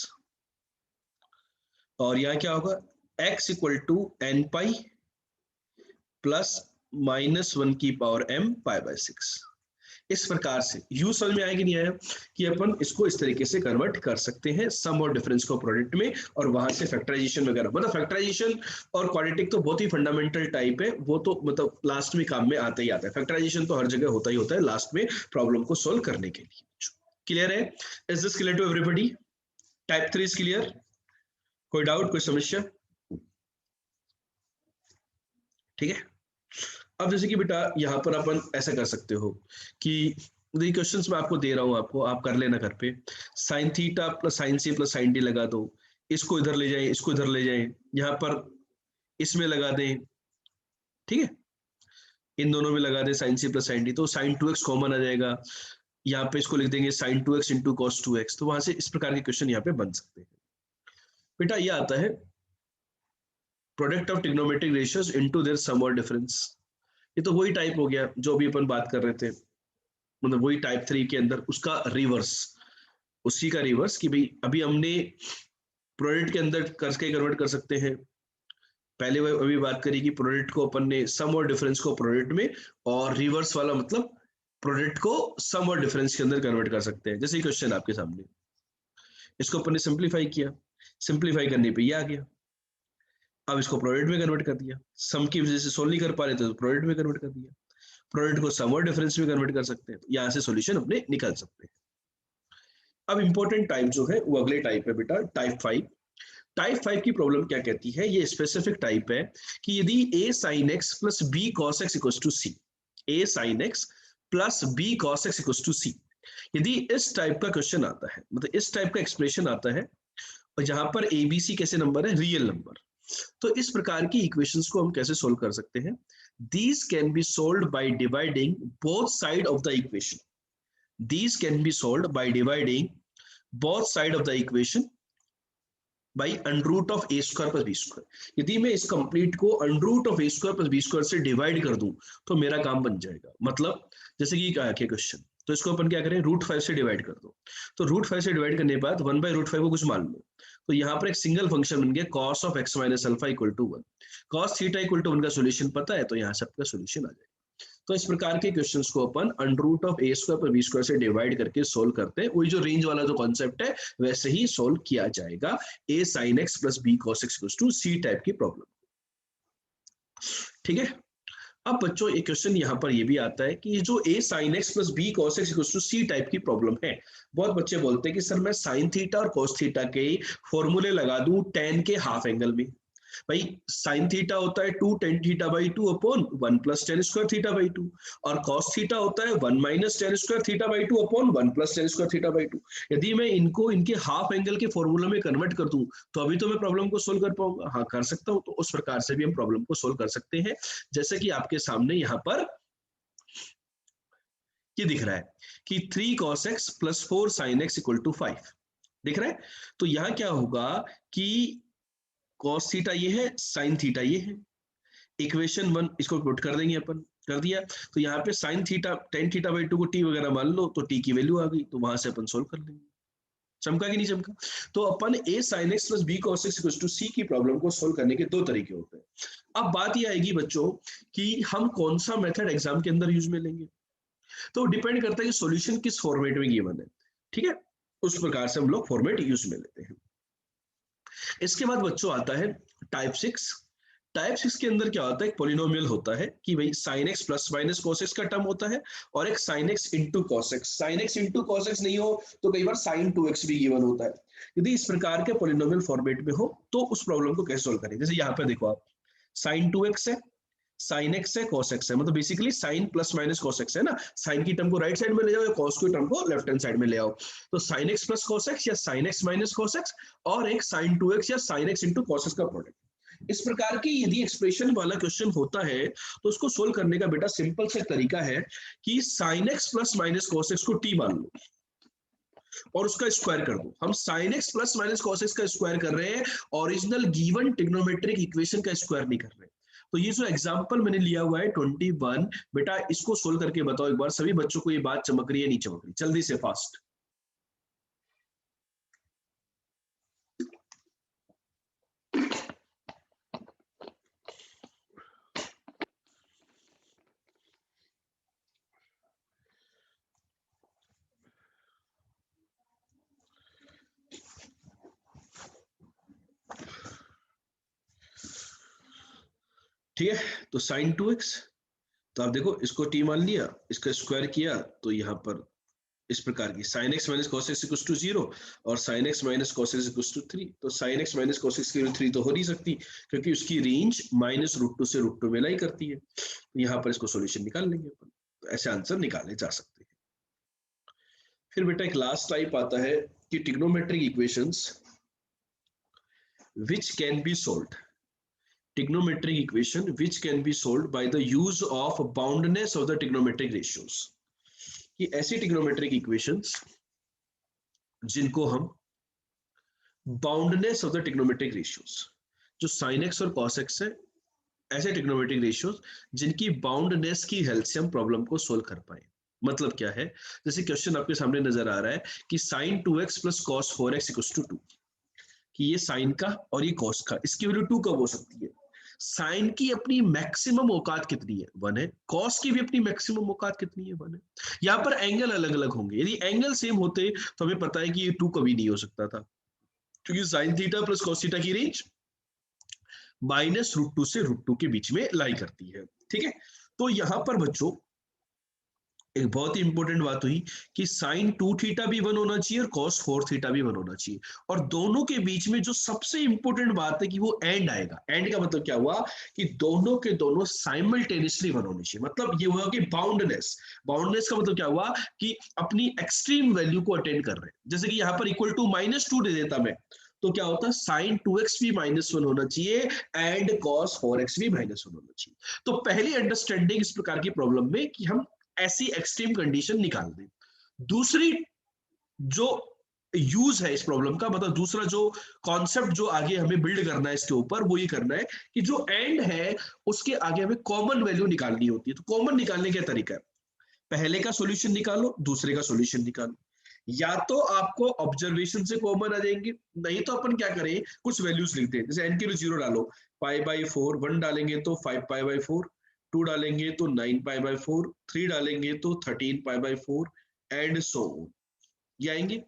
और यहां क्या होगा, x equal to n pi plus -1 की पावर m पाई बाई 6। इस प्रकार से यू समझ में आया कि नहीं आया कि अपन इसको इस तरीके से कन्वर्ट कर सकते हैं सम और डिफरेंस को प्रोडक्ट में, और वहां से फैक्टराइजेशन वगैरह, मतलब फैक्टराइजेशन और क्वाड्रेटिक तो बहुत ही फंडामेंटल टाइप है, वो तो मतलब लास्ट में काम में आता ही आता है। फैक्टराइजेशन तो हर जगह होता ही होता है लास्ट में प्रॉब्लम को सोल्व करने के लिए। क्लियर है? Is this clear to everybody? Type 3 is clear? कोई डाउट, कोई समस्या? ठीक है। अब जैसे कि बेटा यहाँ पर अपन ऐसा कर सकते हो कि क्वेश्चंस मैं आपको दे रहा हूँ, आपको आप कर लेना घर पे। साइन थीटा प्लस साइन सी प्लस साइन डी लगा दो, इसको इधर ले जाएं, इसको इधर ले जाएं, यहाँ पर इसमें लगा दें, ठीक है, इन दोनों में लगा दें साइन सी प्लस साइन डी, तो साइन 2x कॉमन आ जाएगा। यहाँ पे इसको लिख देंगे sign 2x into cos 2x, तो वहां से इस प्रकार के क्वेश्चन यहाँ पे बन सकते हैं। बेटा ये आता है product of trigonometric ratios into their sum और डिफरेंस। ये तो वही टाइप हो गया जो अभी अपन बात कर रहे थे, मतलब वही टाइप 3 के अंदर उसका रिवर्स, उसी का रिवर्स कि भाई अभी हमने प्रोडक्ट के अंदर करके कन्वर्ट कर सकते हैं। पहले वो अभी बात करी कि प्रोडक्ट को अपन ने सम और डिफरेंस को प्रोडक्ट में, और रिवर्स वाला मतलब प्रोडक्ट को सम और डिफरेंस के अंदर कन्वर्ट कर सकते हैं। जैसे क्वेश्चन आपके सामने, इसको अपन ने सिंप्लीफाई किया, सिंप्लीफाई करने पे ये आ गया। अब इसको प्रोडक्ट में कन्वर्ट कर दिया, सम की वजह से सोल्व नहीं कर पा रहे थे तो प्रोडक्ट में कन्वर्ट कर दिया, प्रोडक्ट को सम और डिफरेंस में कन्वर्ट कर सकते हैं, यहाँ से सॉल्यूशन अपने निकाल सकते हैं। अब इंपॉर्टेंट टाइप जो है वो अगले टाइप है बेटा, टाइप 5। टाइप 5 की प्रॉब्लम क्या कहती है, ये स्पेसिफिक टाइप है कि यदि a sin x plus b cos x equals to c, a sin x plus b cos x equals to c, यदि इस टाइप का क्वेश्चन आता है, मतलब इस टाइप का एक्सप्रेशन आता है, और जहां पर a b c कैसे नंबर है, रियल नंबर, तो इस प्रकार की इक्वेशंस को हम कैसे सोल्व कर सकते हैं? These can be solved by dividing both sides of the equation. These can be solved by dividing both sides of the equation by under root of a square plus b square. यदि मैं इस कंप्लीट को under root of a square plus b square से डिवाइड कर दूं तो मेरा काम बन जाएगा। मतलब जैसे कि क्या है क्वेश्चन, तो इसको अपन क्या करें, √5 से डिवाइड कर दो, तो √5 से डिवाइड करने के बाद 1/√5 को कुछ मान लो, तो यहाँ पर एक सिंगल फंक्शन बन गया cos of x minus alpha equal to 1। cos theta equal to 1 का सोल्यूशन पता है, तो यहाँ से आपका सोल्यूशन आ जाएगा। तो इस प्रकार के क्वेश्चंस को अपन under root of a square पर b स्क्वायर से डिवाइड करके सोल्व करते हैं। वही जो रेंज वाला जो कॉन्सेप्ट है वैसे ही सोल्व किया जाएगा a sin x plus b cos x equals to c type की प्रॉब्लम। ठीक है। अब बच्चों एक क्वेश्चन यहाँ पर ये भी आता है कि जो a sin x plus b cos x equals to c type की प्रॉब्लम है, बहुत बच्चे बोलते हैं कि सर मैं साइन थीटा और cos थीटा के फॉर्मूले लगा दूं tan के हाफ एंगल में। भाई साइन थीटा होता है 2 tan theta by 2 upon 1 plus tan square theta by 2, और cos थीटा होता है 1 minus tan square theta by 2 upon 1 plus tan square theta by 2। यदि मैं इनको इनके हाफ एंगल के फॉर्मूला में कन्वर्ट कर दूं तो अभी तो मैं प्रॉब्लम को सोल्व कर पाऊंगा, हाँ कर सकता हूं। तो उस प्रकार से भी हम प्रॉब्लम को सोल्व कर सकते हैं, जैसे कि आपके सामने यहाँ पर ये दिख रहा है कि 3 cos x plus 4 sin x equal to 5 दिख रहा है। तो यहाँ क्या होगा कि cos थीटा ये है, sin थीटा ये है, इक्वेशन 1 इसको पुट कर देंगे अपन, कर दिया, तो यहाँ पे sin theta tan theta by 2 को t वगैरह मान लो, तो t की वैल्यू आ गई, तो वहां से अपन सोल्व कर लेंगे। चमका कि नहीं चमका? तो अपन a sin x plus b cos x equal to c की प्रॉब्लम को सोल्व करने के दो तरीके होते हैं। अब बात ये आएगी बच्चों कि हम कौन सा मेथड एग्जाम के अंदर यूज में लेंगे, तो डिपेंड करता है कि सॉल्यूशन किस फॉर्मेट में गिवन है। ठीक है, उस प्रकार से हम लोग फॉर्मेट यूज में लेते हैं। इसके बाद बच्चों आता है टाइप 6। टाइप 6 के अंदर क्या होता है, एक पॉलिनोमियल होता है कि भाई sin x plus minus cos x का टर्म होता है, और एक sin x into cos x। sin x into cos x नहीं हो तो कई बार sin 2x भी गिवन होता है। यदि इस प्रकार के पॉलिनोमियल फॉर्मेट में हो तो उस प्रॉब्लम को कैसे सोल्व करें। जैसे यहाँ पे देखो आप, sin 2x है, sin x है, cos x है, मतलब basically sin plus minus cos x है ना, sin की टर्म को राइट साइड में ले जाओ या cos की टर्म को लेफ्ट हैंड साइड में ले आओ, तो sin x plus cos x या sin x minus cos x, और एक sin 2x या sin x into cos x का प्रोडक्ट। इस प्रकार की यदि एक्सप्रेशन वाला क्वेश्चन होता है तो उसको सोल्व करने का बेटा सिंपल सा तरीका है कि sin x plus minus cos x को t मान लो और उसका स्क्वायर कर दो। हम sin x plus minus cos x का स्क्वायर कर रहे हैं, ओरिजिनल गिवन ट्रिग्नोमेट्रिक इक्वेशन का स्क्वायर नहीं कर रहे। तो ये जो एग्जांपल मैंने लिया हुआ है 21, बेटा इसको सोल्व करके बताओ एक बार, सभी बच्चों को ये बात चमक रही है नहीं चमक रही, जल्दी से फास्ट। ठीक है, तो sin 2x, तो आप देखो इसको t मान लिया, इसका स्क्वायर किया तो यहाँ पर इस प्रकार की sin x minus cos x equals to 0 और sin x minus cos x equals to 3। तो sin x minus cos x की वैल्यू 3 तो हो नहीं सकती क्योंकि उसकी रेंज -√2 से √2 में लाई करती है। तो यहाँ पर इसको सॉल्यूशन निकाल लेंगे अपन, तो ऐसे आंसर निकाले जा सकते हैं। फिर बेटा एक लास्ट टाइप आता है कि trigonometric equations which can be solved, trigonometric equation which can be solved by the use of boundness of the trigonometric ratios, कि ऐसी trigonometric equations जिनको हम boundness of the trigonometric ratios, जो sin x और cos x है, ऐसे trigonometric ratios जिनकी boundness की हेल्प से हम प्रॉब्लम को सोल्व कर पाए। मतलब क्या है, जैसे क्वेश्चन आपके सामने नजर आ रहा है कि sin 2x plus cos 4x equals to 2, कि ये साइन का और ये कॉस का, इसकी वैल्यू 2 कब हो सकती है? साइन की अपनी मैक्सिमम औकात कितनी है? 1 है। कॉस की भी अपनी मैक्सिमम औकात कितनी है? 1 है। यहाँ पर एंगल अलग अलग होंगे, यदि एंगल सेम होते तो हमें पता है कि ये 2 कभी नहीं हो सकता था, क्योंकि sign theta plus cos theta की रेंज -√2 से √2 के बीच में लाई करती है। ठीक है, तो यहां पर बच्चों एक बहुत ही इंपॉर्टेंट बात हुई कि साइन 2 थीटा भी 1 होना चाहिए और कॉस 4 थीटा भी 1 होना चाहिए, और दोनों के बीच में जो सबसे इंपॉर्टेंट बात है कि वो एंड आएगा। एंड का मतलब क्या हुआ कि दोनों के दोनों साइमल्टेनियसली 1 होने चाहिए। मतलब ये हुआ कि बाउंडनेस, बाउंडनेस का मतलब क्या हुआ कि अपनी एक्सट्रीम वैल्यू को अटेंड कर रहे हैं। जैसे कि यहाँ पर इक्वल टू -2 दे देता मैं, तो क्या होता है, साइन 2x भी -1 होना चाहिए एंड कॉस 4x भी -1 होना चाहिए। तो पहली अंडरस्टैंडिंग इस प्रकार की प्रॉब्लम में कि हम ऐसी एक्सट्रीम कंडीशन निकाल दें। दूसरी जो यूज है इस प्रॉब्लम का, मतलब दूसरा जो कॉन्सेप्ट जो आगे हमें बिल्ड करना है इसके ऊपर, वो ये करना है कि जो एंड है उसके आगे हमें कॉमन वैल्यू निकालनी होती है। तो कॉमन निकालने का तरीका है, पहले का सॉल्यूशन निकालो, दूसरे का सॉल्यूशन निकालो। या तो आपको ऑब्जर्वेशन से कॉमन आ जाएंगे, नहीं तो अपन क्या करें, कुछ वैल्यूज लिखते हैं। जैसे n की वैल्यू 0 डालो, π/4, 1 डालेंगे तो 5π/4, 2 डालेंगे तो 9π/4, 3 डालेंगे तो 13π/4 एंड सो ऑन, ये आएंगे।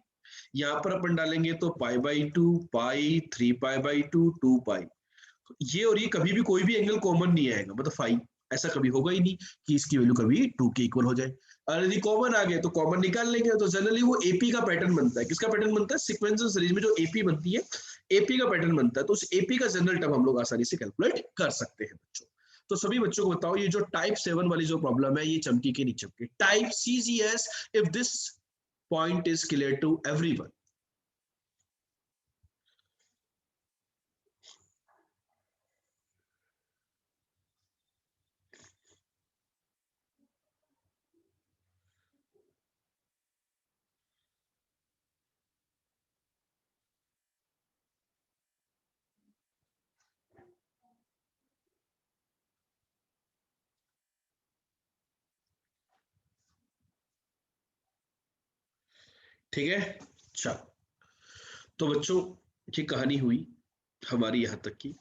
यहाँ पर अपन डालेंगे तो π/2, पाई, 3π/2, 2π। ये और ये कभी भी कोई भी एंगल कॉमन नहीं आएगा, मतलब 5 ऐसा कभी होगा ही नहीं कि इसकी वैल्यू कभी 2 के इक्वल हो जाए। और यदि कॉमन आ गए तो कॉमन निकाल लेंगे। तो जनरली वो एपी का पैटर्न बनता है। किसका पैटर्न बनता है? सीक्वेंशियल सीरीज में जो एपी बनती है, एपी का पैटर्न बनता है। तो उस एपी का जनरल टर्म हम लोग आसानी से कैलकुलेट कर सकते हैं बच्चों। तो सभी बच्चों को बताओ, ये जो टाइप 7 वाली जो प्रॉब्लम है, ये चमकी के नहीं चमकी? Type CGS, if this point is clear to everyone. ठीक है, चलो तो बच्चों ये कहानी हुई हमारी यहाँ तक की।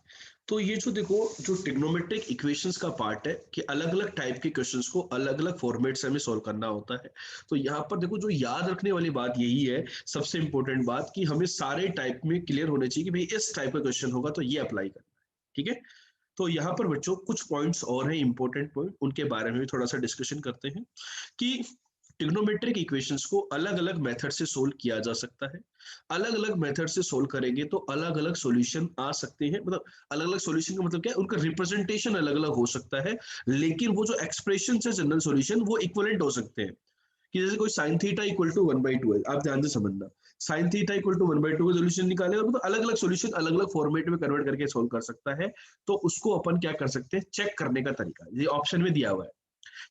तो ये जो देखो, जो ट्रिग्नोमेट्रिक इक्वेशंस का पार्ट है कि अलग अलग टाइप के क्वेश्चंस को अलग अलग फॉर्मेट से हमें सॉल्व करना होता है। तो यहाँ पर देखो, जो याद रखने वाली बात यही है, सबसे इंपॉर्टेंट बात, कि हमें सारे टाइप में क्लियर होने चाहिए कि भाई इस टाइप का क्वेश्चन होगा तो ये अप्लाई करना है। ठीक है, तो यहाँ पर बच्चों कुछ पॉइंट्स और हैं इंपॉर्टेंट पॉइंट, उनके बारे में भी थोड़ा सा डिस्कशन करते हैं कि ट्रिग्नोमेट्रिक इक्वेशंस को अलग अलग मेथड से सोल्व किया जा सकता है। अलग अलग मेथड से सोल्व करेंगे तो अलग अलग सॉल्यूशन आ सकते हैं। मतलब अलग अलग सॉल्यूशन का मतलब क्या है, उनका रिप्रेजेंटेशन अलग अलग हो सकता है, लेकिन वो जो एक्सप्रेशन है जनरल सॉल्यूशन, वो इक्विवेलेंट हो सकते हैं। कि जैसे कोई sin थीटा इक्वल टू 1/2 है, आप ध्यान से समझना, साइन थीटा इक्वल टू 1/2 का सोल्यूशन निकाले, और मतलब अलग अलग सोल्यूशन अलग अलग फॉर्मेट में कन्वर्ट करके सोल्व कर सकता है। तो उसको अपन क्या कर सकते हैं, चेक करने का तरीका ये ऑप्शन में दिया हुआ है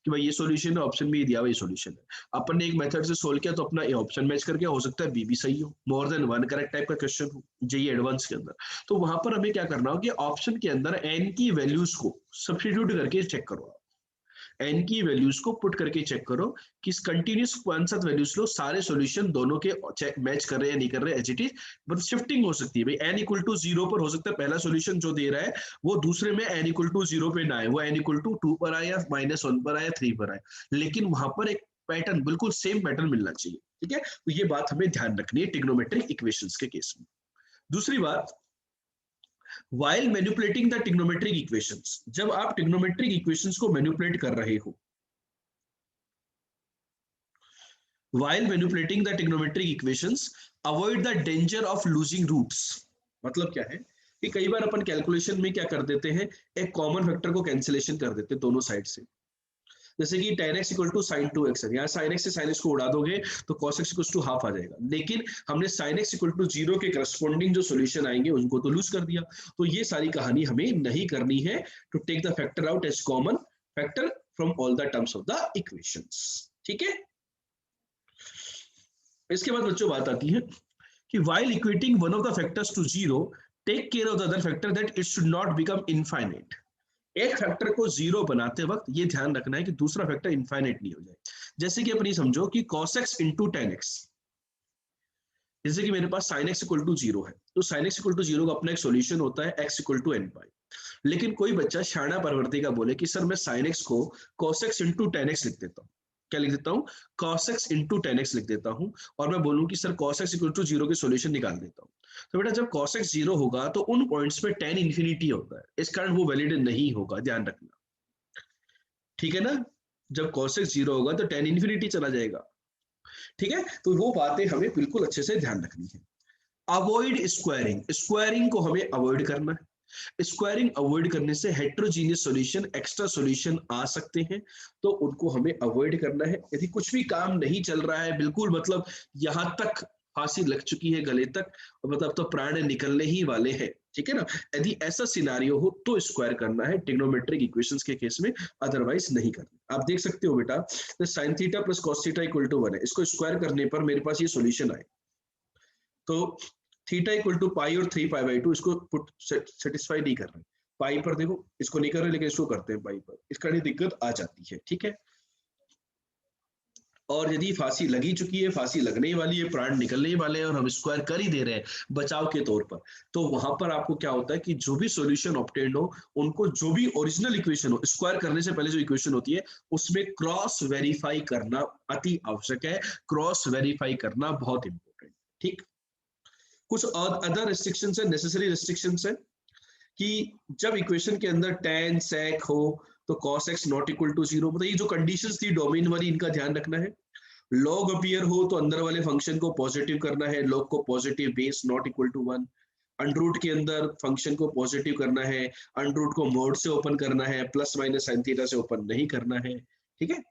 कि भाई ये सॉल्यूशन है, ऑप्शन में दिया हुआ ये सॉल्यूशन है। अपन ने एक मेथड से सोल्व किया तो अपना ए ऑप्शन मैच करके, हो सकता है बी भी सही हो, more than one correct type का क्वेश्चन हो जेईई एडवांस के अंदर। तो वहां पर हमें क्या करना हो कि ऑप्शन के अंदर एन की वैल्यूज को सब्स्टिट्यूट करके चेक करो, एन की वैल्यूज को पुट करके चेक करो कि कंटिन्यूस कौन सा वैल्यूज लो, सारे सॉल्यूशन दोनों के मैच कर रहे हैं नहीं कर रहे, as it is. But shifting हो सकती है भाई, एन इक्वल टू 0 पर हो सकता है पहला सॉल्यूशन जो दे रहा है वो दूसरे में एन इक्वल टू 0 पे ना आए, वो एन इक्वल टू 2 पर आए या -1 पर आए, 3 पर आए, लेकिन वहां पर एक पैटर्न, बिल्कुल सेम पैटर्न मिलना चाहिए। ठीक है, तो ये बात हमें ध्यान रखनी है ट्रिग्नोमेट्रिक इक्वेशंस के केस में। दूसरी बात, while manipulating the trigonometric equations, जब आप ट्रिग्नोमेट्रिक इक्वेशंस को मैनिपुलेट कर रहे हो, while manipulating the trigonometric equations, avoid the danger of losing roots। मतलब क्या है कि कई बार अपन कैलकुलेशन में क्या कर देते हैं, एक कॉमन फैक्टर को कैंसिलेशन कर देते हैं दोनों साइड से। जैसे कि tan x equal to sine 2x है, यहाँ sin x से sin x को उड़ा दोगे तो cos x equal to half आ जाएगा, लेकिन हमने sin x इक्वल टू 0 के करस्पॉन्डिंग जो सॉल्यूशन आएंगे उनको तो लूज कर दिया। तो ये सारी कहानी हमें नहीं करनी है। To take the factor out as common factor from all the terms of the equations. ठीक है, इसके बाद बच्चों बात आती है कि while equating one of the factors to 0, take care of the other factor that it should not become infinite। एक फैक्टर को 0 बनाते वक्त ये ध्यान रखना है कि दूसरा फैक्टर इनफाइनाइट नहीं हो जाए। जैसे कि अपनी समझो कि cos x into tan x, जैसे कि मेरे पास sin x इक्वल टू 0 है, तो sin x इक्वल टू 0 का अपना एक सॉल्यूशन होता है x इक्वल टू n पाई। लेकिन कोई बच्चा शाणा परवर्ती का बोले कि सर मैं sin x को cos x into tan x लिख देता हूँ, क्या लिख देता हूँ, cos x into tan x लिख देता हूँ, और मैं बोलूँ कि सर cos x इक्वल टू 0 के सॉल्यूशन निकाल देता हूँ। तो बेटा जब cos x 0 होगा तो उन पॉइंट्स पे tan इन्फिनिटी होता है, इस कारण वो वैलिड नहीं होगा, ध्यान रखना। ठीक है ना, जब cos x 0 होगा तो tan इन्फिनिटी चला जाएगा। ठीक है, तो वो बातें हमें बिल्कुल अच्छे से ध्यान रखनी है। अवॉइड स्क्वायरिंग, स्क्वायरिंग को हमें अवॉइड करना है। स्क्वायरिंग अवॉइड करने से हेट्रोजीनियस सॉल्यूशन, एक्स्ट्रा सॉल्यूशन आ सकते हैं, तो उनको हमें अवॉइड करना है। यदि कुछ भी काम नहीं चल रहा है, बिल्कुल मतलब यहां तक फांसी लग चुकी है गले तक, और मतलब तो प्राण निकलने ही वाले हैं, ठीक है ना, यदि ऐसा सिनारियो हो तो स्क्वायर करना है ट्रिग्नोमेट्रिक इक्वेशंस के केस में, अदरवाइज नहीं करना। आप देख सकते हो बेटा, sine theta plus cos theta equal to 1 है, इसको स्क्वायर करने पर मेरे पास ये सॉल्यूशन आए, तो थीटा इक्वल टू पाई और 3 पाई बाई 2, इसको पुट सेटिस्फाई नहीं कर रहे, पाई पर देखो इसको नहीं कर रहे लेकिन इसको करते हैं पाई पर, इस कारण दिक्कत आ जाती है। ठीक है, और यदि फांसी लगी चुकी है, फांसी लगने वाली है, प्राण निकलने वाले हैं और हम स्क्वायर कर ही दे रहे हैं बचाव के तौर पर, तो वहां पर आपको क्या होता है कि जो भी सॉल्यूशन ऑब्टेन्ड हो, उनको जो भी ओरिजिनल इक्वेशन हो, स्क्वायर करने से पहले जो इक्वेशन होती है उसमें क्रॉस वेरीफाई करना अति आवश्यक है, क्रॉस वेरीफाई करना बहुत इंपॉर्टेंट। ठीक, कुछ और अदर रिस्ट्रिक्शंस है, नेसेसरी रिस्ट्रिक्शंस है कि जब इक्वेशन के अंदर tan sec हो तो cos x not equal to 0, मतलब ये जो कंडीशंस थी डोमेन वाली, इनका ध्यान रखना है। log अपीयर हो तो अंदर वाले फंक्शन को पॉजिटिव करना है, log को positive base not equal to 1। Under root के अंदर फंक्शन को पॉजिटिव करना है, अंडरूट को मोड से ओपन करना है, प्लस माइनस साइन थीटा से ओपन नहीं करना है। ठीक है,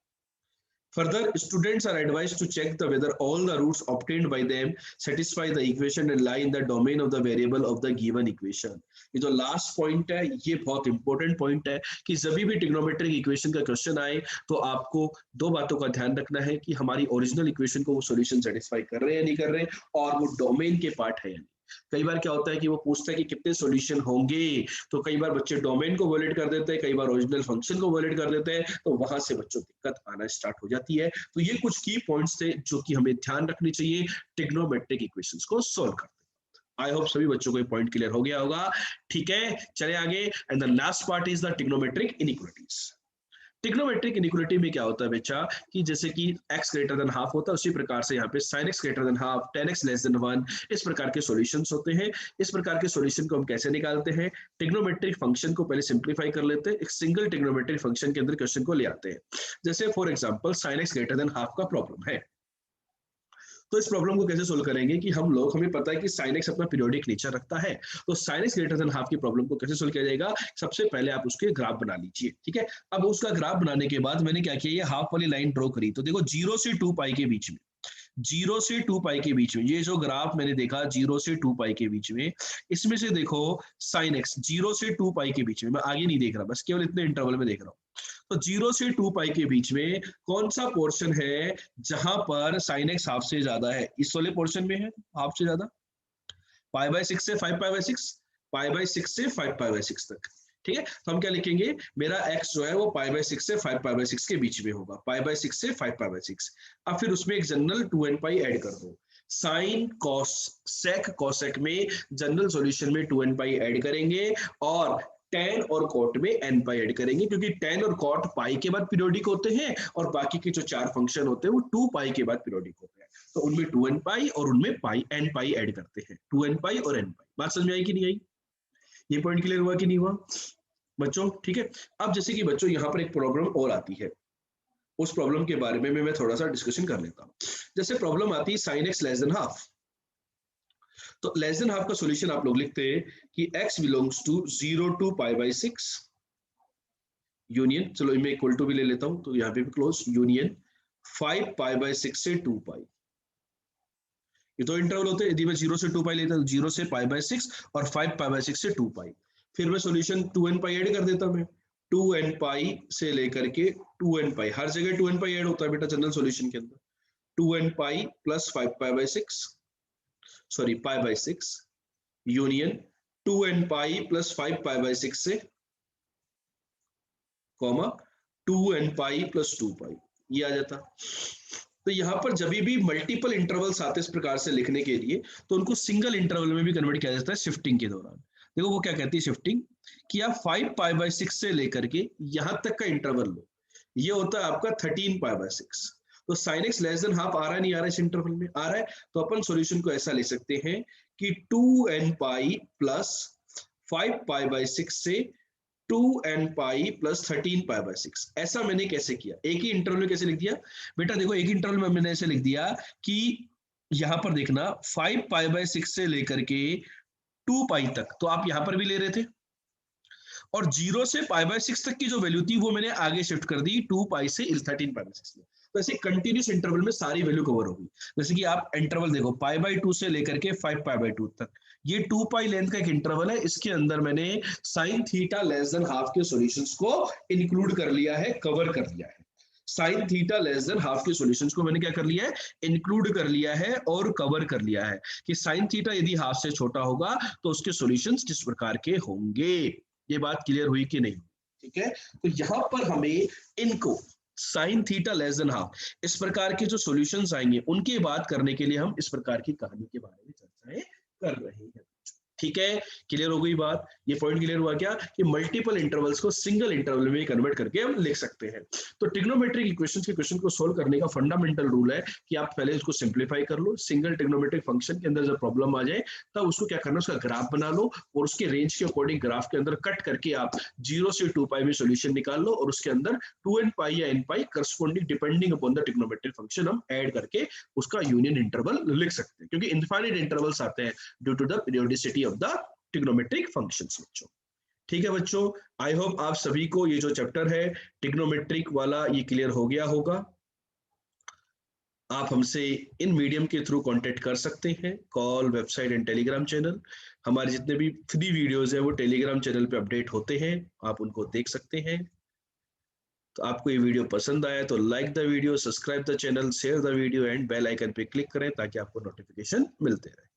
further, students are advised to check the whether all the roots obtained by them satisfy the equation and lie in the domain of the variable of the given equation। ये जो लास्ट पॉइंट है ये बहुत इंपॉर्टेंट पॉइंट है कि जब भी ट्रिग्नोमेट्रिक इक्वेशन का क्वेश्चन आए तो आपको दो बातों का ध्यान रखना है कि हमारी ओरिजिनल इक्वेशन को वो सॉल्यूशन सेटिस्फाई कर रहे हैं या नहीं कर रहे हैं, और वो डोमेन के पार्ट है या नहीं। कई बार क्या होता है कि वो पूछता है कि कितने सॉल्यूशन होंगे, तो कई बार बच्चे डोमेन को वैलिड कर देते हैं, कई बार ओरिजिनल फंक्शन को वैलिड कर देते हैं, तो वहां से बच्चों दिक्कत आना स्टार्ट हो जाती है। तो ये कुछ की पॉइंट्स थे जो कि हमें ध्यान रखनी चाहिए ट्रिग्नोमेट्रिक इक्वेशंस को सॉल्व करते। आई होप सभी बच्चों को ये पॉइंट क्लियर हो गया होगा। ठीक है, चले आगे, and the last part is the trigonometric inequalities. Trigonometric inequality में क्या होता है बच्चा कि जैसे कि x ग्रेटर देन हाफ होता है, उसी प्रकार से यहाँ पे sin x greater than half, tan x less than 1, इस प्रकार के सॉल्यूशंस होते हैं। इस प्रकार के सॉल्यूशन को हम कैसे निकालते हैं, ट्रिग्नोमेट्रिक फंक्शन को पहले सिंप्लीफाई कर लेते हैं, एक सिंगल ट्रिग्नोमेट्रिक फंक्शन के अंदर क्वेश्चन को ले आते हैं। जैसे for example sin x greater than half का प्रॉब्लम है, तो इस प्रॉब्लम को कैसे सोल्व करेंगे कि हमें पता है कि sin x अपना पीरियोडिक नेचर रखता है, तो sin x greater than half की प्रॉब्लम को कैसे सोल्व किया जाएगा, सबसे पहले आप उसके ग्राफ बना लीजिए। ठीक है, अब उसका ग्राफ बनाने के बाद मैंने क्या किया, ये हाफ वाली लाइन ड्रॉ करी, तो देखो 0 से 2 पाई के बीच में 0 से 2 पाई के बीच में, ये जो ग्राफ मैंने देखा 0 से 2 पाई के बीच में, इसमें से देखो साइन एक्स 0 से 2 पाई के बीच में, मैं आगे नहीं देख रहा, बस केवल इतने इंटरवल में देख रहा हूँ। तो 0 से 2 पाई के बीच में कौन सा पोर्शन है जहां पर साइन एक्स हाफ से ज्यादा है? इस वाले पोर्शन में है हाफ से ज्यादा, पाई बाय 6 से 5 पाई बाय 6, पाई बाय 6 से 5 पाई बाय 6 तक। ठीक है, तो हम क्या लिखेंगे, मेरा x जो है वो पाई बाय 6 से 5 पाई बाय 6 के बीच में होगा, पाई बाय 6 से 5 पाई बाय 6। अब फिर उसमें एक जनरल 2n पाई ऐड कर दो, साइन कॉस सेक कॉसेक में जनरल सॉल्यूशन में 2n पाई ऐड करेंगे और tan और cot में n पाई ऐड करेंगे, क्योंकि tan और cot पाई के बाद पीरियोडिक होते हैं और बाकी के जो 4 फंक्शन होते हैं वो 2 पाई के बाद पीरियोडिक होते हैं। तो उनमें 2n पाई और उनमें पाई n पाई ऐड करते हैं, 2n पाई और n पाई। बात समझ में आई कि नहीं आई? ये पॉइंट क्लियर हुआ कि नहीं हुआ बच्चों? ठीक है, अब जैसे कि बच्चों यहाँ पर एक प्रॉब्लम और आती है, उस प्रॉब्लम के बारे में मैं थोड़ा सा डिस्कशन कर लेता हूँ। जैसे प्रॉब्लम आती है sine x less than half, तो लेस देन हाफ का सॉल्यूशन आप लोग लिखते हैं कि x belongs to 0 to pi by 6 union, चलो मैं इक्वल टू भी ले लेता हूं, तो यहाँ पे भी क्लोज यूनियन 5 पाई बाय 6 से 2 पाई। ये तो इंटरवल होते हैं, यदि मैं 0 से 2 पाई लेता हूं, 0 से पाई बाय 6 और 5 पाई बाय 6 से 2 पाई। फिर मैं सॉल्यूशन 2n पाई ऐड कर देता हूं, मैं 2n पाई से लेकर के 2n पाई, हर जगह 2n पाई ऐड होता है बेटा जनरल सॉल्यूशन के अंदर, 2n pi plus 5 pi by 6, sorry pi by 6 union 2n pi plus 5 pi by 6 से कॉमा 2n पाई प्लस 2 पाई, ये आ जाता। तो यहाँ पर जब भी मल्टीपल इंटरवल्स आते इस प्रकार से लिखने के लिए, तो उनको सिंगल इंटरवल में भी कन्वर्ट किया जाता है शिफ्टिंग के दौरान। देखो वो क्या कहती है शिफ्टिंग, कि आप 5 पाई बाय 6 से लेकर के यहाँ तक का इंटरवल लो, ये होता है आपका 13 पाई बाय 6। तो sine x less than half आ रहा नहीं आ रहा है इस इंटरवल में? आ रहा है। तो अपन सॉल्यूशन को ऐसा ले सकते हैं कि 2n pi plus 5 pi by 6 से 2n pi plus 13 pi by 6। ऐसा मैंने कैसे किया, एक ही इंटरवल में कैसे लिख दिया बेटा? देखो एक इंटरवल में मैंने ऐसे लिख दिया कि यहां पर देखना 5 पाई बाय 6 से लेकर के 2 पाई तक, तो आप यहां पर भी ले रहे थे, और 0 से पाई बाय 6 तक की जो वैल्यू थी वो मैंने आगे शिफ्ट कर दी 2 पाई से 13 पाई बाय 6 में। तो ऐसे कंटिन्यूस इंटरवल में सारी वैल्यू कवर होगी। जैसे कि आप इंटरवल देखो पाई बाय 2 से लेकर के 5 पाई बाय 2 तक, ये 2 पाई लेंथ का एक इंटरवल है, इसके अंदर मैंने sine theta less than half के सॉल्यूशंस को इंक्लूड कर लिया है, कवर कर लिया है। Sine theta less than half के सॉल्यूशंस को मैंने क्या कर लिया है, इंक्लूड कर लिया है और कवर कर लिया है, कि साइन थीटा यदि हाफ से छोटा होगा तो उसके सॉल्यूशंस किस प्रकार के होंगे। ये बात क्लियर हुई कि नहीं? ठीक है, तो यहां पर हमें इनको sine theta less than half इस प्रकार के जो सॉल्यूशंस आएंगे उनकी बात करने के लिए हम इस प्रकार की कहानी के बारे में चर्चाएं कर रहे हैं। ठीक है, क्लियर हो गई बात? ये पॉइंट क्लियर हुआ क्या, कि मल्टीपल इंटरवल्स को सिंगल इंटरवल में कन्वर्ट करके हम लिख सकते हैं। तो ट्रिग्नोमेट्रिक इक्वेशंस के क्वेश्चन को सोल्व करने का फंडामेंटल रूल है कि आप पहले इसको सिंप्लीफाई कर लो, सिंगल ट्रिग्नोमेट्रिक फंक्शन के अंदर जब प्रॉब्लम आ जाए तब उसको क्या करना, उसका ग्राफ बना लो और उसके रेंज के अकॉर्डिंग ग्राफ के अंदर कट करके आप 0 से 2 पाई में सॉल्यूशन निकाल लो, और उसके अंदर 2n पाई या n pi corresponding depending upon the trigonometric function हम ऐड करके उसका यूनियन इंटरवल लिख सकते हैं, क्योंकि इनफाइनाइट इंटरवल्स आते हैं due to the periodicity of the trigonometric functions बच्चों। ठीक है बच्चों, आई होप आप सभी को ये जो चैप्टर है ट्रिग्नोमेट्रिक वाला ये क्लियर हो गया होगा। आप हमसे इन मीडियम के थ्रू कांटेक्ट कर सकते हैं, call, website and Telegram channel. हमारे जितने भी फ्री वीडियोस है वो टेलीग्राम चैनल पे अपडेट होते हैं, आप उनको देख सकते हैं। तो आपको ये वीडियो पसंद आया तो like the video, subscribe the channel, share the video and bell icon पे क्लिक करें ताकि आपको नोटिफिकेशन मिलते रहे।